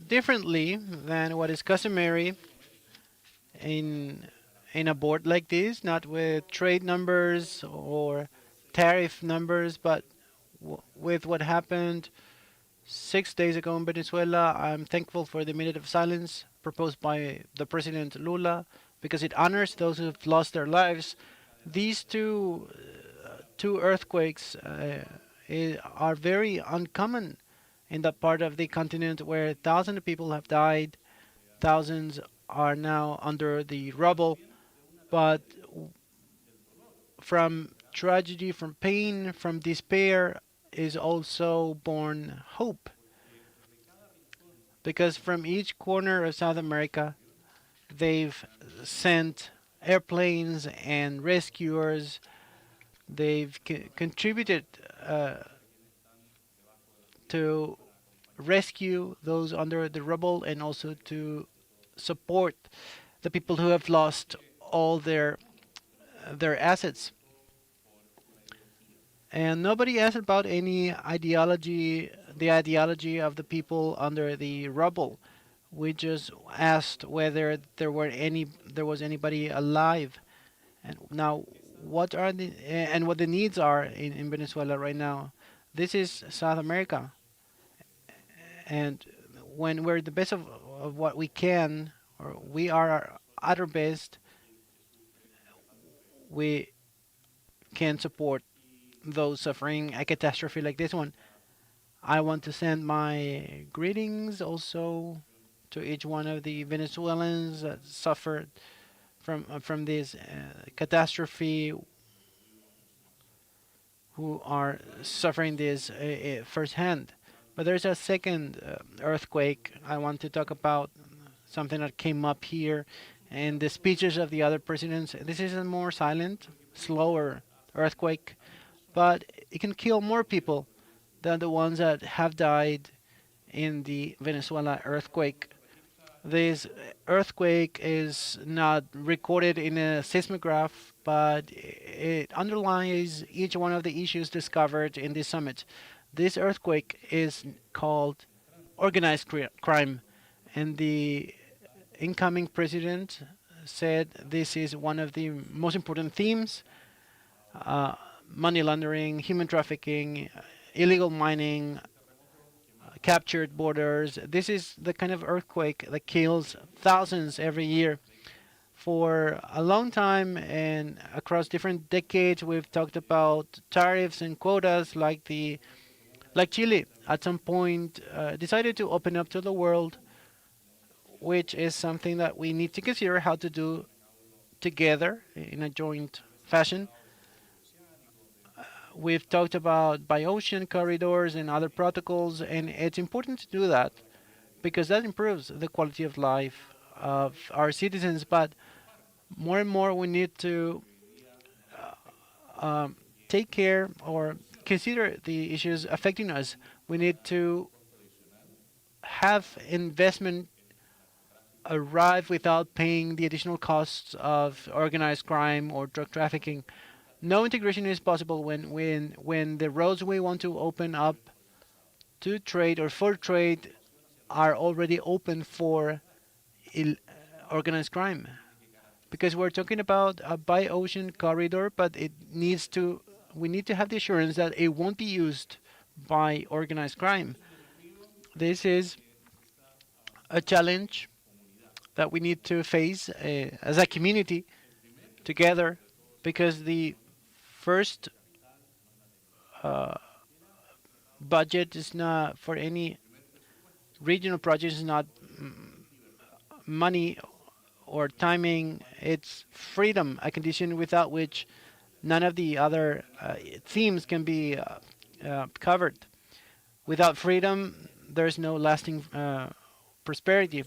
differently than what is customary in a board like this, not with trade numbers or tariff numbers, but with what happened 6 days ago in Venezuela. I'm thankful for the minute of silence proposed by the President Lula, because it honors those who have lost their lives. These two earthquakes are very uncommon in that part of the continent, where thousands of people have died, thousands are now under the rubble. But from tragedy, from pain, from despair is also born hope. Because from each corner of South America, they've sent airplanes and rescuers. They've contributed to rescue those under the rubble and also to support the people who have lost all their assets. And nobody asked about any ideology, the ideology of the people under the rubble. We just asked whether there was anybody alive. And now, what are the and what the needs are in Venezuela right now? This is South America, and when we're the best of what we can, or we are at our best, we can support those suffering a catastrophe like this one. I want to send my greetings also to each one of the Venezuelans that suffered from this catastrophe, who are suffering this firsthand. But there's a second earthquake I want to talk about, something that came up here in the speeches of the other presidents. This is a more silent, slower earthquake, but it can kill more people than the ones that have died in the Venezuela earthquake. This earthquake is not recorded in a seismograph, but it underlies each one of the issues discovered in this summit. This earthquake is called organized crime, and the incoming president said this is one of the most important themes: money laundering, human trafficking, illegal mining, captured borders. This is the kind of earthquake that kills thousands every year. For a long time and across different decades, we've talked about tariffs and quotas, like Chile at some point decided to open up to the world, which is something that we need to consider how to do together in a joint fashion. We've talked about by ocean corridors and other protocols, and it's important to do that because that improves the quality of life of our citizens. But more and more, we need to take care or consider the issues affecting us. We need to have investment arrive without paying the additional costs of organized crime or drug trafficking. No integration is possible when the roads we want to open up to trade or for trade are already open for organized crime. Because we're talking about a by ocean corridor, but we need to have the assurance that it won't be used by organized crime. This is a challenge that we need to face as a community together, because the first budget is not for any regional project, is not money or timing, it's freedom, a condition without which none of the other themes can be covered. Without freedom, there's no lasting prosperity.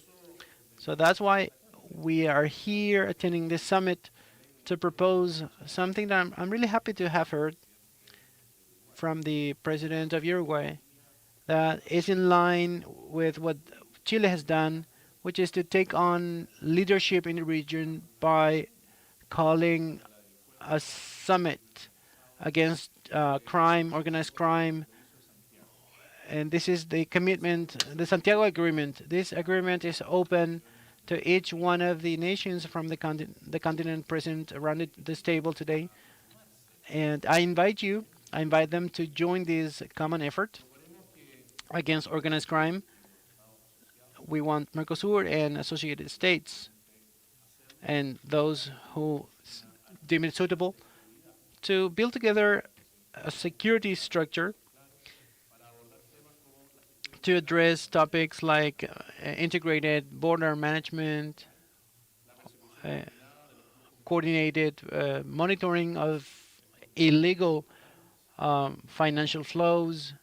So that's why we are here attending this summit to propose something that I'm really happy to have heard from the president of Uruguay, that is in line with what Chile has done, which is to take on leadership in the region by calling a summit against crime, organized crime. And this is the commitment, the Santiago Agreement. This agreement is open to each one of the nations from the continent present around this table today. And I invite them to join this common effort against organized crime. We want MERCOSUR and associated states and those who deem it suitable to build together a security structure to address topics like integrated border management, coordinated monitoring of illegal financial flows,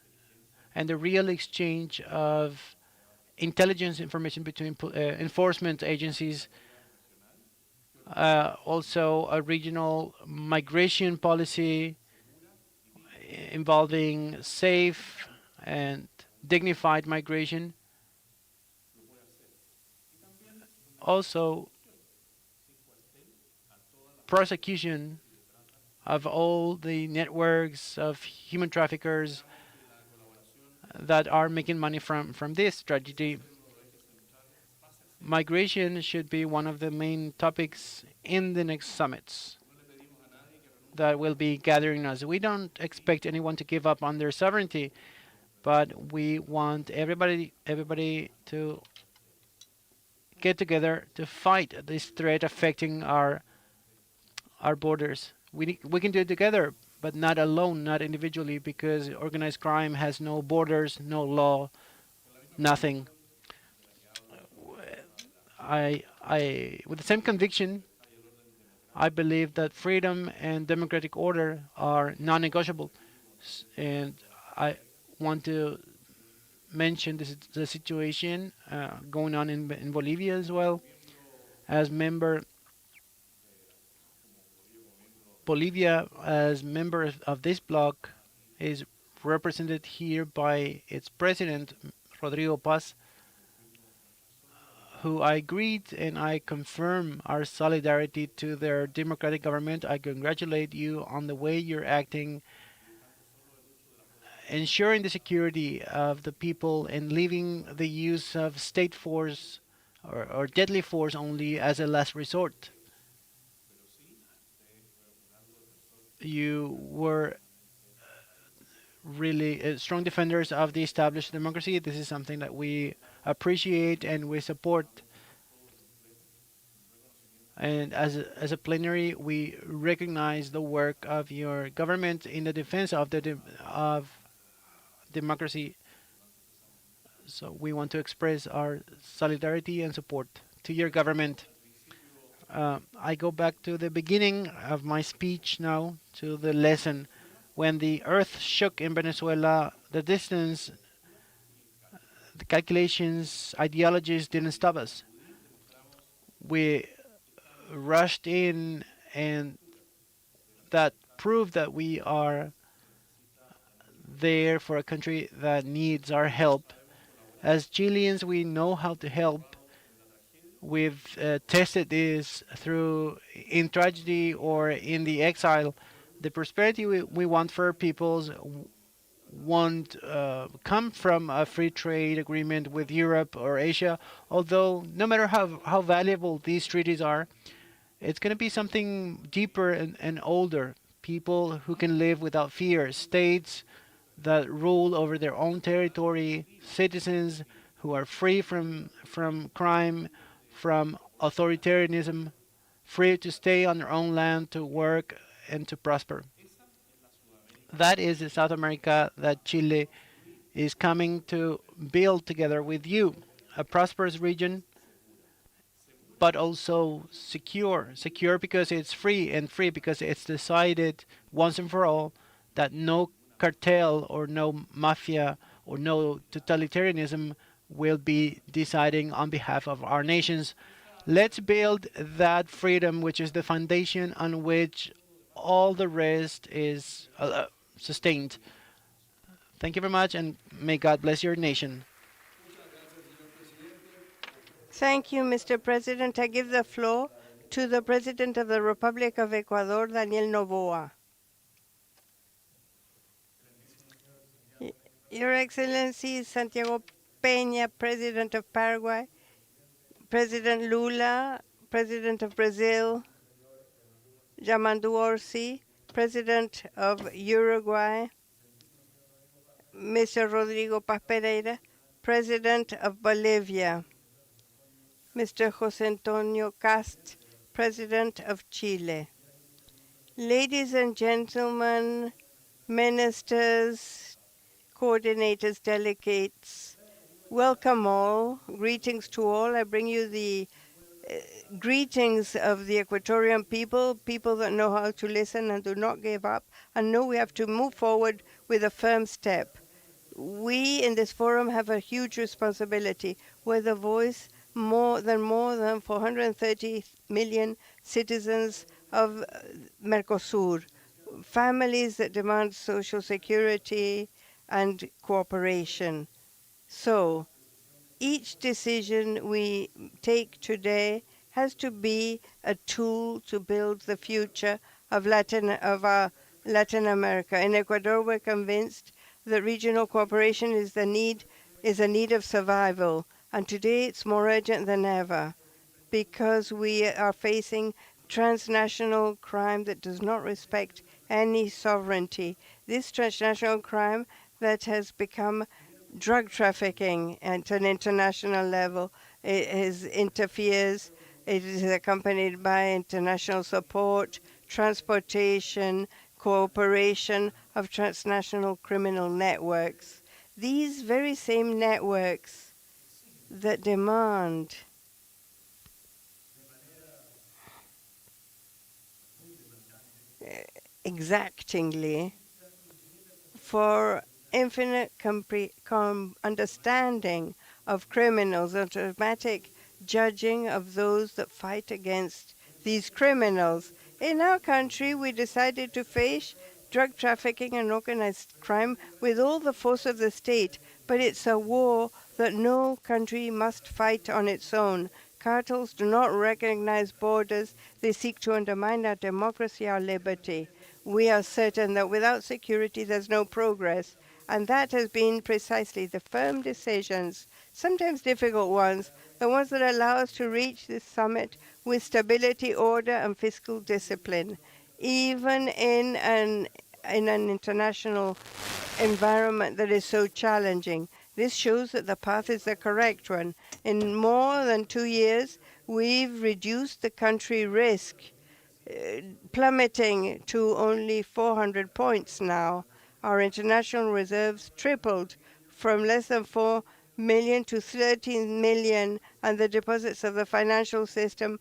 and the real exchange of intelligence information between enforcement agencies. Also, a regional migration policy involving safe and dignified migration. Also, prosecution of all the networks of human traffickers that are making money from this tragedy. Migration should be one of the main topics in the next summits that will be gathering us. We don't expect anyone to give up on their sovereignty, but we want everybody to get together to fight this threat affecting our borders. We can do it together, but not alone, not individually, because organized crime has no borders, no law, nothing. With the same conviction, I believe that freedom and democratic order are non-negotiable, and I want to mention the situation going on in Bolivia as well. As member Bolivia, as member of this bloc, is represented here by its president, Rodrigo Paz, who I greet and I confirm our solidarity to their democratic government. I congratulate you on the way you're acting, ensuring the security of the people and leaving the use of state force or deadly force only as a last resort. You were really strong defenders of the established democracy. This is something that we appreciate and we support. And as a plenary, we recognize the work of your government in the defense of of democracy. So we want to express our solidarity and support to your government. I go back to the beginning of my speech now, to the lesson. When the earth shook in Venezuela, the distance, the calculations, ideologies didn't stop us. We rushed in, and that proved that we are there for a country that needs our help. As Chileans, we know how to help. We've tested this through in tragedy or in the exile. The prosperity we want for our peoples won't come from a free trade agreement with Europe or Asia, although no matter how valuable these treaties are, it's going to be something deeper and older. People who can live without fear, states that rule over their own territory, citizens who are free from crime, from authoritarianism, free to stay on their own land, to work and to prosper. That is the South America that Chile is coming to build together with you. A prosperous region, but also secure. Secure because it's free, and free because it's decided once and for all that no cartel or no mafia or no totalitarianism will be deciding on behalf of our nations. Let's build that freedom, which is the foundation on which all the rest is sustained. Thank you very much, and may God bless your nation. Thank you, Mr. President. I give the floor to the President of the Republic of Ecuador, Daniel Noboa. Your Excellency Santiago Peña, President of Paraguay, President Lula, President of Brazil, Yamandu Orsi, President of Uruguay, Mr. Rodrigo Paz Pereira, President of Bolivia, Mr. José Antonio Cast, President of Chile. Ladies and gentlemen, ministers, coordinators, delegates, welcome all. Greetings to all. I bring you the greetings of the Ecuadorian people, people that know how to listen and do not give up, and know we have to move forward with a firm step. We in this forum have a huge responsibility. We're the voice more than 430 million citizens of MERCOSUR, families that demand social security and cooperation. So each decision we take today has to be a tool to build the future of Latin America. In Ecuador, we're convinced that regional cooperation is a need of survival, and today it's more urgent than ever because we are facing transnational crime that does not respect any sovereignty. This transnational crime that has become drug trafficking at an international level. It interferes. It is accompanied by international support, transportation, cooperation of transnational criminal networks. These very same networks that demand exactingly for infinite understanding of criminals, automatic judging of those that fight against these criminals. In our country, we decided to face drug trafficking and organized crime with all the force of the state, but it's a war that no country must fight on its own. Cartels do not recognize borders. They seek to undermine our democracy, our liberty. We are certain that without security, there's no progress. And that has been precisely the firm decisions, sometimes difficult ones, the ones that allow us to reach this summit with stability, order, and fiscal discipline, even in an international environment that is so challenging. This shows that the path is the correct one. In more than 2 years, we've reduced the country risk, plummeting to only 400 points now. Our international reserves tripled from less than 4 million to 13 million, and the deposits of the financial system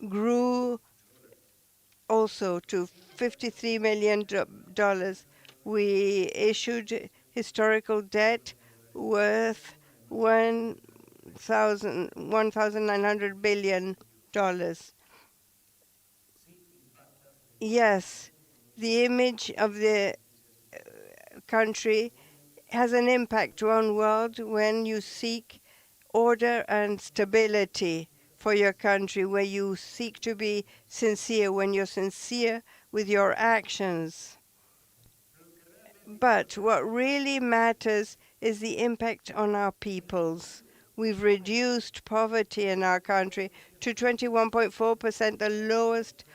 grew also to $53 million. We issued historical debt worth $1,900 billion. Yes, the image of the country has an impact on world when you seek order and stability for your country, where you seek to be sincere, when you're sincere with your actions. But what really matters is the impact on our peoples. We've reduced poverty in our country to 21.4%, the lowest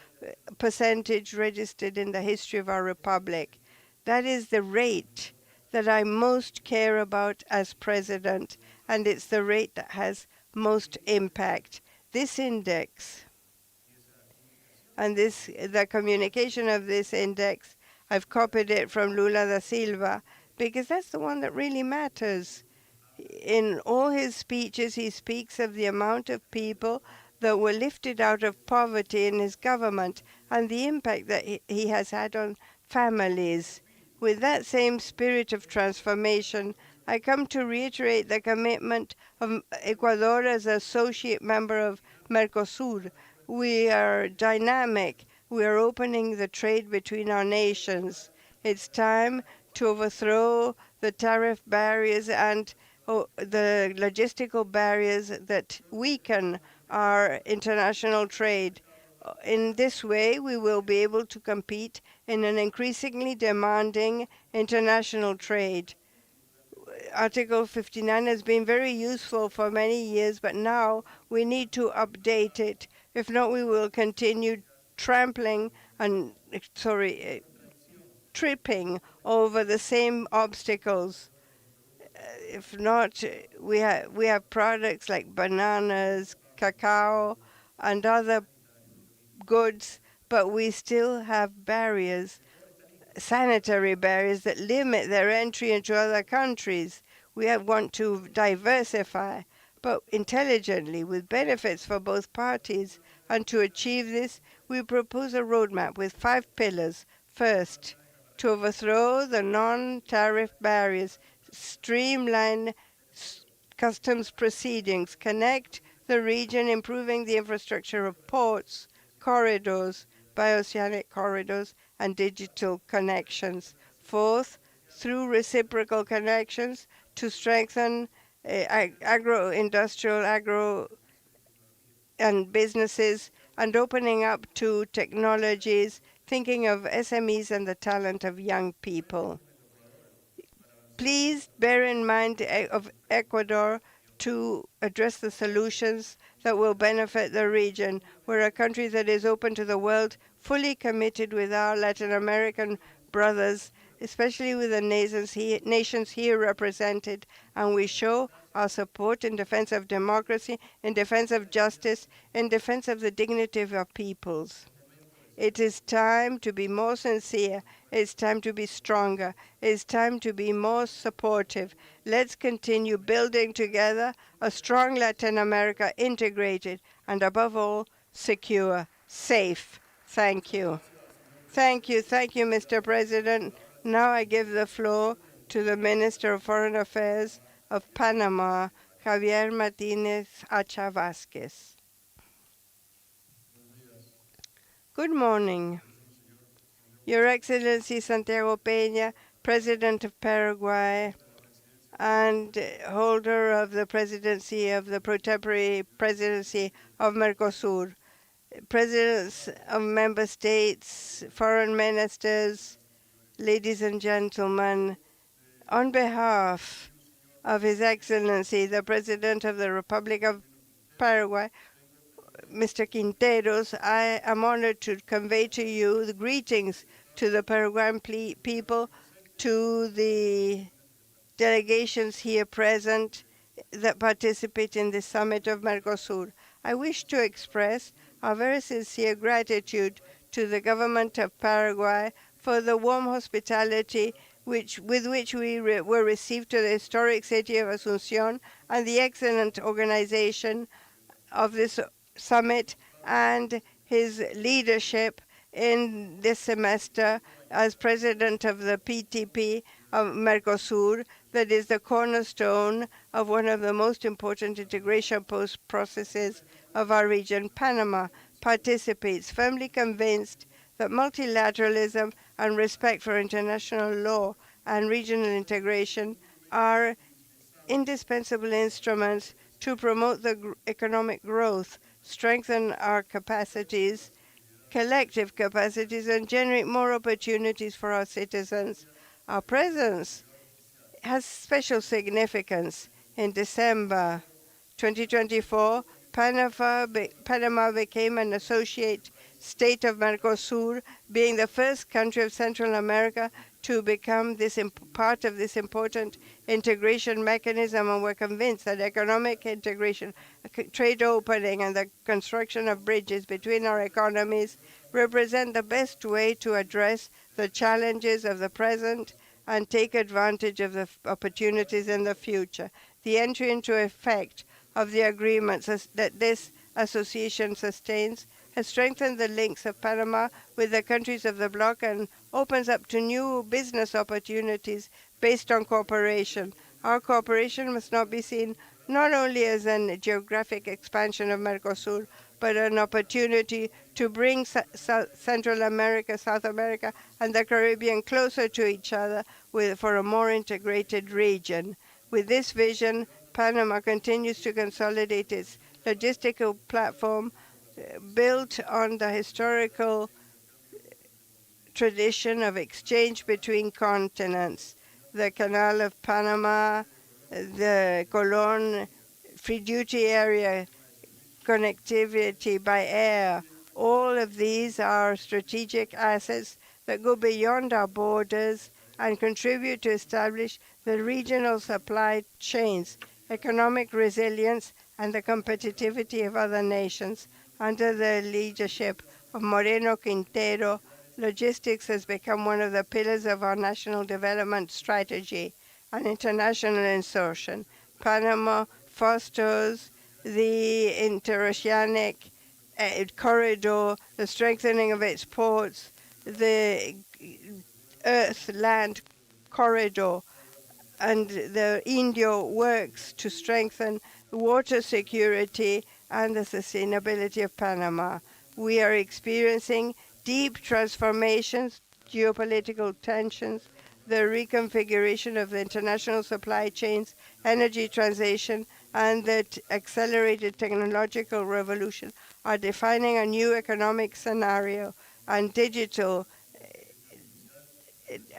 percentage registered in the history of our republic. That is the rate that I most care about as president, and it's the rate that has most impact. This index and the communication of this index, I've copied it from Lula da Silva because that's the one that really matters. In all his speeches, he speaks of the amount of people that were lifted out of poverty in his government and the impact that he has had on families. With that same spirit of transformation, I come to reiterate the commitment of Ecuador as associate member of MERCOSUR. We are dynamic. We are opening the trade between our nations. It's time to overthrow the tariff barriers and the logistical barriers that weaken our international trade. In this way, we will be able to compete in an increasingly demanding international trade. Article 59 has been very useful for many years, but now we need to update it. If not, we will continue tripping over the same obstacles. If not, we have products like bananas, cacao, and other goods, but we still have barriers, sanitary barriers that limit their entry into other countries. We want to diversify, but intelligently, with benefits for both parties. And to achieve this, we propose a roadmap with 5 pillars. First, to overthrow the non-tariff barriers, streamline customs proceedings, connect the region, improving the infrastructure of ports, corridors, bioceanic corridors, and digital connections. Fourth, through reciprocal connections, to strengthen agro and businesses, and opening up to technologies thinking of SMEs and the talent of young people. Please bear in mind of Ecuador to address the solutions that will benefit the region. We're a country that is open to the world, fully committed with our Latin American brothers, especially with the nations here represented, and we show our support in defense of democracy, in defense of justice, in defense of the dignity of our peoples. It is time to be more sincere. It's time to be stronger. It's time to be more supportive. Let's continue building together a strong Latin America, integrated and above all, secure, safe. Thank you. Thank you, Mr. President. Now I give the floor to the Minister of Foreign Affairs of Panama, Javier Martinez Acha Vázquez. Good morning. Your Excellency Santiago Peña, President of Paraguay and holder of the presidency of the pro-temporary presidency of MERCOSUR, presidents of member states, foreign ministers, ladies and gentlemen, on behalf of His Excellency, the President of the Republic of Paraguay, Mr. Quinteros, I am honored to convey to you the greetings to the Paraguayan people, to the delegations here present that participate in the summit of MERCOSUR. I wish to express our very sincere gratitude to the government of Paraguay for the warm hospitality with which we were received to the historic city of Asunción and the excellent organization of this summit and his leadership in this semester as president of the PTP of MERCOSUR, that is the cornerstone of one of the most important integration processes of our region. Panama participates, firmly convinced that multilateralism and respect for international law and regional integration are indispensable instruments to promote the economic growth, strengthen our capacities, collective capacities, and generate more opportunities for our citizens. Our presence has special significance. In December 2024, Panama became an associate state of MERCOSUR, being the first country of Central America to become part of this important integration mechanism, and we're convinced that economic integration, trade opening, and the construction of bridges between our economies represent the best way to address the challenges of the present and take advantage of the opportunities in the future. The entry into effect of the agreements that this association sustains has strengthened the links of Panama with the countries of the bloc and opens up to new business opportunities based on cooperation. Our cooperation must not be seen not only as a geographic expansion of MERCOSUR, but an opportunity to bring Central America, South America, and the Caribbean closer to each other for a more integrated region. With this vision, Panama continues to consolidate its logistical platform built on the historical tradition of exchange between continents. The Canal of Panama, the Colón free duty area, connectivity by air, all of these are strategic assets that go beyond our borders and contribute to establish the regional supply chains, economic resilience, and the competitivity of other nations. Under the leadership of Moreno Quintero, logistics has become one of the pillars of our national development strategy and international insertion. Panama fosters the interoceanic corridor, the strengthening of its ports, the earth-land corridor, and the Indio works to strengthen water security and the sustainability of Panama. We are experiencing deep transformations, geopolitical tensions, the reconfiguration of the international supply chains, energy transition, and the accelerated technological revolution are defining a new economic scenario. and digital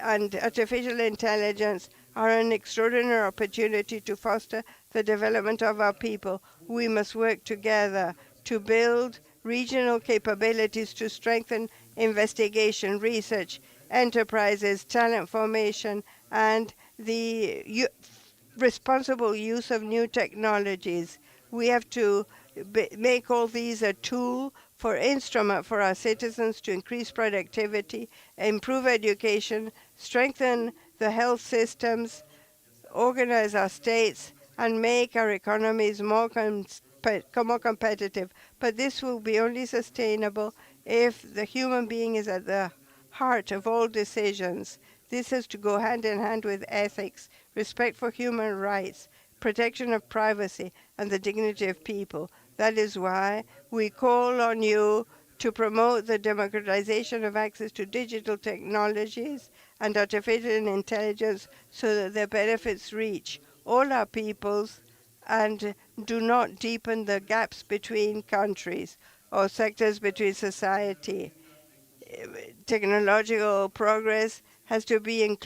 and artificial intelligence are an extraordinary opportunity to foster the development of our people. We must work together to build regional capabilities to strengthen investigation, research, enterprises, talent formation, and the responsible use of new technologies. We have to make all these a tool for instrument for our citizens to increase productivity, improve education, strengthen the health systems, organize our states, and make our economies more competitive. But this will be only sustainable if the human being is at the heart of all decisions. This has to go hand in hand with ethics, respect for human rights, protection of privacy, and the dignity of people. That is why we call on you to promote the democratization of access to digital technologies and artificial intelligence so that their benefits reach all our peoples and do not deepen the gaps between countries or sectors between society. Technological progress has to be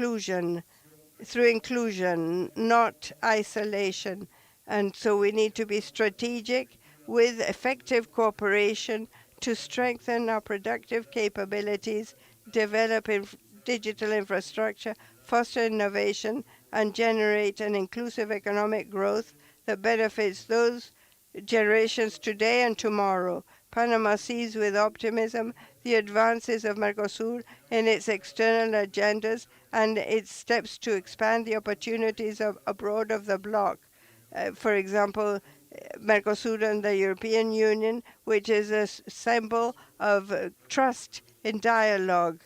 through inclusion, not isolation. And so we need to be strategic with effective cooperation to strengthen our productive capabilities, develop digital infrastructure, foster innovation, and generate an inclusive economic growth that benefits those generations today and tomorrow. Panama sees with optimism the advances of MERCOSUR in its external agendas and its steps to expand the opportunities abroad of the bloc. For example, MERCOSUR and the European Union, which is a symbol of trust in dialogue,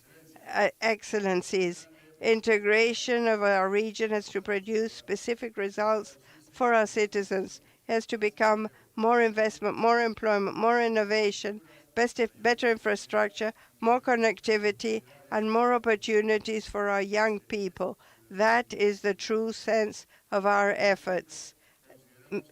excellencies. Integration of our region has to produce specific results for our citizens. It has to become more investment, more employment, more innovation, better infrastructure, more connectivity, and more opportunities for our young people. That is the true sense of our efforts.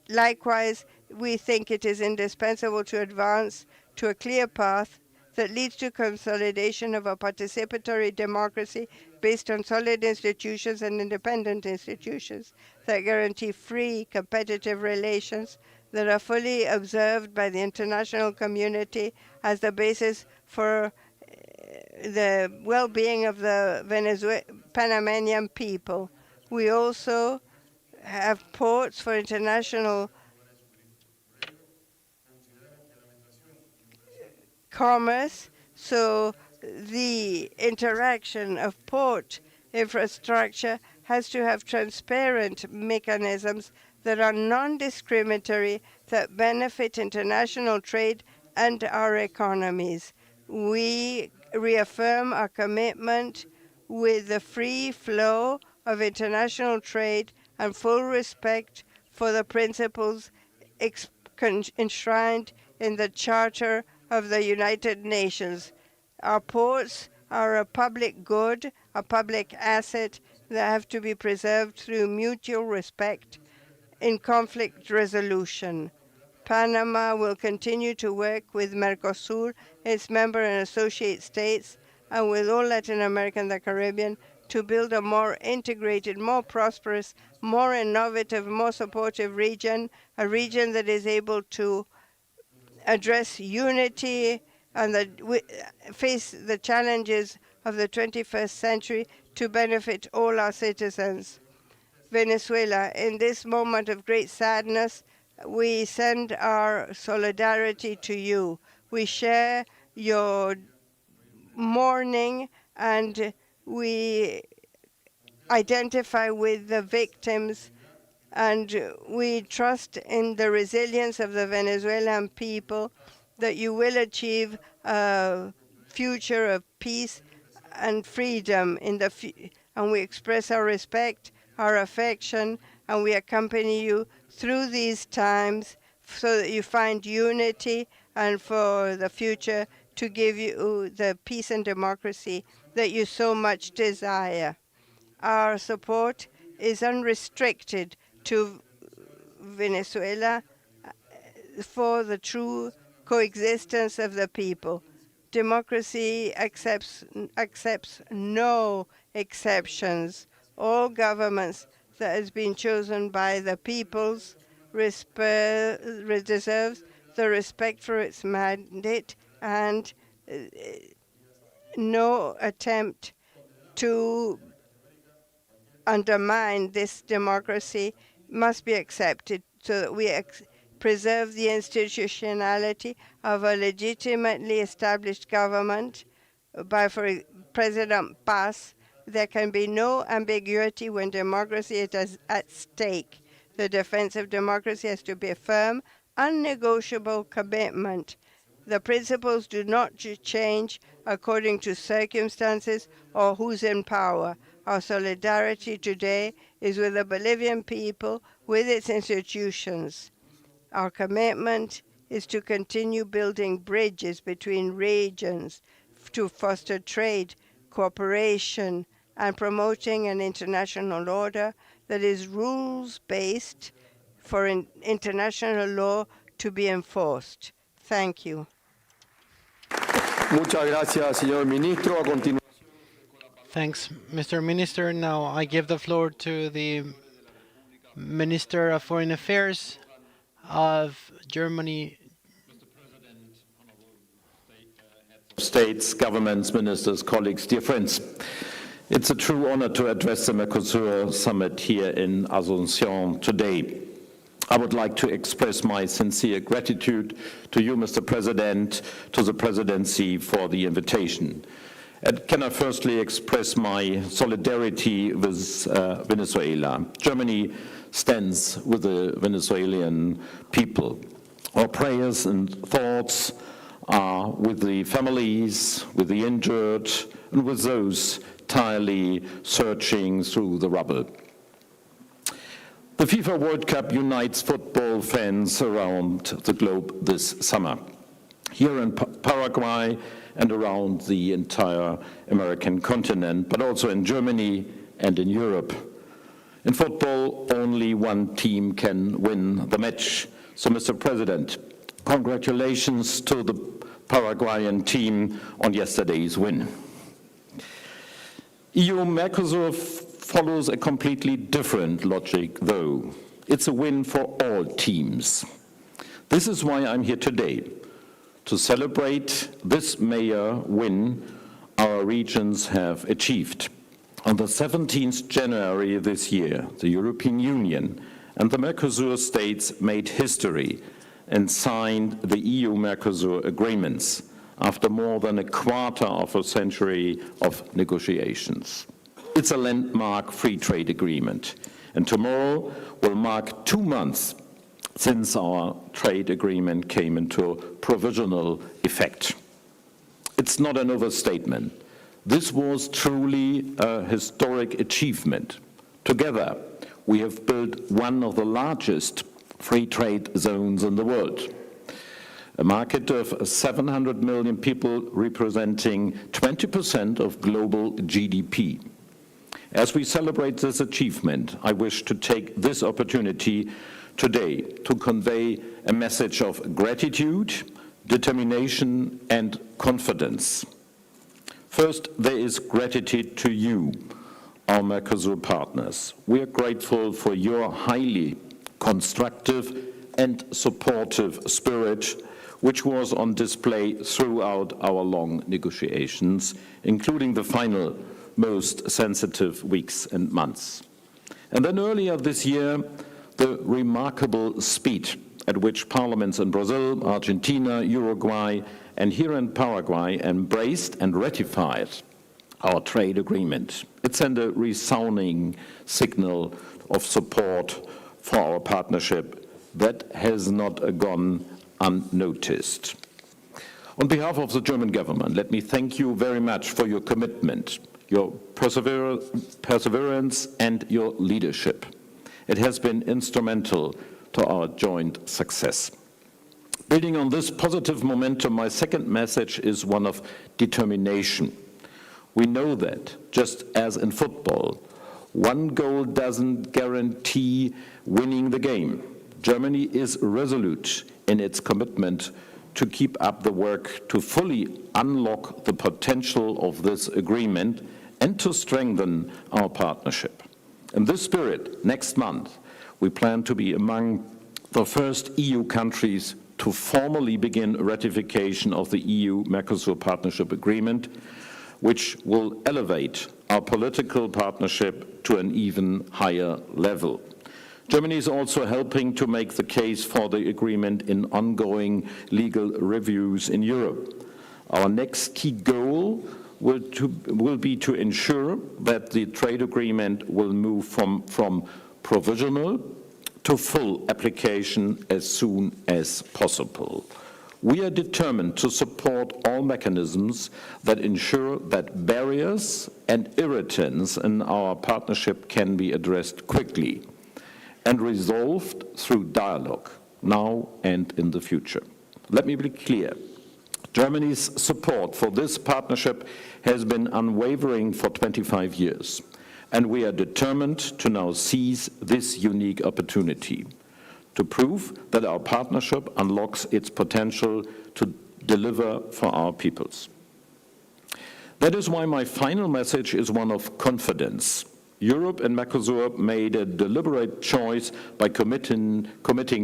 Likewise, we think it is indispensable to advance to a clear path that leads to consolidation of a participatory democracy based on solid institutions and independent institutions that guarantee free, competitive relations that are fully observed by the international community as the basis for the well-being of the Panamanian people. We also have ports for international commerce, so the interaction of port infrastructure has to have transparent mechanisms that are non-discriminatory, that benefit international trade and our economies. We reaffirm our commitment with the free flow of international trade and full respect for the principles enshrined in the Charter of the United Nations. Our ports are a public good, a public asset that have to be preserved through mutual respect in conflict resolution. Panama will continue to work with MERCOSUR, its member and associate states, and with all Latin America and the Caribbean to build a more integrated, more prosperous, more innovative, more supportive region, a region that is able to address unity and face the challenges of the 21st century to benefit all our citizens. Venezuela, in this moment of great sadness, we send our solidarity to you. We share your mourning and we identify with the victims, and we trust in the resilience of the Venezuelan people that you will achieve a future of peace and freedom and we express our respect, our affection, and we accompany you through these times so that you find unity and for the future to give you the peace and democracy that you so much desire. Our support is unrestricted to Venezuela for the true coexistence of the people. Democracy accepts no exceptions. All governments that has been chosen by the peoples deserves the respect for its mandate, and no attempt to undermine this democracy must be accepted, so that we preserve the institutionality of a legitimately established government by President Paz. There can be no ambiguity when democracy is at stake. The defense of democracy has to be a firm, unnegotiable commitment. The principles do not change according to circumstances or who's in power. Our solidarity today is with the Bolivian people, with its institutions. Our commitment is to continue building bridges between regions, to foster trade, cooperation, and promoting an international order that is rules-based for international law to be enforced. Thank you. Muchas gracias, señor ministro. A continuación. Thanks, Mr. Minister. Now I give the floor to the Minister of Foreign Affairs of Germany. States, governments, ministers, colleagues, dear friends. It's a true honor to address the MERCOSUR summit here in Asunción today. I would like to express my sincere gratitude to you, Mr. President, to the Presidency for the invitation. And can I firstly express my solidarity with Venezuela. Germany stands with the Venezuelan people. Our prayers and thoughts are with the families, with the injured, and with those tirelessly searching through the rubble. The FIFA World Cup unites football fans around the globe this summer, here in Paraguay and around the entire American continent, but also in Germany and in Europe. In football, only one team can win the match. So, Mr. President, congratulations to the Paraguayan team on yesterday's win. EU-MERCOSUR follows a completely different logic, though. It's a win for all teams. This is why I'm here today, to celebrate this major win our regions have achieved. On the 17th January this year, the European Union and the MERCOSUR states made history and signed the EU-MERCOSUR agreements after more than a quarter of a century of negotiations. It's a landmark free trade agreement, and tomorrow will mark 2 months since our trade agreement came into provisional effect. It's not an overstatement. This was truly a historic achievement. Together, we have built one of the largest free trade zones in the world. A market of 700 million people representing 20% of global GDP. As we celebrate this achievement, I wish to take this opportunity today to convey a message of gratitude, determination, and confidence. First, there is gratitude to you, our MERCOSUR partners. We are grateful for your highly constructive and supportive spirit, which was on display throughout our long negotiations, including the final, most sensitive weeks and months. And then earlier this year, the remarkable speed at which parliaments in Brazil, Argentina, Uruguay, and here in Paraguay embraced and ratified our trade agreement. It sent a resounding signal of support for our partnership that has not gone unnoticed. On behalf of the German government, let me thank you very much for your commitment, your perseverance, and your leadership. It has been instrumental to our joint success. Building on this positive momentum, my second message is one of determination. We know that, just as in football, one goal doesn't guarantee winning the game. Germany is resolute in its commitment to keep up the work to fully unlock the potential of this agreement and to strengthen our partnership. In this spirit, next month, we plan to be among the first EU countries to formally begin ratification of the EU-MERCOSUR Partnership Agreement, which will elevate our political partnership to an even higher level. Germany is also helping to make the case for the agreement in ongoing legal reviews in Europe. Our next key goal will be to ensure that the trade agreement will move from provisional to full application as soon as possible. We are determined to support all mechanisms that ensure that barriers and irritants in our partnership can be addressed quickly and resolved through dialogue, now and in the future. Let me be clear. Germany's support for this partnership has been unwavering for 25 years, and we are determined to now seize this unique opportunity to prove that our partnership unlocks its potential to deliver for our peoples. That is why my final message is one of confidence. Europe and MERCOSUR made a deliberate choice by committing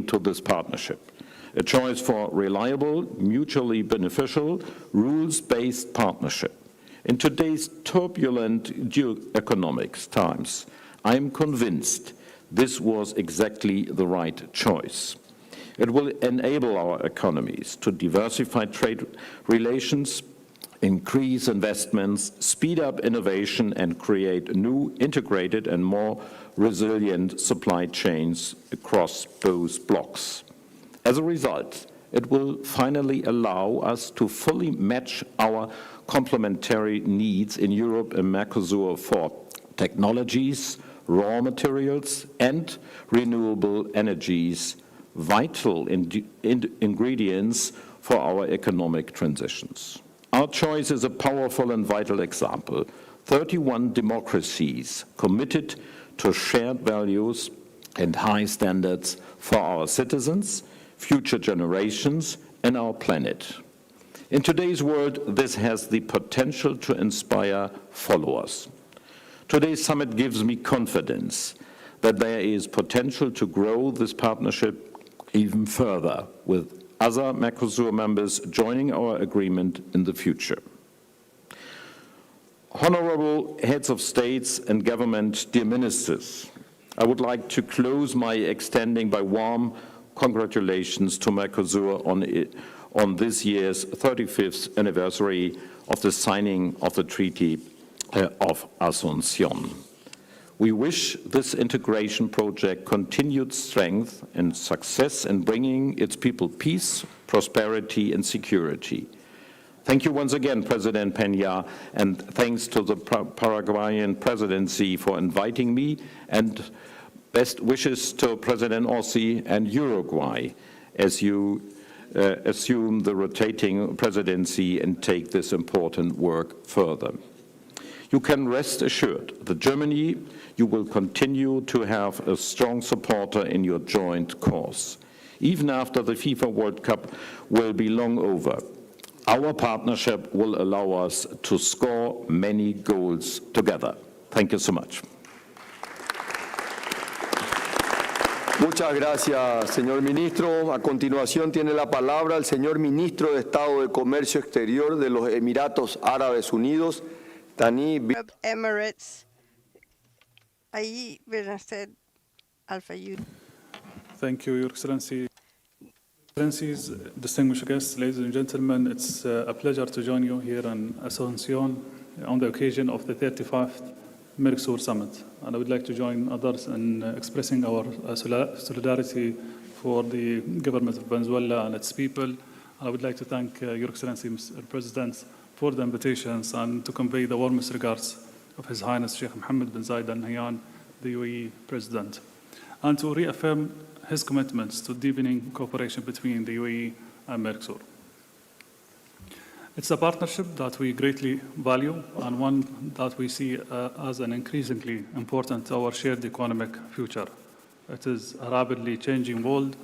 to this partnership, a choice for reliable, mutually beneficial, rules-based partnership. In today's turbulent geoeconomic times, I am convinced this was exactly the right choice. It will enable our economies to diversify trade relations, increase investments, speed up innovation, and create new, integrated, and more resilient supply chains across both blocks. As a result, it will finally allow us to fully match our complementary needs in Europe and MERCOSUR for technologies, raw materials, and renewable energies, vital ingredients for our economic transitions. Our choice is a powerful and vital example. 31 democracies committed to shared values and high standards for our citizens, future generations, and our planet. In today's world, this has the potential to inspire followers. Today's summit gives me confidence that there is potential to grow this partnership even further, with other MERCOSUR members joining our agreement in the future. Honorable heads of states and government, dear ministers, I would like to close my extending by warm congratulations to MERCOSUR on this year's 35th anniversary of the signing of the Treaty of Asuncion. We wish this integration project continued strength and success in bringing its people peace, prosperity, and security. Thank you once again, President Peña, and thanks to the Paraguayan presidency for inviting me, and best wishes to President Orsi and Uruguay as you assume the rotating presidency and take this important work further. You can rest assured that Germany, you will continue to have a strong supporter in your joint cause. Even after the FIFA World Cup will be long over, our partnership will allow us to score many goals together. Thank you so much. Muchas gracias, señor ministro. A continuación tiene la palabra el señor ministro de Estado de Comercio Exterior de los Emiratos Árabes Unidos, Arab Emirates. Ahí, Bernasted Al-Fayud. Thank you, Your Excellency. Excellencies, distinguished guests, ladies and gentlemen, it's a pleasure to join you here in Asuncion on the occasion of the 35th MERCOSUR Summit. And I would like to join others in expressing our solidarity for the government of Venezuela and its people. And I would like to thank Your Excellency, Mr. President, for the invitations and to convey the warmest regards of His Highness Sheikh Mohammed bin Zayed Al Nahyan, the UAE President, and to reaffirm his commitments to deepening cooperation between the UAE and MERCOSUR. It's a partnership that we greatly value and one that we see as an increasingly important to our shared economic future. It is a rapidly changing world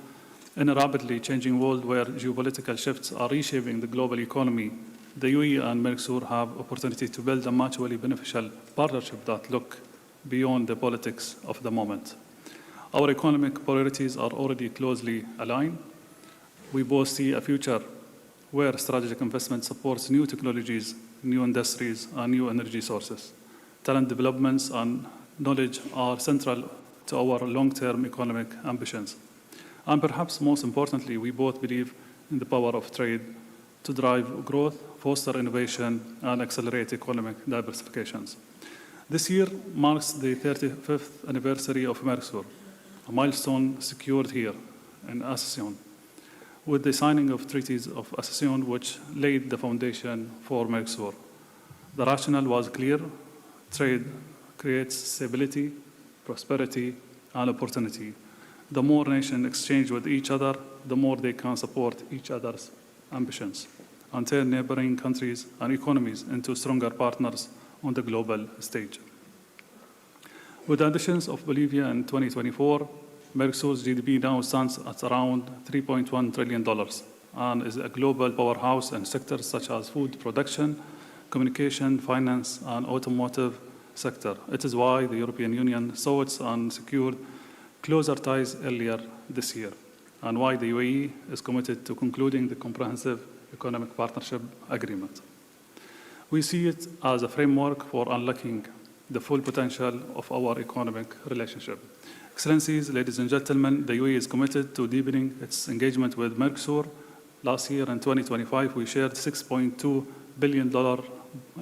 In a rapidly changing world where geopolitical shifts are reshaping the global economy, the UAE and MERCOSUR have opportunity to build a mutually beneficial partnership that look beyond the politics of the moment. Our economic priorities are already closely aligned. We both see a future where strategic investment supports new technologies, new industries, and new energy sources. Talent developments and knowledge are central to our long-term economic ambitions. And perhaps most importantly, we both believe in the power of trade to drive growth, foster innovation, and accelerate economic diversifications. This year marks the 35th anniversary of MERCOSUR, a milestone secured here in Asuncion, with the signing of treaties of Asuncion, which laid the foundation for MERCOSUR. The rationale was clear: trade creates stability, prosperity, and opportunity. The more nations exchange with each other, the more they can support each other's ambitions and turn neighboring countries and economies into stronger partners on the global stage. With the additions of Bolivia in 2024, MERCOSUR's GDP now stands at around $3.1 trillion and is a global powerhouse in sectors such as food production, communication, finance, and automotive sector. It is why the European Union sought and secured closer ties earlier this year, and why the UAE is committed to concluding the comprehensive economic partnership agreement. We see it as a framework for unlocking the full potential of our economic relationship. Excellencies, ladies and gentlemen, the UAE is committed to deepening its engagement with MERCOSUR. Last year, in 2025, we shared $6.2 billion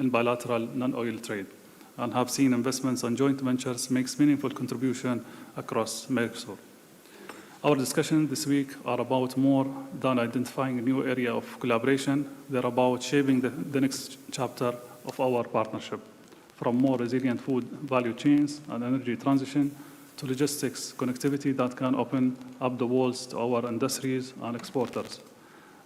in bilateral non-oil trade and have seen investments and joint ventures makes meaningful contribution across MERCOSUR. Our discussions this week are about more than identifying a new area of collaboration. They're about shaping the next chapter of our partnership, from more resilient food value chains and energy transition to logistics connectivity that can open up the walls to our industries and exporters.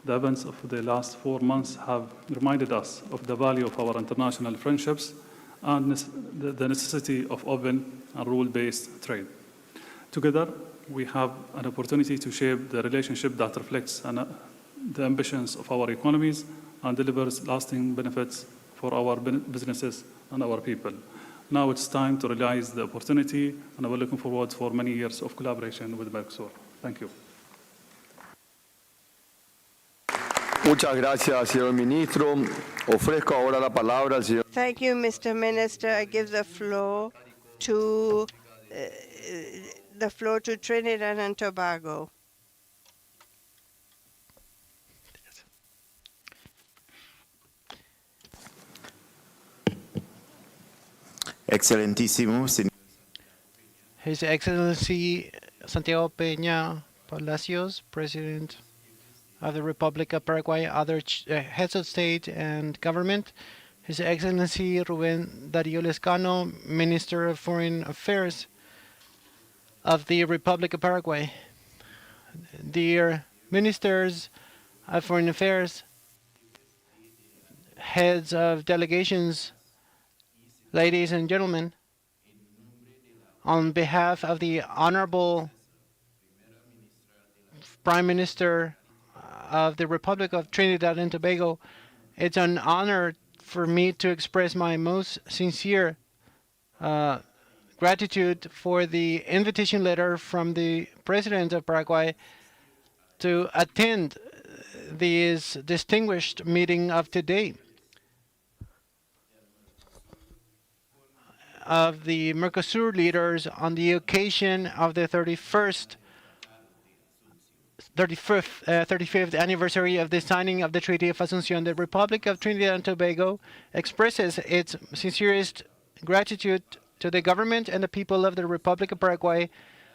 The events of the last 4 months have reminded us of the value of our international friendships and the necessity of open and rule-based trade. Together, we have an opportunity to shape the relationship that reflects the ambitions of our economies and delivers lasting benefits for our businesses and our people. Now it's time to realize the opportunity, and we're looking forward for many years of collaboration with MERCOSUR. Thank you. Muchas gracias, señor ministro. Ofrezco ahora la palabra al señor. Thank you, Mr. Minister. I give the floor to Trinidad and Tobago. Excelentísimo. His Excellency Santiago Peña Palacios, President of the Republic of Paraguay, other heads of state and government, His Excellency Rubén Darío Lescano, Minister of Foreign Affairs of the Republic of Paraguay, dear Ministers of Foreign Affairs, heads of delegations, ladies and gentlemen, on behalf of the Honorable Prime Minister of the Republic of Trinidad and Tobago, it's an honor for me to express my most sincere gratitude for the invitation letter from the President of Paraguay to attend this distinguished meeting of today of the MERCOSUR leaders on the occasion of the 35th anniversary of the signing of the Treaty of Asuncion. The Republic of Trinidad and Tobago expresses its sincerest gratitude to the government and the people of the Republic of Paraguay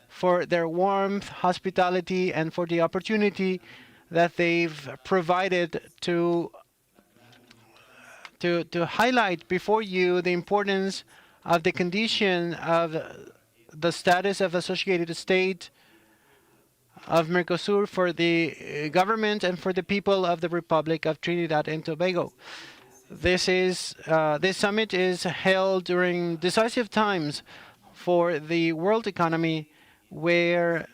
for their warmth, hospitality, and for the opportunity that they've provided to highlight before you the importance of the condition of the status of associated state of MERCOSUR for the government and for the people of the Republic of Trinidad and Tobago. This summit is held during decisive times for the world economy, where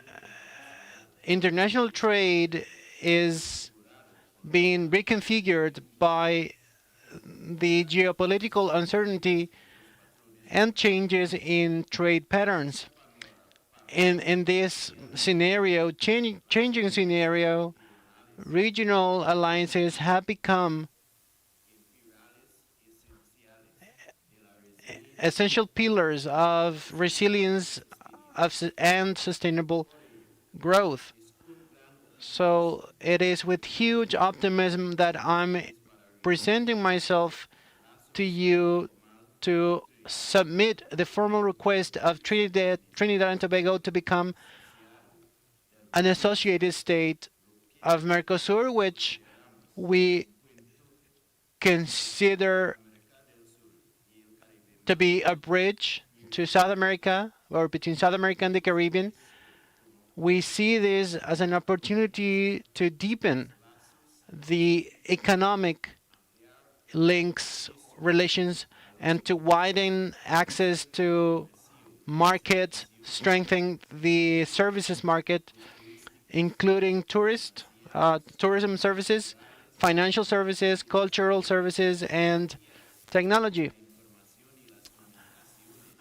international trade is being reconfigured by the geopolitical uncertainty and changes in trade patterns. In this scenario, changing scenario, regional alliances have become essential pillars of resilience and sustainable growth. So it is with huge optimism that I'm presenting myself to you to submit the formal request of Trinidad and Tobago to become an associated state of MERCOSUR, which we consider to be a bridge to South America, or between South America and the Caribbean. We see this as an opportunity to deepen the economic links, relations, and to widen access to markets, strengthen the services market, including tourism services, financial services, cultural services, and technology.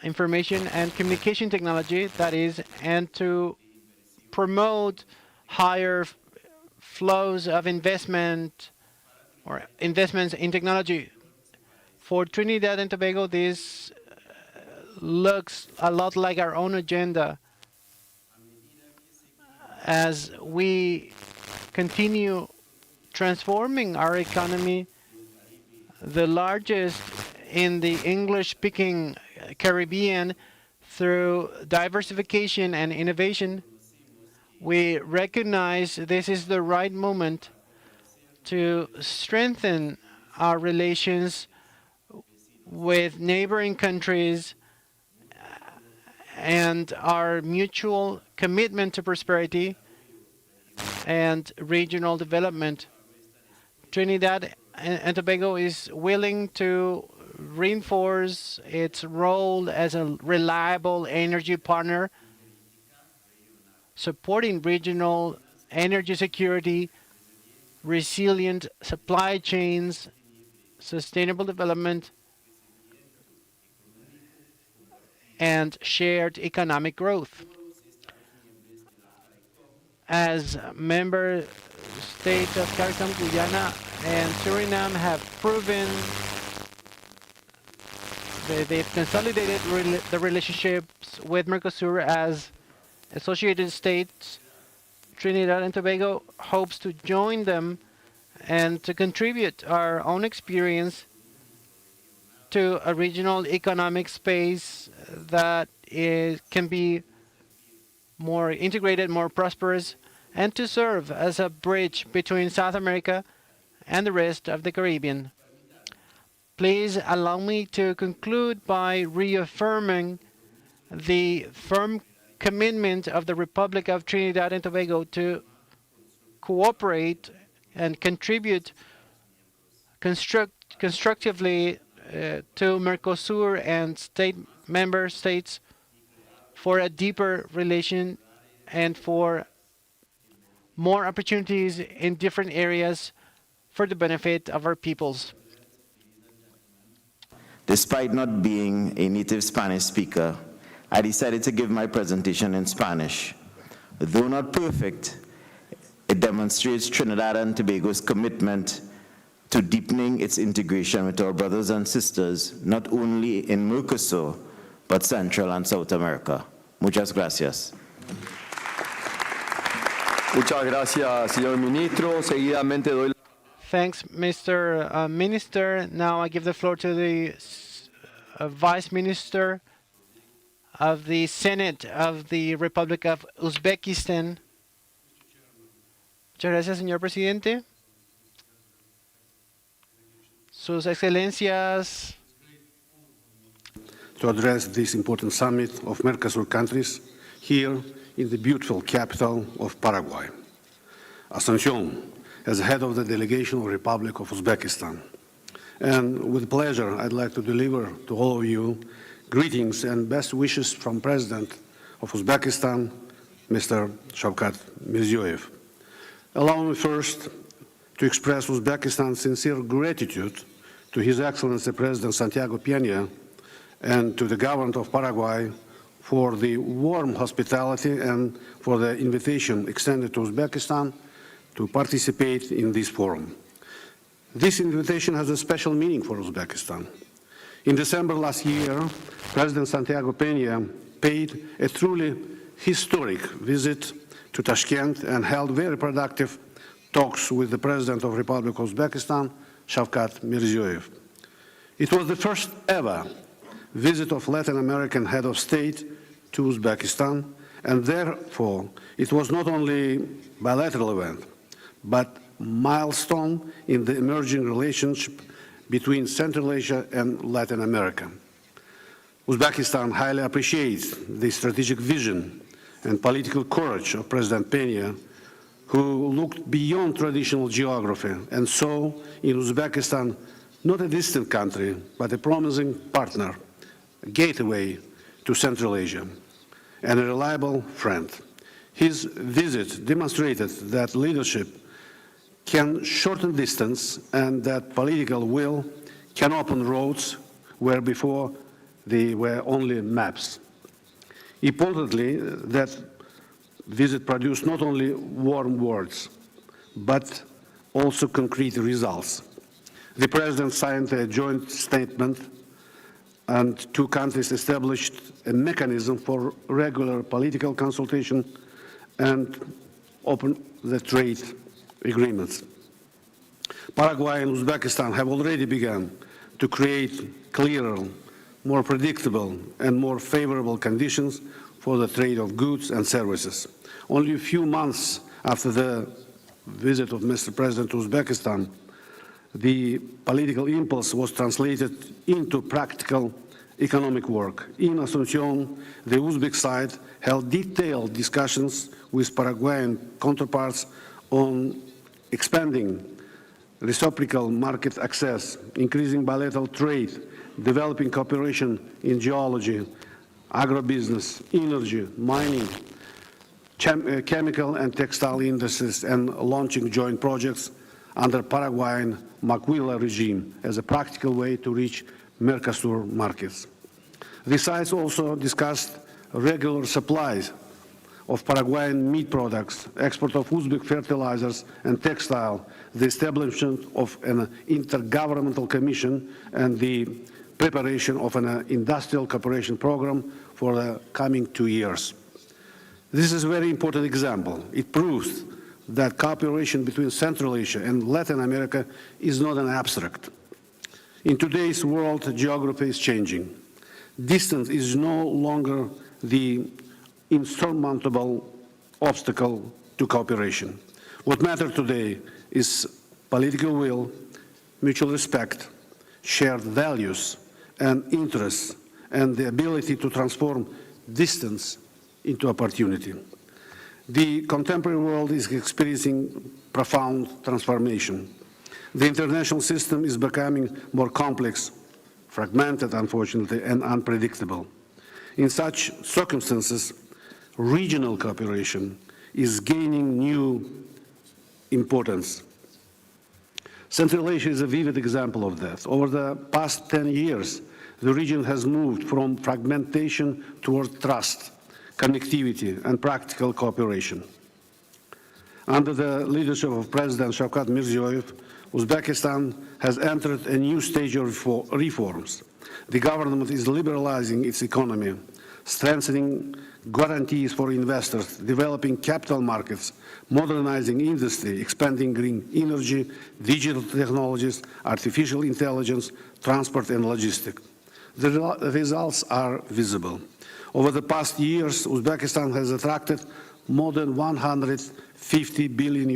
Information and communication technology, that is, and to promote higher flows of investment or investments in technology. For Trinidad and Tobago, this looks a lot like our own agenda as we continue transforming our economy, the largest in the English-speaking Caribbean, through diversification and innovation. We recognize this is the right moment to strengthen our relations with neighboring countries and our mutual commitment to prosperity and regional development. Trinidad and Tobago is willing to reinforce its role as a reliable energy partner, supporting regional energy security, resilient supply chains, sustainable development, and shared economic growth. As member states of CARICOM, Guyana and Suriname have proven they've consolidated the relationships with MERCOSUR as associated states. Trinidad and Tobago hopes to join them and to contribute our own experience to a regional economic space that can be more integrated, more prosperous, and to serve as a bridge between South America and the rest of the Caribbean. Please allow me to conclude by reaffirming the firm commitment of the Republic of Trinidad and Tobago to cooperate and contribute constructively to MERCOSUR and member states for a deeper relation and for more opportunities in different areas for the benefit of our peoples. Despite not being a native Spanish speaker, I decided to give my presentation in Spanish. Though not perfect, it demonstrates Trinidad and Tobago's commitment to deepening its integration with our brothers and sisters, not only in MERCOSUR, but Central and South America. Muchas gracias. Muchas gracias, señor ministro. Seguidamente doy. Thanks, Mr. Minister. Now I give the floor to the Vice Minister of the Senate of the Republic of Uzbekistan. Muchas gracias, señor presidente. Sus Excelencias. To address this important summit of MERCOSUR countries here in the beautiful capital of Paraguay. Asunción, as head of the delegation of the Republic of Uzbekistan. And with pleasure, I'd like to deliver to all of you greetings and best wishes from President of Uzbekistan, Mr. Shavkat Mirziyoyev. Allow me first to express Uzbekistan's sincere gratitude to His Excellency President Santiago Peña and to the government of Paraguay for the warm hospitality and for the invitation extended to Uzbekistan to participate in this forum. This invitation has a special meaning for Uzbekistan. In December last year, President Santiago Peña paid a truly historic visit to Tashkent and held very productive talks with the President of the Republic of Uzbekistan, Shavkat Mirziyoyev. It was the first ever visit of Latin American head of state to Uzbekistan, and therefore it was not only a bilateral event, but milestone in the emerging relationship between Central Asia and Latin America. Uzbekistan highly appreciates the strategic vision and political courage of President Peña, who looked beyond traditional geography and saw in Uzbekistan not a distant country, but a promising partner, a gateway to Central Asia, and a reliable friend. His visit demonstrated that leadership can shorten distance and that political will can open roads where before they were only maps. Importantly, that visit produced not only warm words, but also concrete results. The President signed a joint statement and two countries established a mechanism for regular political consultation and open the trade agreements. Paraguay and Uzbekistan have already begun to create clearer, more predictable and more favorable conditions for the trade of goods and services. Only a few months after the visit of Mr. President to Uzbekistan, the political impulse was translated into practical economic work. In Asunción, the Uzbek side held detailed discussions with Paraguayan counterparts on expanding reciprocal market access, increasing bilateral trade, developing cooperation in geology, agribusiness, energy, mining, chemical and textile industries, and launching joint projects under Paraguayan Maquila regime as a practical way to reach MERCOSUR markets. The sides also discussed regular supplies of Paraguayan meat products, export of Uzbek fertilizers and textile, the establishment of an intergovernmental commission, and the preparation of an industrial cooperation program for the coming 2 years. This is a very important example. It proves that cooperation between Central Asia and Latin America is not an abstract. In today's world, geography is changing. Distance is no longer the insurmountable obstacle to cooperation. What matters today is political will, mutual respect, shared values and interests, and the ability to transform distance into opportunity. The contemporary world is experiencing profound transformation. The international system is becoming more complex, fragmented, unfortunately, and unpredictable. In such circumstances, regional cooperation is gaining new importance. Central Asia is a vivid example of that. Over the past 10 years, the region has moved from fragmentation toward trust, connectivity, and practical cooperation. Under the leadership of President Shavkat Mirziyoyev, Uzbekistan has entered a new stage of reforms. The government is liberalizing its economy, strengthening guarantees for investors, developing capital markets, modernizing industry, expanding green energy, digital technologies, artificial intelligence, transport and logistics. The results are visible. Over the past years, Uzbekistan has attracted more than $150 billion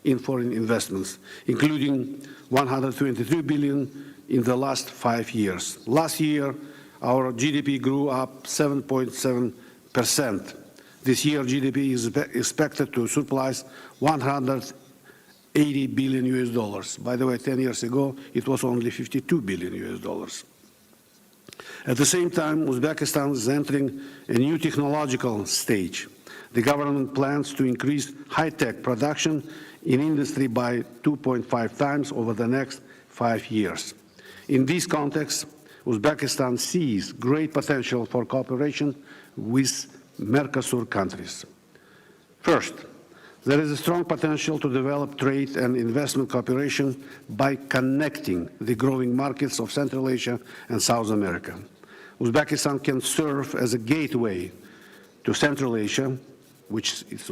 in foreign investments, including $123 billion in the last 5 years. Last year, our GDP grew up 7.7%. This year, GDP is expected to surpass $180 billion. By the way, 10 years ago, it was only $52 billion. At the same time, Uzbekistan is entering a new technological stage. The government plans to increase high-tech production in industry by 2.5 times over the next 5 years. In this context, Uzbekistan sees great potential for cooperation with MERCOSUR countries. First, there is a strong potential to develop trade and investment cooperation by connecting the growing markets of Central Asia and South America. Uzbekistan can serve as a gateway to Central Asia, which is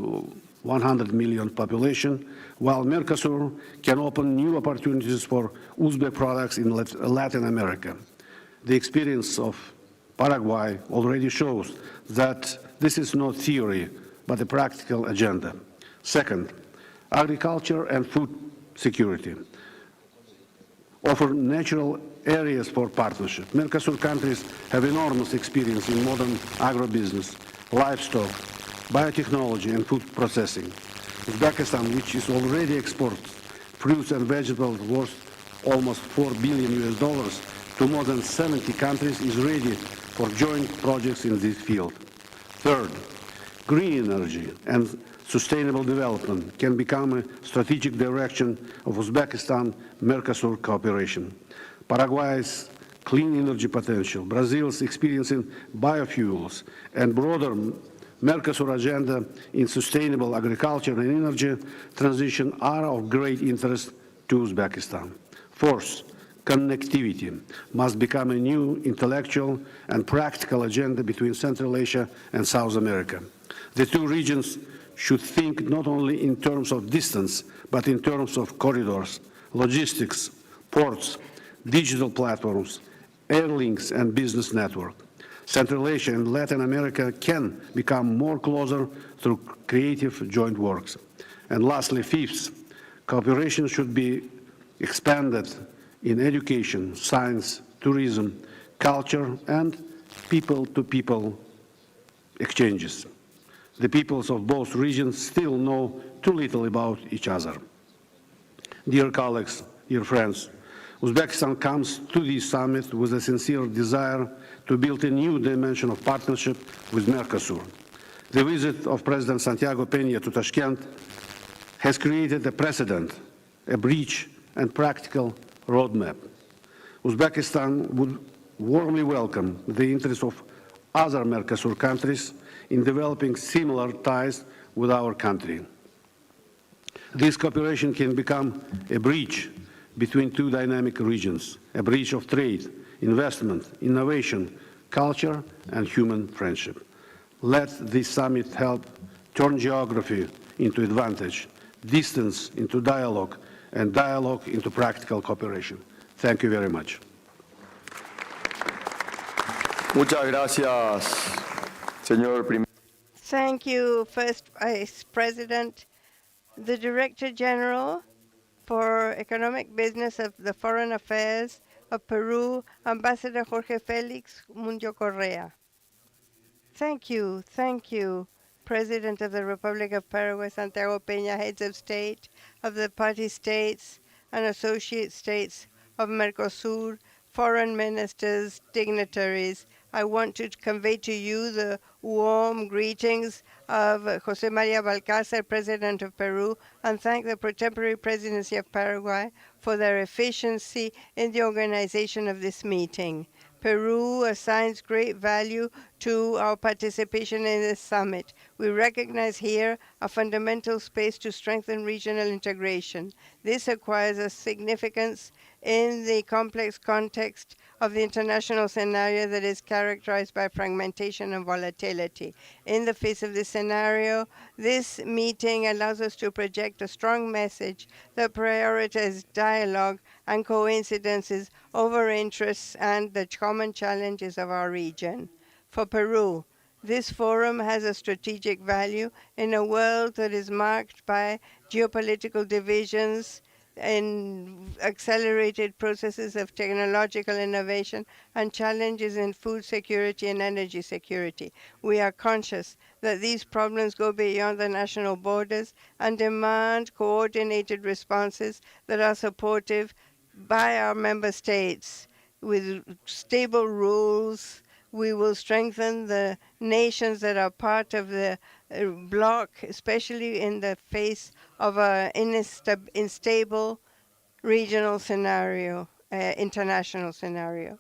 100 million population, while MERCOSUR can open new opportunities for Uzbek products in Latin America. The experience of Paraguay already shows that this is not theory, but a practical agenda. Second, agriculture and food security offer natural areas for partnership. MERCOSUR countries have enormous experience in modern agribusiness, livestock, biotechnology, and food processing. Uzbekistan, which is already exports fruits and vegetables worth almost $4 billion to more than 70 countries, is ready for joint projects in this field. Third, green energy and sustainable development can become a strategic direction of Uzbekistan-MERCOSUR cooperation. Paraguay's clean energy potential, Brazil's experience in biofuels, and broader MERCOSUR agenda in sustainable agriculture and energy transition are of great interest to Uzbekistan. Fourth, connectivity must become a new intellectual and practical agenda between Central Asia and South America. The two regions should think not only in terms of distance, but in terms of corridors, logistics, ports, digital platforms, air links, and business network. Central Asia and Latin America can become more closer through creative joint works. And lastly, fifth, cooperation should be expanded in education, science, tourism, culture, and people-to-people exchanges. The peoples of both regions still know too little about each other. Dear colleagues, dear friends, Uzbekistan comes to this summit with a sincere desire to build a new dimension of partnership with MERCOSUR. The visit of President Santiago Peña to Tashkent has created a precedent, a bridge, and practical roadmap. Uzbekistan would warmly welcome the interest of other MERCOSUR countries in developing similar ties with our country. This cooperation can become a bridge between two dynamic regions, a bridge of trade, investment, innovation, culture, and human friendship. Let this summit help turn geography into advantage, distance into dialogue, and dialogue into practical cooperation. Thank you very much. Muchas gracias, señor primer. Thank you, First Vice President. The Director General for Economic Business of the Foreign Affairs of Peru, Ambassador Jorge Felix Mundio Correa. Thank you, President of the Republic of Paraguay, Santiago Peña, heads of state of the party states and associate states of MERCOSUR, foreign ministers, dignitaries. I want to convey to you the warm greetings of José María Balcázar, President of Peru, and thank the pro-tempore presidency of Paraguay for their efficiency in the organization of this meeting. Peru assigns great value to our participation in this summit. We recognize here a fundamental space to strengthen regional integration. This acquires a significance in the complex context of the international scenario that is characterized by fragmentation and volatility. In the face of this scenario, this meeting allows us to project a strong message that prioritizes dialogue and coincidences over interests and the common challenges of our region. For Peru, this forum has a strategic value in a world that is marked by geopolitical divisions, in accelerated processes of technological innovation, and challenges in food security and energy security. We are conscious that these problems go beyond the national borders and demand coordinated responses that are supportive by our member states. With stable rules, we will strengthen the nations that are part of the bloc, especially in the face of an unstable regional scenario, international scenario.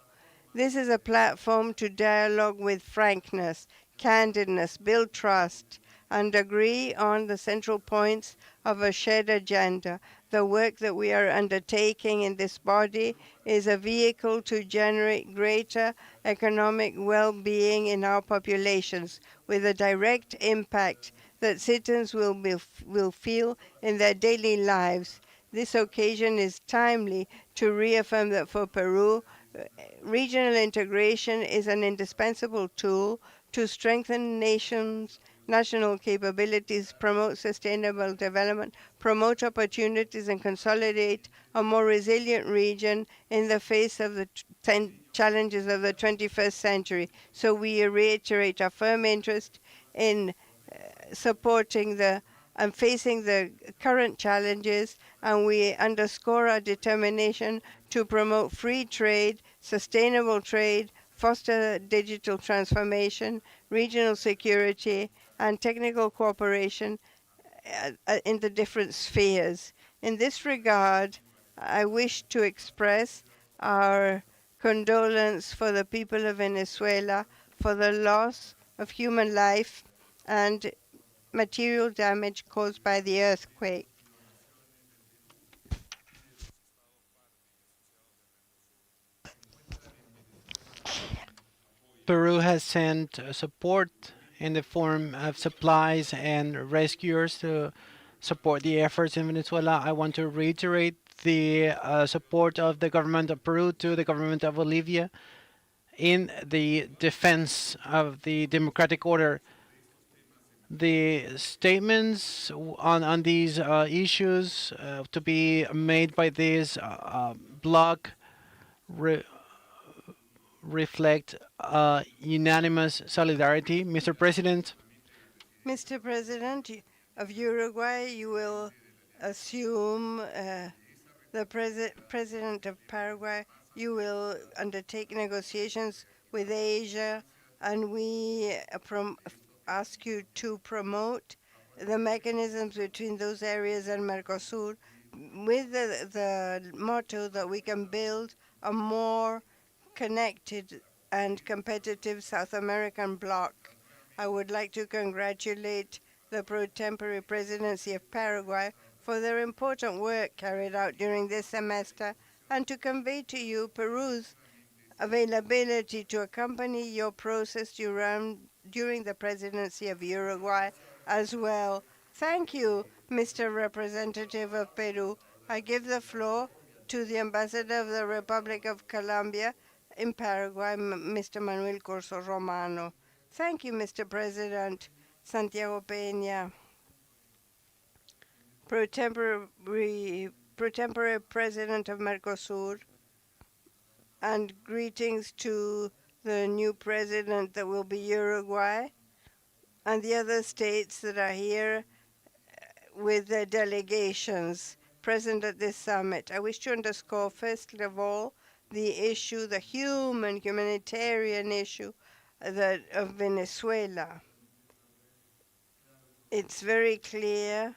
This is a platform to dialogue with frankness, candidness, build trust, and agree on the central points of a shared agenda. The work that we are undertaking in this body is a vehicle to generate greater economic well-being in our populations, with a direct impact that citizens will feel in their daily lives. This occasion is timely to reaffirm that for Peru, regional integration is an indispensable tool to strengthen national capabilities, promote sustainable development, promote opportunities, and consolidate a more resilient region in the face of the challenges of the 21st century. So we reiterate our firm interest in supporting and facing the current challenges, and we underscore our determination to promote free trade, sustainable trade, foster digital transformation, regional security, and technical cooperation in the different spheres. In this regard, I wish to express our condolence for the people of Venezuela for the loss of human life and material damage caused by the earthquake. Peru has sent support in the form of supplies and rescuers to support the efforts in Venezuela. I want to reiterate the support of the government of Peru to the government of Bolivia in the defense of the democratic order. The statements on these issues to be made by this bloc reflect unanimous solidarity. Mr. President. Mr. President of Uruguay, you will assume the President of Paraguay, you will undertake negotiations with Asia, and we ask you to promote the mechanisms between those areas and MERCOSUR with the motto that we can build a more connected and competitive South American bloc. I would like to congratulate the pro tempore presidency of Paraguay for their important work carried out during this semester, and to convey to you Peru's availability to accompany your process during the presidency of Uruguay as well. Thank you, Mr. Representative of Peru. I give the floor to the Ambassador of the Republic of Colombia in Paraguay, Mr. Manuel Corso Romano. Thank you, Mr. President. Santiago Peña, pro tempore President of MERCOSUR, and greetings to the new president that will be Uruguay and the other states that are here with their delegations present at this summit. I wish to underscore, first of all, the issue, the humanitarian issue of Venezuela. It's very clear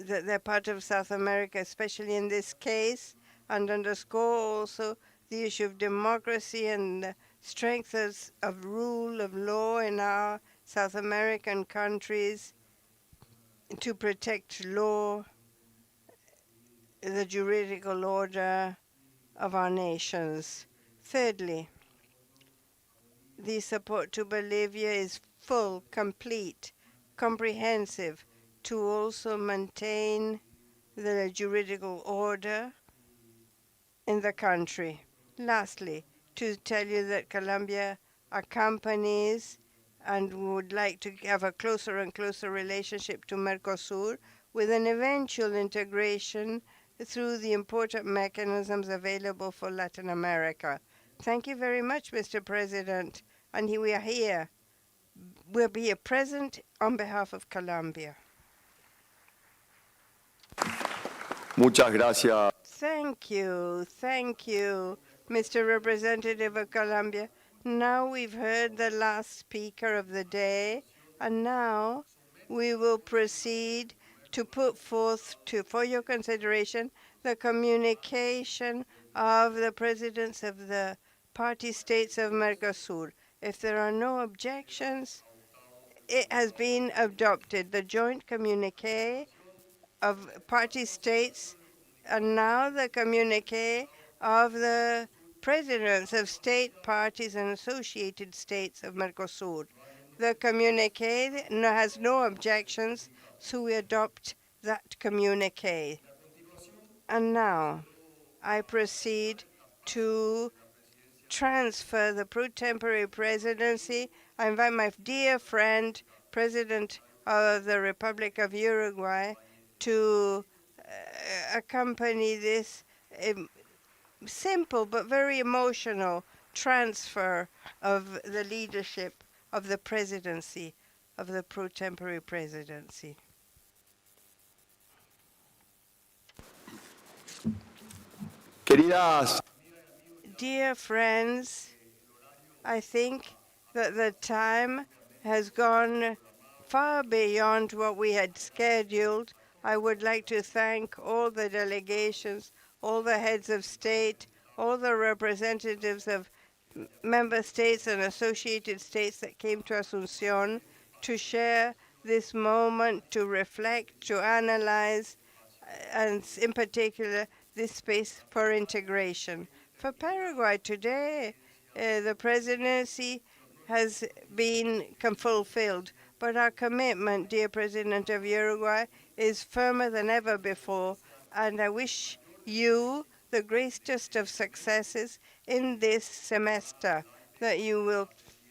that they're part of South America, especially in this case, and underscore also the issue of democracy and the strength of rule of law in our South American countries to protect law, the juridical order of our nations. Thirdly, the support to Bolivia is full, complete, comprehensive, to also maintain the juridical order in the country. Lastly, to tell you that Colombia accompanies and would like to have a closer and closer relationship to MERCOSUR with an eventual integration through the important mechanisms available for Latin America. Thank you very much, Mr. President. And we are here. We'll be here present on behalf of Colombia. Muchas gracias. Thank you, Mr. Representative of Colombia. Now we've heard the last speaker of the day, and now we will proceed to put forth for your consideration the communication of the presidents of the party states of MERCOSUR. If there are no objections, it has been adopted. The joint communique of party states, and now the communique of the presidents of state parties and associated states of MERCOSUR. The communique has no objections, so we adopt that communique. And now I proceed to transfer the pro tempore presidency. I invite my dear friend, President of the Republic of Uruguay, to accompany this simple but very emotional transfer of the leadership of the presidency, of the pro tempore presidency. Queridas, Dear friends, I think that the time has gone far beyond what we had scheduled. I would like to thank all the delegations, all the heads of state, all the representatives of member states and associated states that came to Asunción to share this moment, to reflect, to analyze, and in particular, this space for integration. For Paraguay today, the presidency has been fulfilled, but our commitment, dear President of Uruguay, is firmer than ever before, and I wish you the greatest of successes in this semester, that you will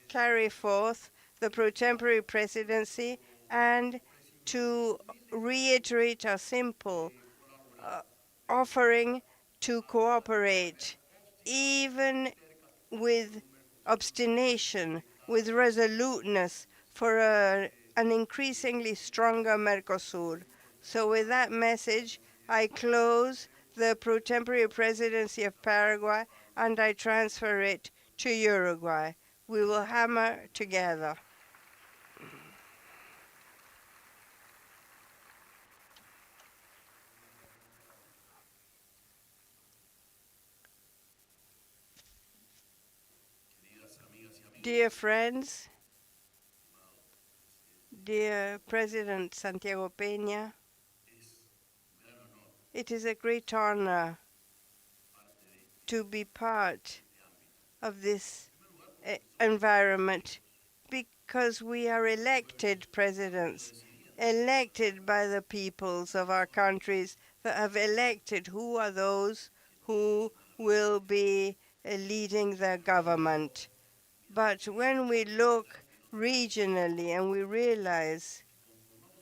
carry forth the pro tempore presidency, and to reiterate our simple offering to cooperate, even with obstination, with resoluteness, for an increasingly stronger MERCOSUR. So with that message, I close the pro tempore presidency of Paraguay and I transfer it to Uruguay. We will hammer together. Dear friends, dear President Santiago Peña, it is a great honor to be part of this environment, because we are elected presidents, elected by the peoples of our countries that have elected who are those who will be leading the government. But when we look regionally and we realize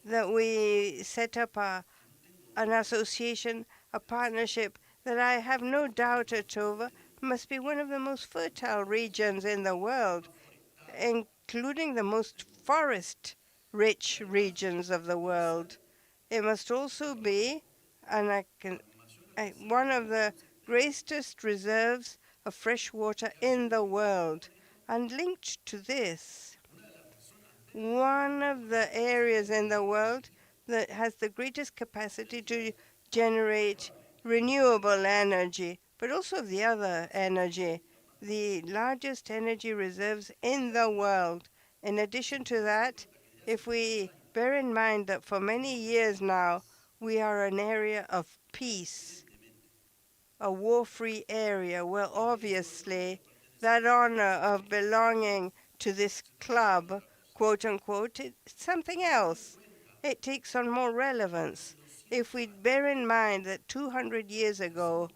that we set up an association, a partnership that I have no doubt at all must be one of the most fertile regions in the world, including the most forest-rich regions of the world. It must also be, and one of the greatest reserves of fresh water in the world. And linked to this, one of the areas in the world that has the greatest capacity to generate renewable energy, but also the other energy, the largest energy reserves in the world. In addition to that, if we bear in mind that for many years now, we are an area of peace, a war-free area, well, obviously, that honor of belonging to this club, quote unquote, it's something else. It takes on more relevance. If we bear in mind that 200 years ago,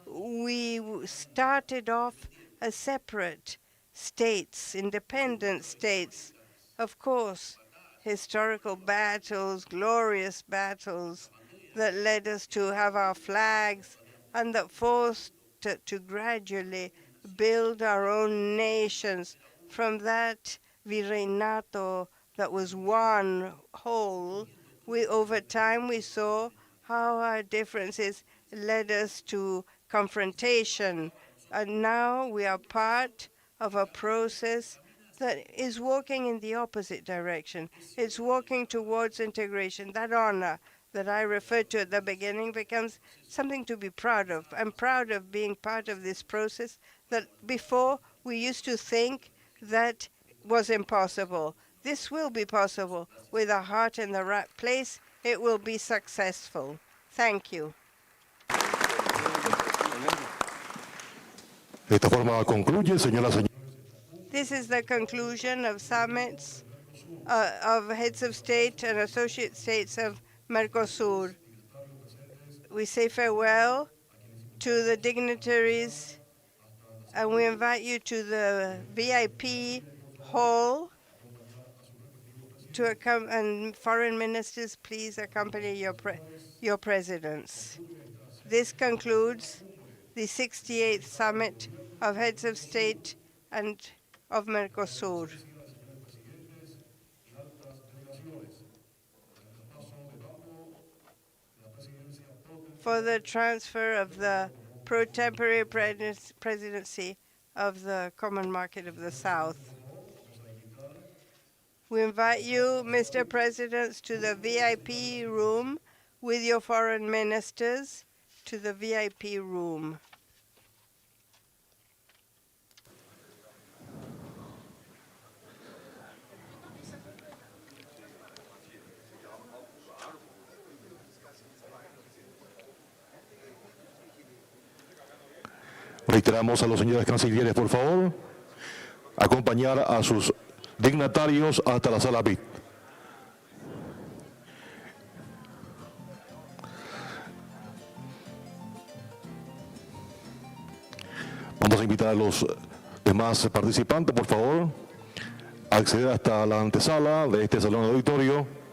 we started off as separate states, independent states. Of course, historical battles, glorious battles that led us to have our flags and that forced to gradually build our own nations from that virreinato that was one whole. Over time, we saw how our differences led us to confrontation, and now we are part of a process that is walking in the opposite direction. It's walking towards integration. That honor that I referred to at the beginning becomes something to be proud of. I'm proud of being part of this process that before we used to think that was impossible. This will be possible. With a heart in the right place, it will be successful. Thank you. De esta forma concluye, señoras y señores. This is the conclusion of summits of heads of state and associate states of MERCOSUR. We say farewell to the dignitaries and we invite you to the VIP hall to and foreign ministers, please accompany your presidents. This concludes the 68th Summit of Heads of State and of MERCOSUR. For the transfer of the pro-tempore presidency of the Common Market of the South. We invite you, Mr. Presidents, to the VIP room with your foreign ministers, to the VIP room. Reiteramos a los señores cancilleres, por favor, acompañar a sus dignatarios hasta la sala VIP. Vamos a invitar a los demás participantes, por favor, a acceder hasta la antesala de este salón de auditorio.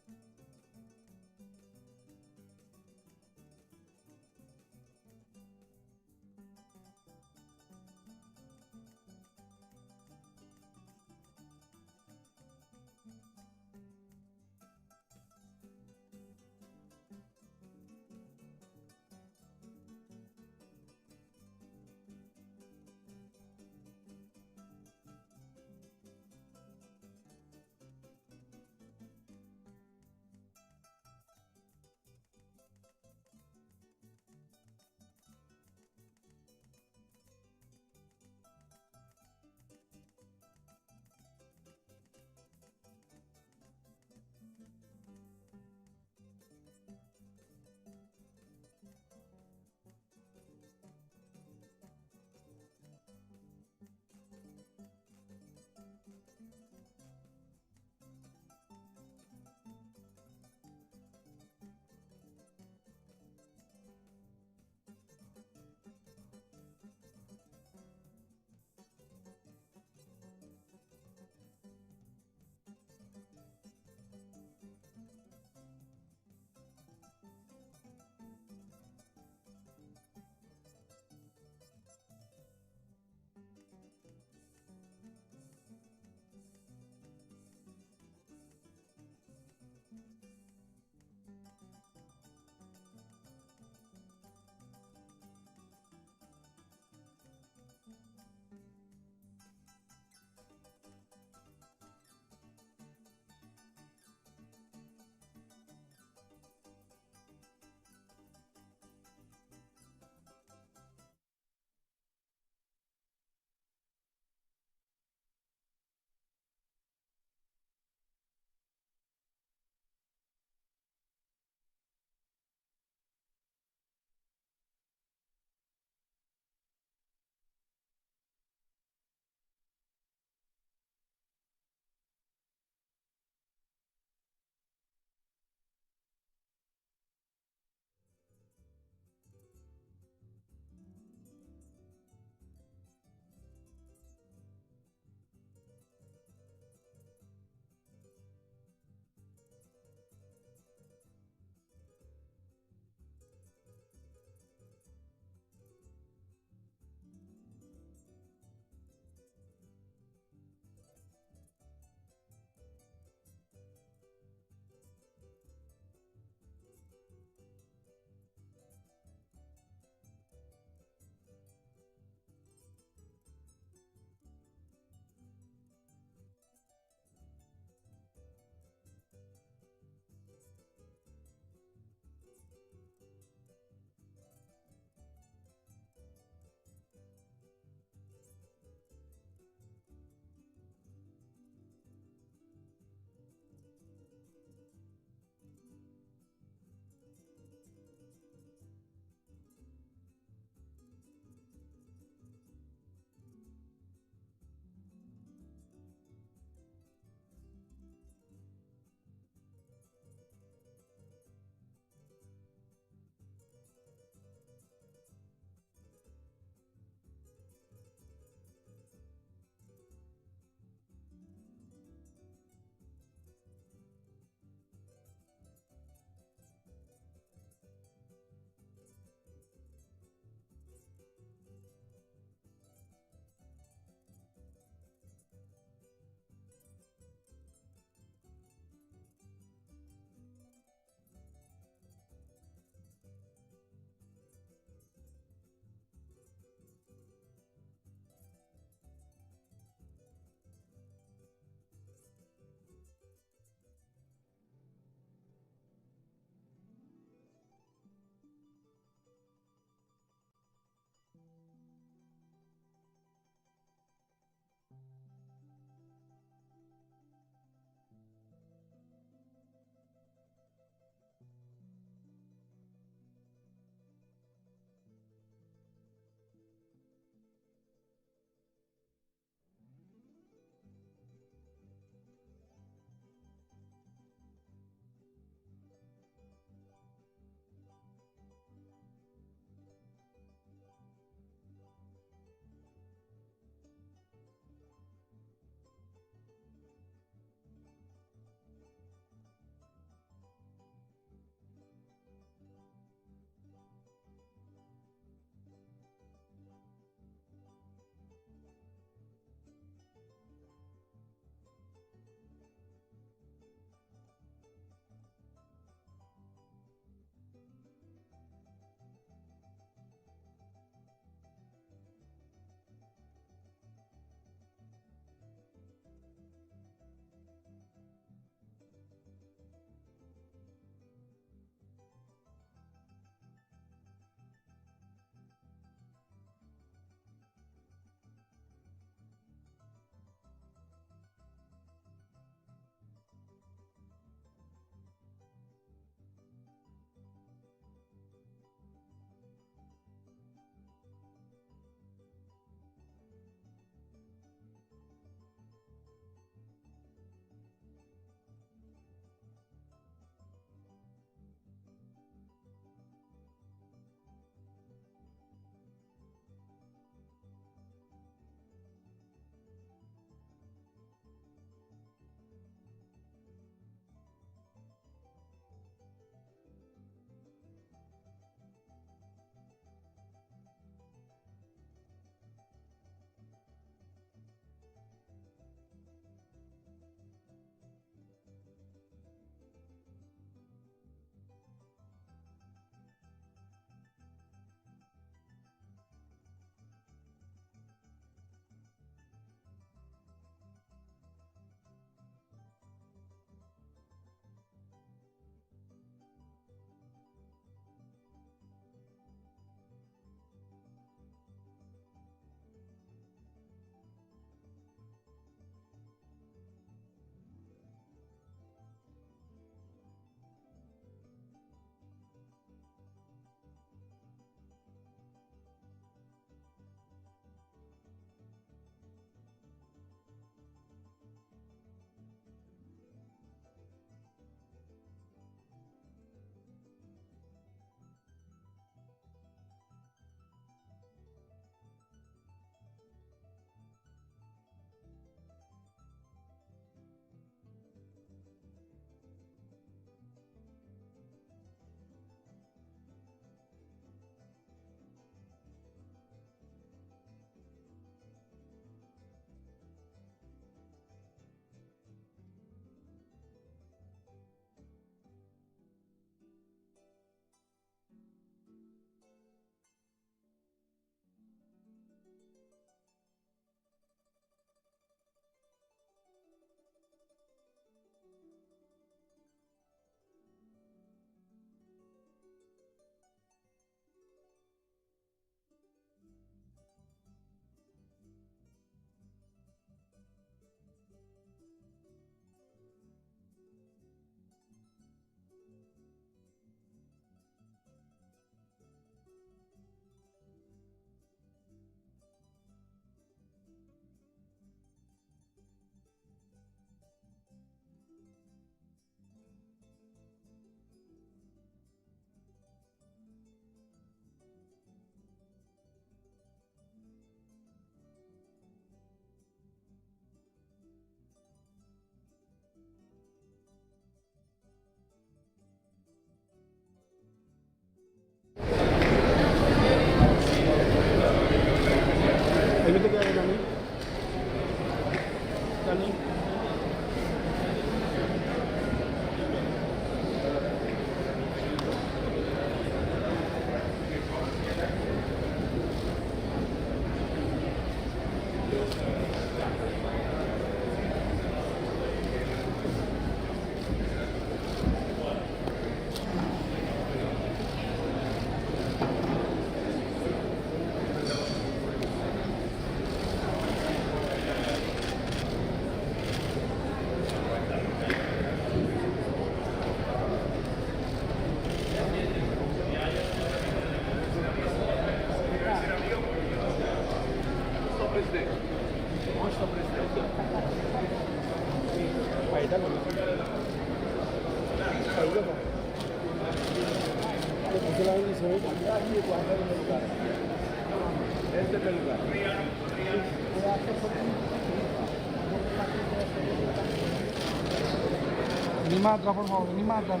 Ni más atrás, por favor, ni más atrás.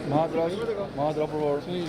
Más atrás, más atrás, por favor. Sí.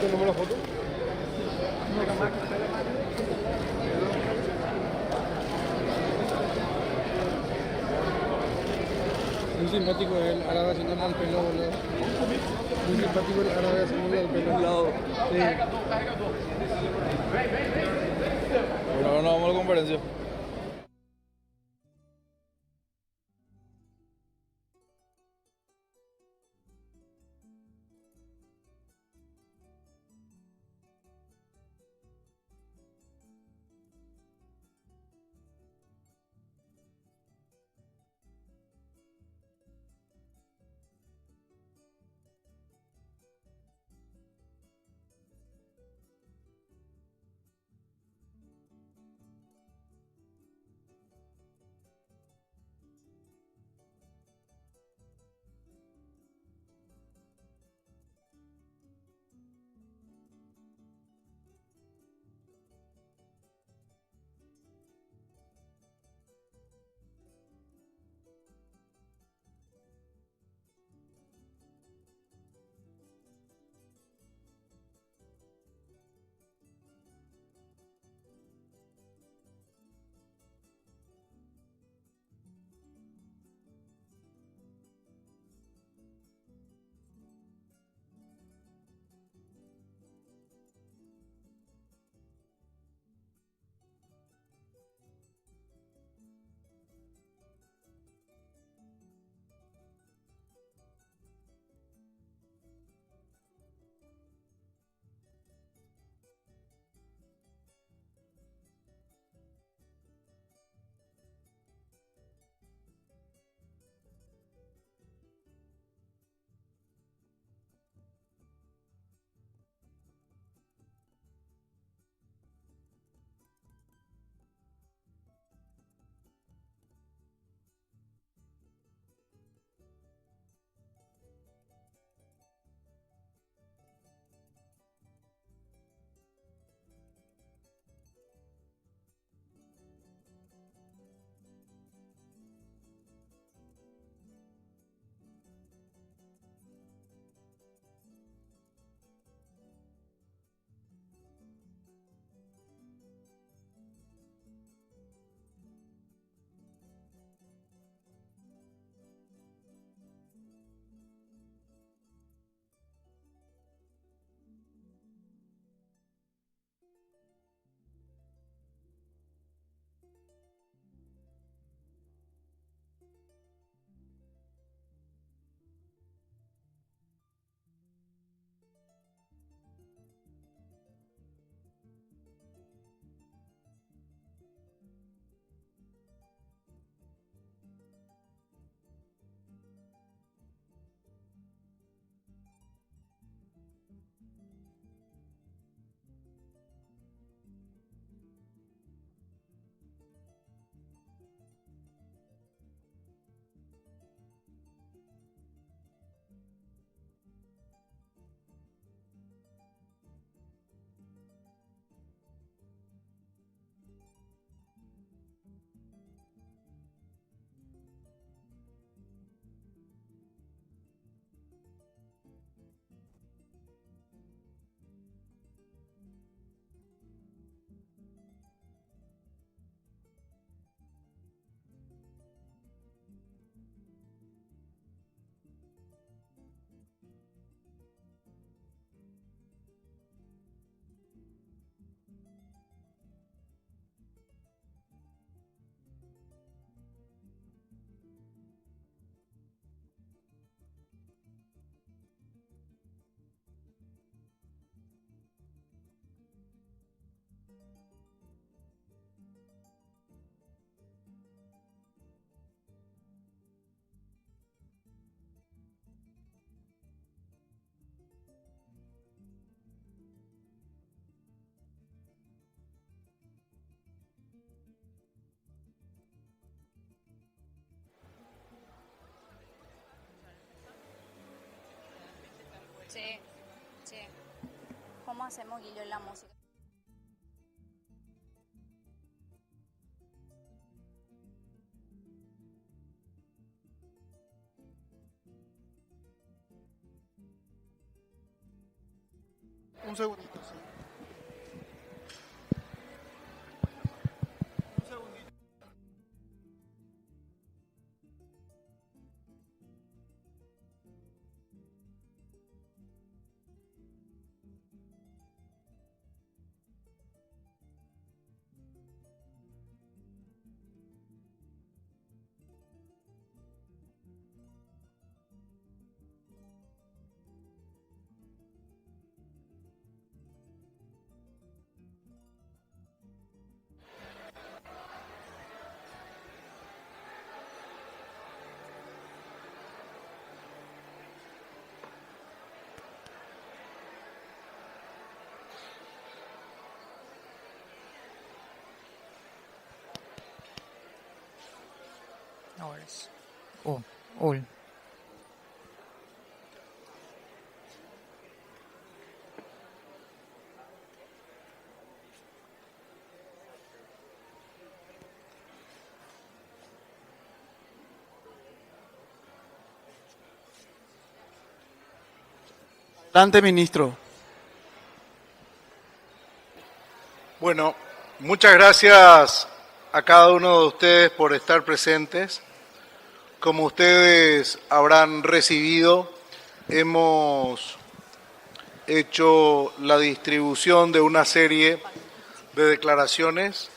¿Tenemos la foto? Muy simpático el árabe haciéndole al pelo, boludo. Muy simpático el árabe haciéndole al pelo. Sí. Bueno, ahora nos vamos a la conferencia. hacemos, Guillo, en la música. Un segundito, sí. Un segundito. No worries. Oh, all. Adelante, ministro. Bueno, muchas gracias a cada uno de ustedes por estar presentes. Como ustedes habrán recibido, hemos hecho la distribución de una serie de declaraciones.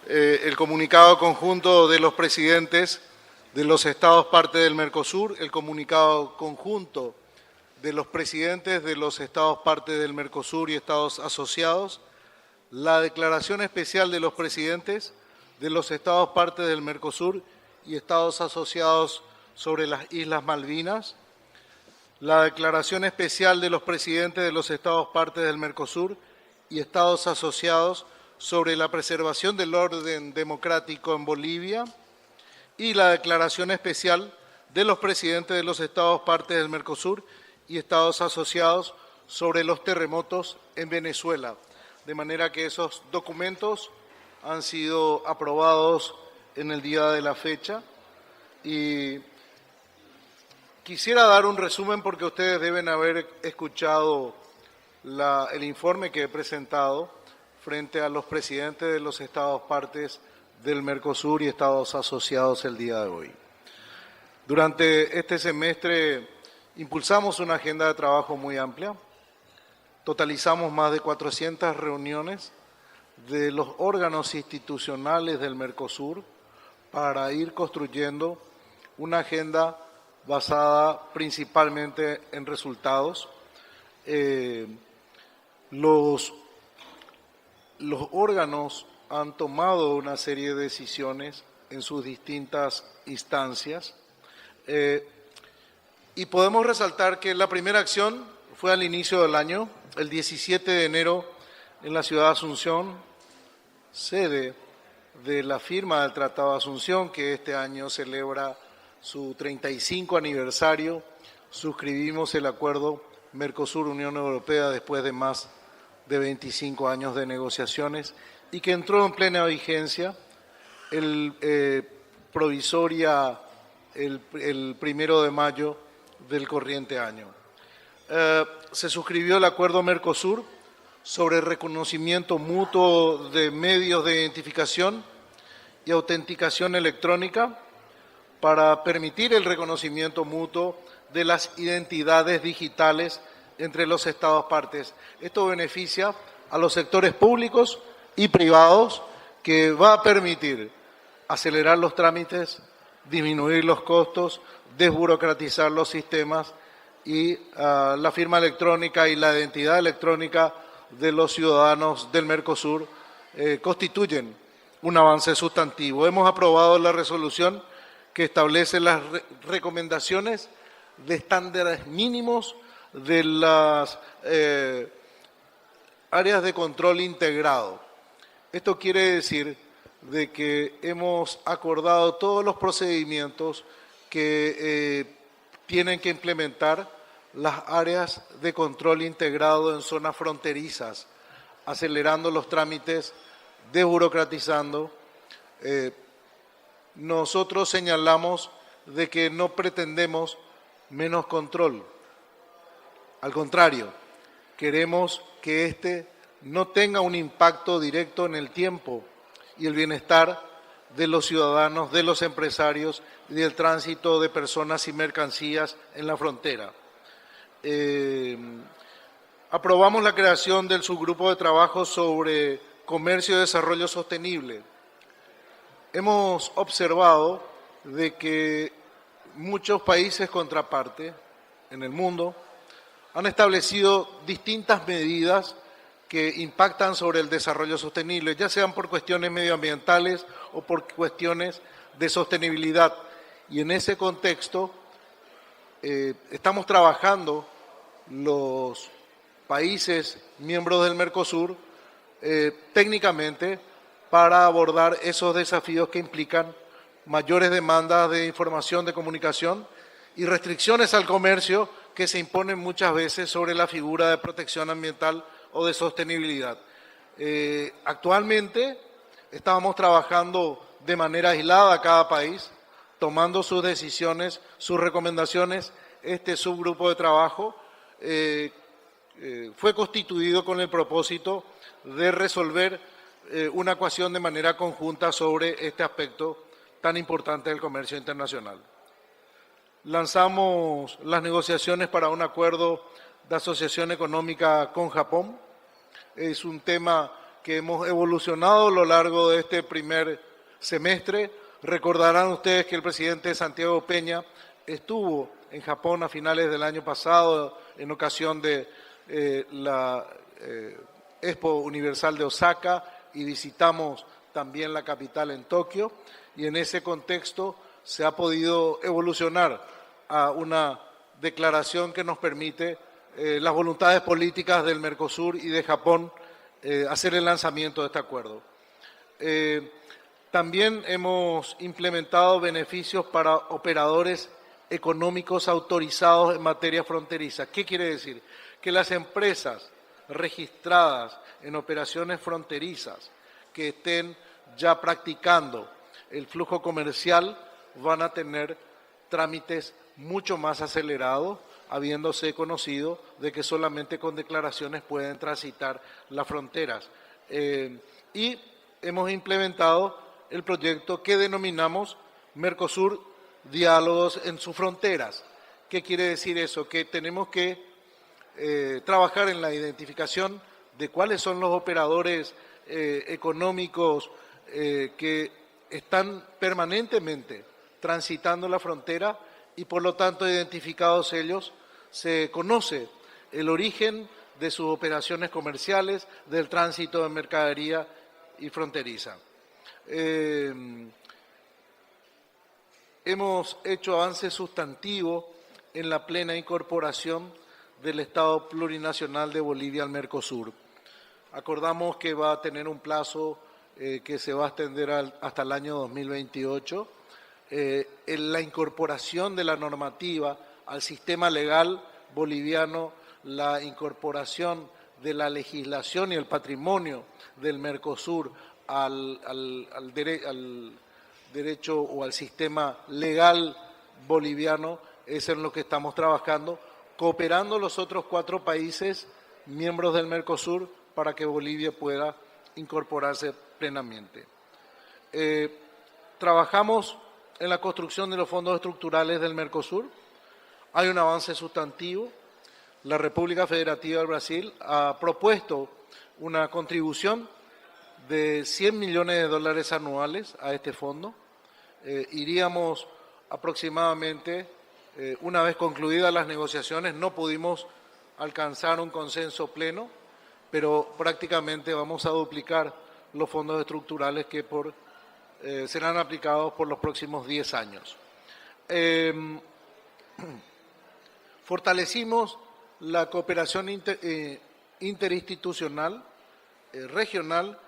El comunicado conjunto de los presidentes de los estados parte del MERCOSUR, el comunicado conjunto de los presidentes de los estados parte del MERCOSUR y estados asociados, la declaración especial de los presidentes de los estados parte del MERCOSUR y estados asociados sobre las Islas Malvinas, la declaración especial de los presidentes de los estados parte del MERCOSUR y estados asociados sobre la preservación del orden democrático en Bolivia y la declaración especial de los presidentes de los estados parte del MERCOSUR y estados asociados sobre los terremotos en Venezuela. De manera que esos documentos han sido aprobados en el día de la fecha y quisiera dar un resumen porque ustedes deben haber escuchado el informe que he presentado frente a los presidentes de los estados partes del MERCOSUR y estados asociados el día de hoy. Durante este semestre impulsamos una agenda de trabajo muy amplia, totalizamos más de 400 reuniones de los órganos institucionales del MERCOSUR para ir construyendo una agenda basada principalmente en resultados. Los órganos han tomado una serie de decisiones en sus distintas instancias y podemos resaltar que la primera acción fue al inicio del año, el 17 de enero, en la ciudad de Asunción, sede de la firma del Tratado de Asunción, que este año celebra su 35 aniversario. Suscribimos el acuerdo MERCOSUR-Unión Europea después de más de 25 años de negociaciones y que entró en plena vigencia provisoria el 1 de mayo del corriente año. Se suscribió el acuerdo MERCOSUR sobre reconocimiento mutuo de medios de identificación y autenticación electrónica para permitir el reconocimiento mutuo de las identidades digitales entre los estados partes. Esto beneficia a los sectores públicos y privados, que va a permitir acelerar los trámites, disminuir los costos, desburocratizar los sistemas y la firma electrónica y la identidad electrónica de los ciudadanos del MERCOSUR constituyen un avance sustantivo. Hemos aprobado la resolución que establece las recomendaciones de estándares mínimos de las áreas de control integrado. Esto quiere decir de que hemos acordado todos los procedimientos que tienen que implementar las áreas de control integrado en zonas fronterizas, acelerando los trámites, desburocratizando. Nosotros señalamos de que no pretendemos menos control. Al contrario, queremos que este no tenga un impacto directo en el tiempo y el bienestar de los ciudadanos, de los empresarios y del tránsito de personas y mercancías en la frontera. Aprobamos la creación del subgrupo de trabajo sobre comercio y desarrollo sostenible. Hemos observado de que muchos países contraparte en el mundo han establecido distintas medidas que impactan sobre el desarrollo sostenible, ya sean por cuestiones medioambientales o por cuestiones de sostenibilidad. Y en ese contexto estamos trabajando los países miembros del MERCOSUR técnicamente para abordar esos desafíos que implican mayores demandas de información, de comunicación y restricciones al comercio que se imponen muchas veces sobre la figura de protección ambiental o de sostenibilidad. Actualmente estábamos trabajando de manera aislada cada país, tomando sus decisiones, sus recomendaciones. Este subgrupo de trabajo fue constituido con el propósito de resolver una ecuación de manera conjunta sobre este aspecto tan importante del comercio internacional. Lanzamos las negociaciones para un acuerdo de asociación económica con Japón. Es un tema que hemos evolucionado a lo largo de este primer semestre. Recordarán ustedes que el presidente Santiago Peña estuvo en Japón a finales del año pasado en ocasión de la Expo Universal de Osaka y visitamos también la capital en Tokio, y en ese contexto se ha podido evolucionar a una declaración que nos permite las voluntades políticas del MERCOSUR y de Japón hacer el lanzamiento de este acuerdo. También hemos implementado beneficios para operadores económicos autorizados en materia fronteriza. ¿Qué quiere decir? Que las empresas registradas en operaciones fronterizas que estén ya practicando el flujo comercial van a tener trámites mucho más acelerados, habiéndose conocido de que solamente con declaraciones pueden transitar las fronteras. Y hemos implementado el proyecto que denominamos MERCOSUR Diálogos en sus fronteras. ¿Qué quiere decir eso? Que tenemos que trabajar en la identificación de cuáles son los operadores económicos que están permanentemente transitando la frontera y por lo tanto identificados ellos se conoce el origen de sus operaciones comerciales, del tránsito de mercadería y fronteriza. Hemos hecho avances sustantivos en la plena incorporación del Estado plurinacional de Bolivia al MERCOSUR. Acordamos que va a tener un plazo que se va a extender hasta el año 2028. En la incorporación de la normativa al sistema legal boliviano, la incorporación de la legislación y el patrimonio del MERCOSUR al derecho o al sistema legal boliviano, es en lo que estamos trabajando, cooperando los otros 4 países miembros del MERCOSUR para que Bolivia pueda incorporarse plenamente. Trabajamos en la construcción de los fondos estructurales del MERCOSUR. Hay un avance sustantivo. La República Federativa del Brasil ha propuesto una contribución de $100 millones anuales a este fondo. Iríamos aproximadamente, una vez concluidas las negociaciones, no pudimos alcanzar un consenso pleno, pero prácticamente vamos a duplicar los fondos estructurales que serán aplicados por los próximos 10 años. Fortalecimos la cooperación interinstitucional regional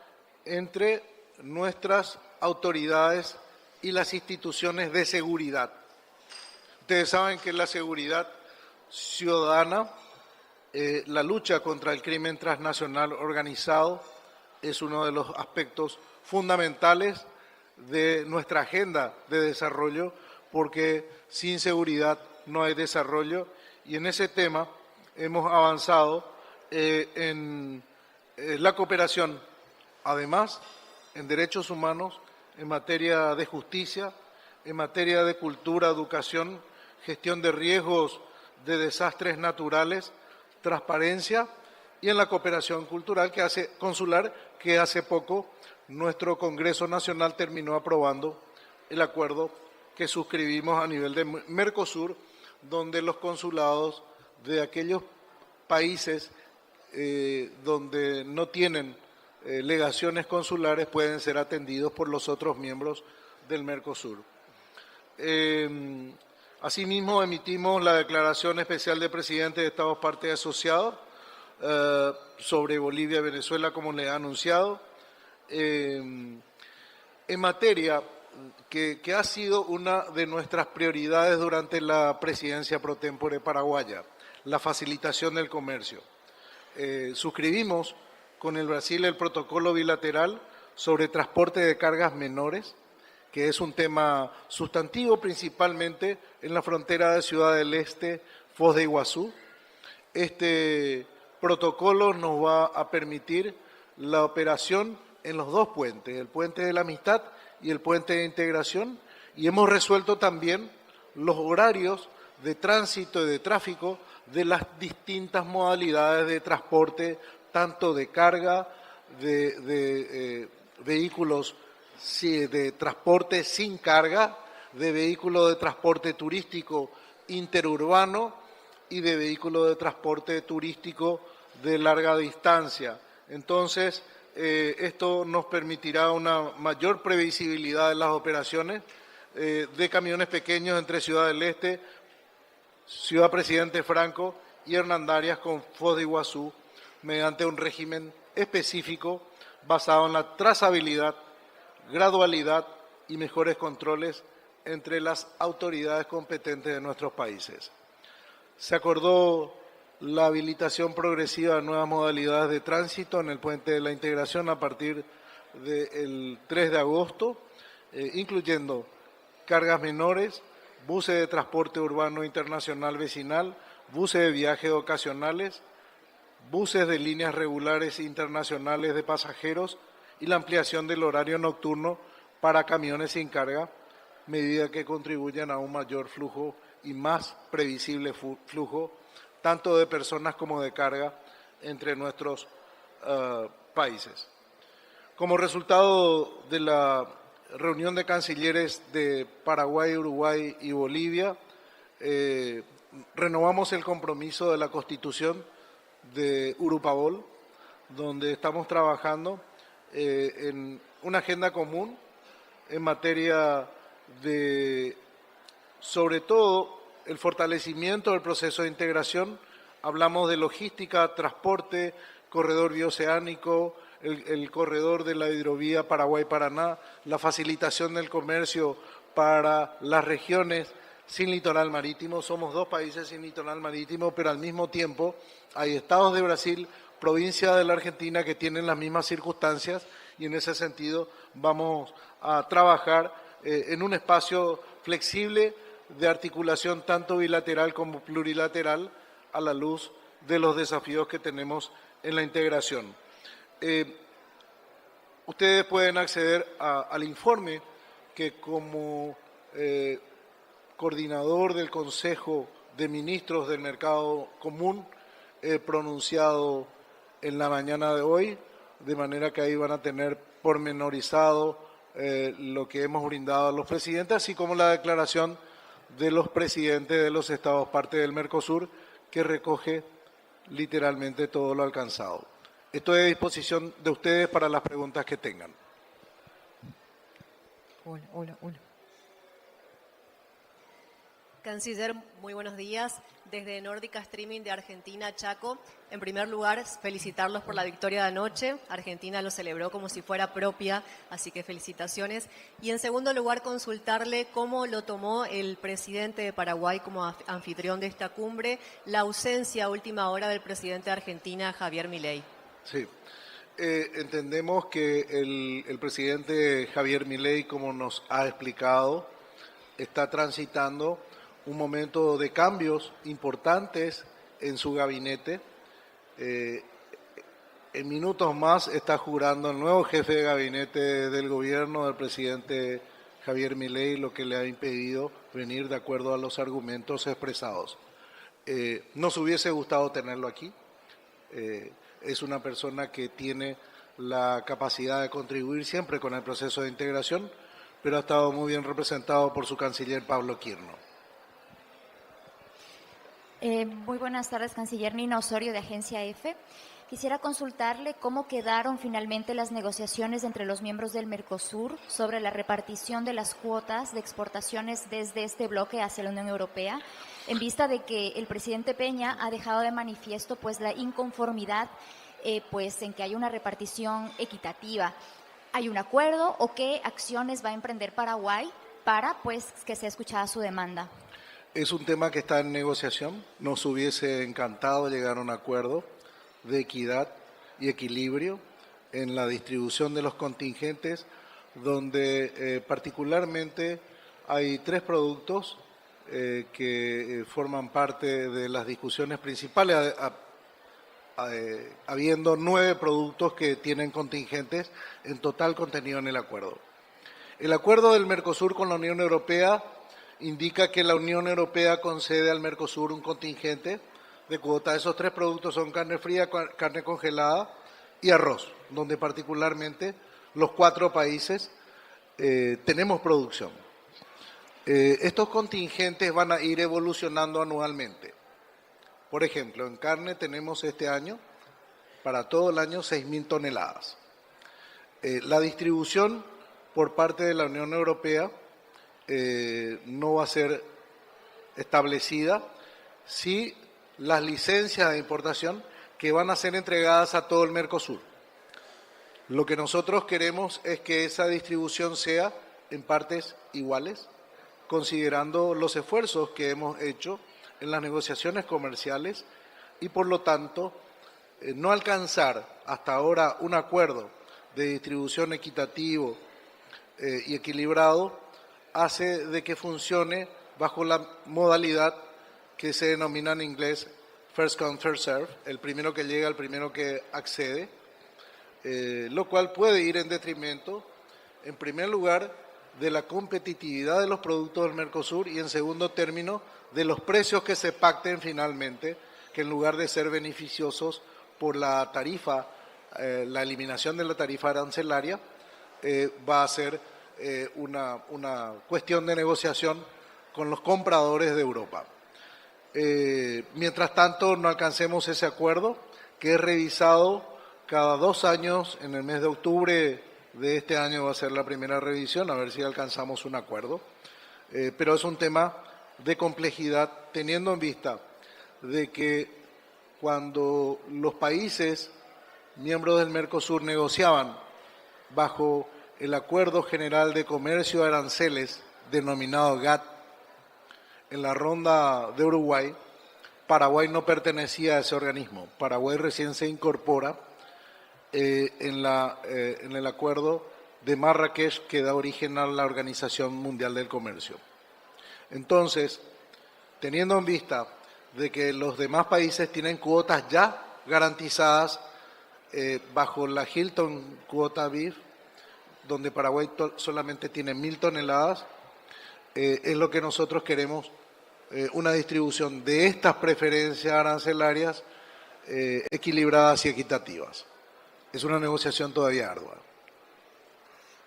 entre nuestras autoridades y las instituciones de seguridad. Ustedes saben que la seguridad ciudadana. La lucha contra el crimen transnacional organizado es uno de los aspectos fundamentales de nuestra agenda de desarrollo, porque sin seguridad no hay desarrollo, y en ese tema hemos avanzado en la cooperación, además en derechos humanos, en materia de justicia, en materia de cultura, educación, gestión de riesgos de desastres naturales, transparencia, y en la cooperación consular que hace poco nuestro Congreso Nacional terminó aprobando el acuerdo que suscribimos a nivel de MERCOSUR, donde los consulados de aquellos países donde no tienen legaciones consulares pueden ser atendidos por los otros miembros del MERCOSUR. Asimismo, emitimos la Declaración Especial de Presidente de Estados Partes Asociados sobre Bolivia y Venezuela, como le he anunciado, en materia que ha sido una de nuestras prioridades durante la presidencia pro tempore paraguaya, la facilitación del comercio. Suscribimos con el Brasil el protocolo bilateral sobre transporte de cargas menores, que es un tema sustantivo principalmente en la frontera de Ciudad del Este, Foz de Iguazú. Este protocolo nos va a permitir la operación en los dos puentes, el puente de la Amistad y el puente de integración, y hemos resuelto también los horarios de tránsito y de tráfico de las distintas modalidades de transporte, tanto de carga, de vehículos de transporte sin carga, de vehículos de transporte turístico interurbano y de vehículos de transporte turístico de larga distancia. Entonces, esto nos permitirá una mayor previsibilidad de las operaciones de camiones pequeños entre Ciudad del Este, Ciudad Presidente Franco y Hernandarias con Foz de Iguazú, mediante un régimen específico basado en la trazabilidad, gradualidad y mejores controles entre las autoridades competentes de nuestros países. Se acordó la habilitación progresiva de nuevas modalidades de tránsito en el puente de la integración a partir del 3 de agosto, incluyendo cargas menores, buses de transporte urbano internacional vecinal, buses de viajes ocasionales, buses de líneas regulares internacionales de pasajeros y la ampliación del horario nocturno para camiones sin carga, medida que contribuyan a un mayor flujo y más previsible flujo, tanto de personas como de carga, entre nuestros países. Como resultado de la reunión de cancilleres de Paraguay, Uruguay y Bolivia, renovamos el compromiso de la Constitución de Urupabol, donde estamos trabajando en una agenda común en materia de, sobre todo, el fortalecimiento del proceso de integración. Hablamos de logística, transporte, corredor bioceánico, el corredor de la hidrovía Paraguay-Paraná, la facilitación del comercio para las regiones sin litoral marítimo. Somos dos países sin litoral marítimo, pero al mismo tiempo hay estados de Brasil, provincias de la Argentina que tienen las mismas circunstancias, y en ese sentido vamos a trabajar en un espacio flexible de articulación tanto bilateral como plurilateral a la luz de los desafíos que tenemos en la integración. Ustedes pueden acceder al informe que como coordinador del Consejo de Ministros del Mercado Común he pronunciado en la mañana de hoy, de manera que ahí van a tener pormenorizado lo que hemos brindado a los presidentes, así como la declaración de los presidentes de los estados parte del MERCOSUR, que recoge literalmente todo lo alcanzado. Estoy a disposición de ustedes para las preguntas que tengan. Hola. Canciller, muy buenos días. Desde Nórdica Streaming de Argentina, Chaco, en primer lugar, felicitarlos por la victoria de anoche. Argentina lo celebró como si fuera propia, así que felicitaciones. Y en segundo lugar, consultarle cómo lo tomó el presidente de Paraguay como anfitrión de esta cumbre, la ausencia a última hora del presidente de Argentina, Javier Milei. Sí. Entendemos que el presidente Javier Milei, como nos ha explicado, está transitando un momento de cambios importantes en su gabinete. En minutos más está jurando el nuevo jefe de gabinete del gobierno del presidente Javier Milei, lo que le ha impedido venir de acuerdo a los argumentos expresados. Nos hubiese gustado tenerlo aquí. Es una persona que tiene la capacidad de contribuir siempre con el proceso de integración, pero ha estado muy bien representado por su canciller Pablo Quirno. Muy buenas tardes, canciller Nina Osorio de Agencia EFE. Quisiera consultarle cómo quedaron finalmente las negociaciones entre los miembros del MERCOSUR sobre la repartición de las cuotas de exportaciones desde este bloque hacia la Unión Europea, en vista de que el presidente Peña ha dejado de manifiesto pues la inconformidad pues en que hay una repartición equitativa. ¿Hay un acuerdo o qué acciones va a emprender Paraguay para pues que sea escuchada su demanda? Es un tema que está en negociación. Nos hubiese encantado llegar a un acuerdo de equidad y equilibrio en la distribución de los contingentes, donde particularmente hay 3 productos que forman parte de las discusiones principales, habiendo 9 productos que tienen contingentes en total contenido en el acuerdo. El acuerdo del MERCOSUR con la Unión Europea indica que la Unión Europea concede al MERCOSUR un contingente de cuota. Esos 3 productos son carne fría, carne congelada y arroz, donde particularmente los 4 países tenemos producción. Estos contingentes van a ir evolucionando anualmente. Por ejemplo, en carne tenemos este año, para todo el año, 6.000 toneladas. La distribución por parte de la Unión Europea no va a ser establecida si las licencias de importación que van a ser entregadas a todo el MERCOSUR. Lo que nosotros queremos es que esa distribución sea en partes iguales, considerando los esfuerzos que hemos hecho en las negociaciones comerciales y, por lo tanto, no alcanzar hasta ahora un acuerdo de distribución equitativo y equilibrado hace de que funcione bajo la modalidad que se denomina en inglés first come, first serve, el primero que llega, el primero que accede, lo cual puede ir en detrimento, en primer lugar, de la competitividad de los productos del MERCOSUR y, en segundo término, de los precios que se pacten finalmente, que en lugar de ser beneficiosos por la tarifa, la eliminación de la tarifa arancelaria, va a ser una cuestión de negociación con los compradores de Europa. Mientras tanto, no alcancemos ese acuerdo, que es revisado cada 2 años. En el mes de octubre de este año va a ser la primera revisión, a ver si alcanzamos un acuerdo. Pero es un tema de complejidad, teniendo en vista de que cuando los países miembros del MERCOSUR negociaban bajo el Acuerdo General de Comercio de Aranceles, denominado GATT, en la ronda de Uruguay, Paraguay no pertenecía a ese organismo. Paraguay recién se incorpora en el acuerdo de Marrakech, que da origen a la Organización Mundial del Comercio. Entonces, teniendo en vista de que los demás países tienen cuotas ya garantizadas bajo la Hilton Quota Beef, donde Paraguay solamente tiene 1.000 toneladas, es lo que nosotros queremos, una distribución de estas preferencias arancelarias equilibradas y equitativas. Es una negociación todavía ardua.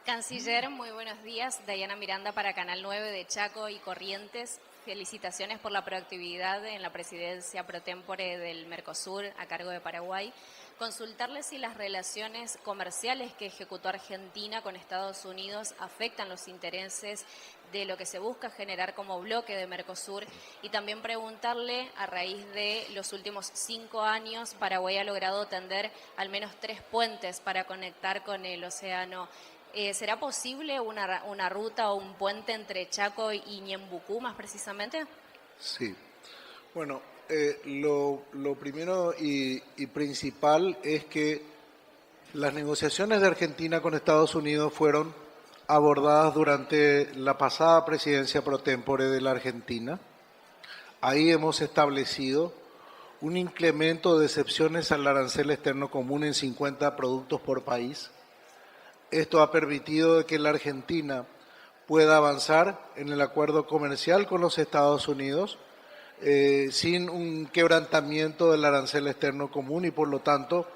Canciller, muy buenos días. Dayana Miranda para Canal 9 de Chaco y Corrientes. Felicitaciones por la proactividad en la presidencia pro tempore del MERCOSUR a cargo de Paraguay. Consultarle si las relaciones comerciales que ejecutó Argentina con Estados Unidos afectan los intereses de lo que se busca generar como bloque de MERCOSUR, y también preguntarle, a raíz de los últimos 5 años, Paraguay ha logrado tender al menos 3 puentes para conectar con el océano. ¿Será posible una ruta o un puente entre Chaco y Ñembucú, más precisamente? Sí. Bueno, lo primero y principal es que las negociaciones de Argentina con Estados Unidos fueron abordadas durante la pasada presidencia pro tempore de la Argentina. Ahí hemos establecido un incremento de excepciones al arancel externo común en 50 productos por país. Esto ha permitido que la Argentina pueda avanzar en el acuerdo comercial con los Estados Unidos sin un quebrantamiento del arancel externo común, y por lo tanto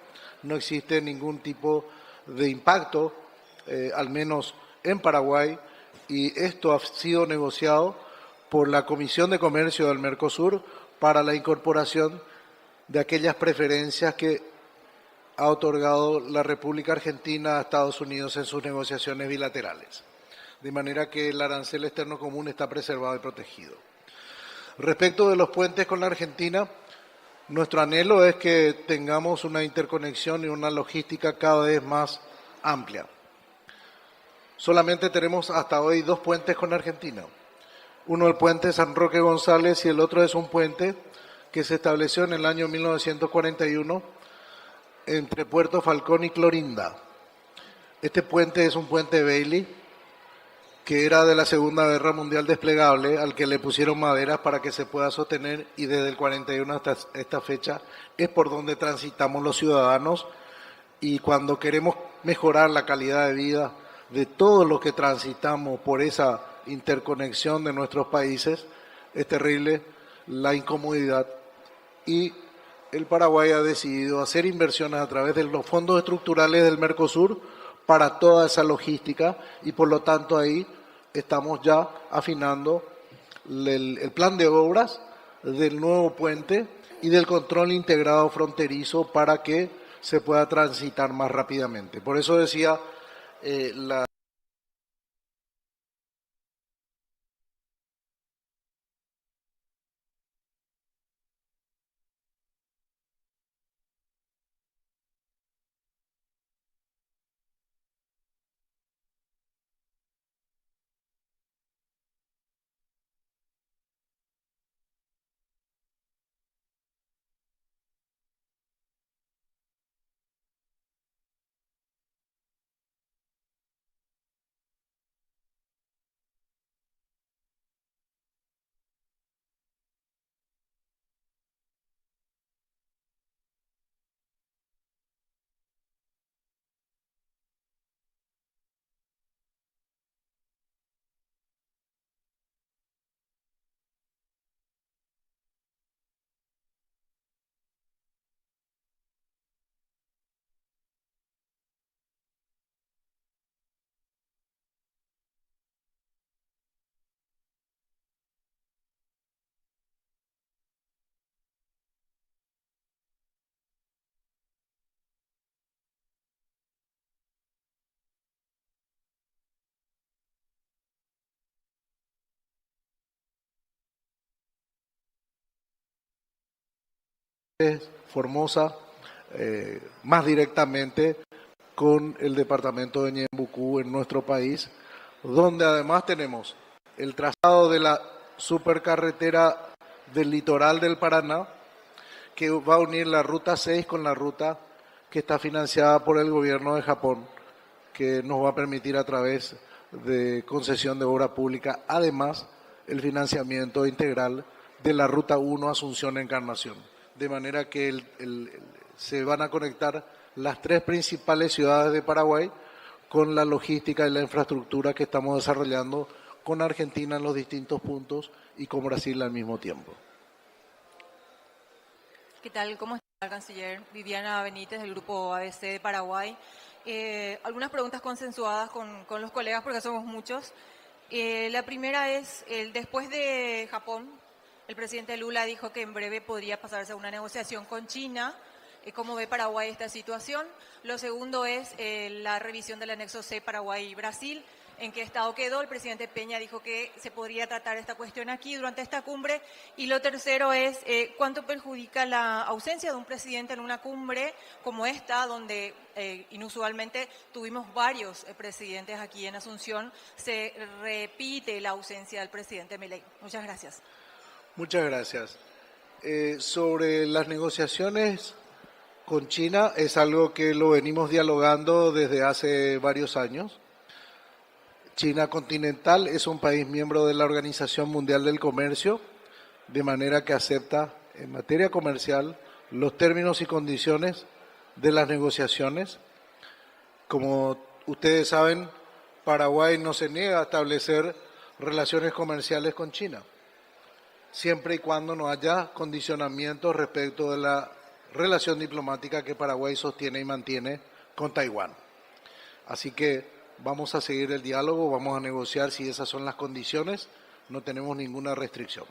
no existe ningún tipo de impacto, al menos en Paraguay, y esto ha sido negociado por la Comisión de Comercio del MERCOSUR para la incorporación de aquellas preferencias que ha otorgado la República Argentina a Estados Unidos en sus negociaciones bilaterales. De manera que el arancel externo común está preservado y protegido. Respecto de los puentes con la Argentina, nuestro anhelo es que tengamos una interconexión y una logística cada vez más amplia. Solamente tenemos hasta hoy 2 puentes con Argentina. Uno el puente San Roque González y el otro es un puente que se estableció en el año 1941 entre Puerto Falcón y Clorinda. Este puente es un puente Bailey que era de la Segunda Guerra Mundial desplegable, al que le pusieron maderas para que se pueda sostener, y desde el 41 hasta esta fecha es por donde transitamos los ciudadanos, y cuando queremos mejorar la calidad de vida de todos los que transitamos por esa interconexión de nuestros países, es terrible la incomodidad, y el Paraguay ha decidido hacer inversiones a través de los fondos estructurales del MERCOSUR para toda esa logística, y por lo tanto ahí estamos ya afinando el plan de obras del nuevo puente y del control integrado fronterizo para que se pueda transitar más rápidamente. Por eso decía la Formosa, más directamente con el departamento de Ñembucú en nuestro país, donde además tenemos el trazado de la supercarretera del litoral del Paraná, que va a unir la ruta 6 con la ruta que está financiada por el gobierno de Japón, que nos va a permitir a través de concesión de obra pública, además el financiamiento integral de la ruta 1 Asunción-Encarnación. De manera que se van a conectar las 3 principales ciudades de Paraguay con la logística y la infraestructura que estamos desarrollando con Argentina en los distintos puntos y con Brasil al mismo tiempo. ¿Qué tal? ¿Cómo está, canciller? Viviana Benítez, del Grupo ABC de Paraguay. Algunas preguntas consensuadas con los colegas, porque somos muchos. La primera es, después de Japón, el presidente Lula dijo que en breve podría pasarse a una negociación con China cómo ve Paraguay esta situación. Lo segundo es la revisión del anexo C Paraguay y Brasil. ¿En qué estado quedó? El presidente Peña dijo que se podría tratar esta cuestión aquí durante esta cumbre. Y lo tercero es cuánto perjudica la ausencia de un presidente en una cumbre como esta, donde inusualmente tuvimos varios presidentes aquí en Asunción. Se repite la ausencia del presidente Milei. Muchas gracias. Muchas gracias. Sobre las negociaciones con China, es algo que lo venimos dialogando desde hace varios años. China continental es un país miembro de la Organización Mundial del Comercio, de manera que acepta en materia comercial los términos y condiciones de las negociaciones. Como ustedes saben, Paraguay no se niega a establecer relaciones comerciales con China, siempre y cuando no haya condicionamientos respecto de la relación diplomática que Paraguay sostiene y mantiene con Taiwán. Así que vamos a seguir el diálogo, vamos a negociar si esas son las condiciones, no tenemos ninguna restricción.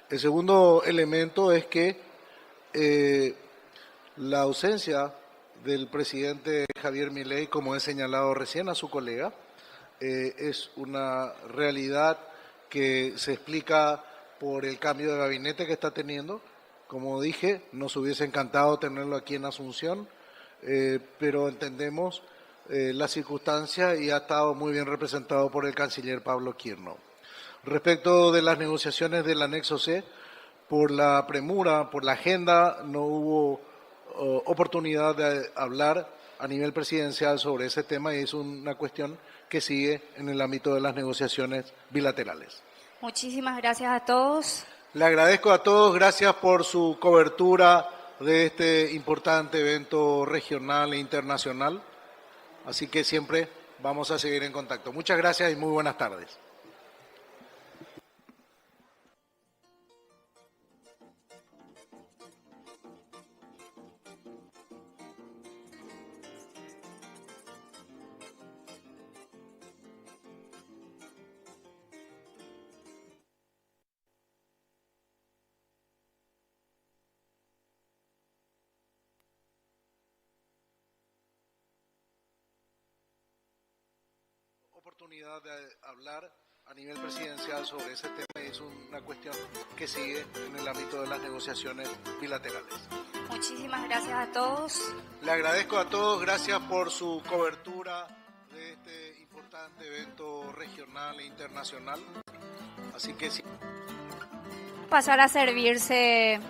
El segundo elemento es que la ausencia del presidente Javier Milei, como he señalado recién a su colega, es una realidad que se explica por el cambio de gabinete que está teniendo. Como dije, nos hubiese encantado tenerlo aquí en Asunción, pero entendemos la circunstancia y ha estado muy bien representado por el canciller Pablo Quirno. Respecto de las negociaciones del anexo C, por la premura, por la agenda, no hubo oportunidad de hablar a nivel presidencial sobre ese tema y es una cuestión que sigue en el ámbito de las negociaciones bilaterales. Muchísimas gracias a todos. Le agradezco a todos, gracias por su cobertura de este importante evento regional e internacional. Así que siempre vamos a seguir en contacto. Muchas gracias y muy buenas tardes. Oportunidad de hablar a nivel presidencial sobre ese tema y es una cuestión que sigue en el ámbito de las negociaciones bilaterales. Muchísimas gracias a todos. Le agradezco a todos, gracias por su cobertura de este importante evento regional e internacional. Así que sí. Pasar a servirse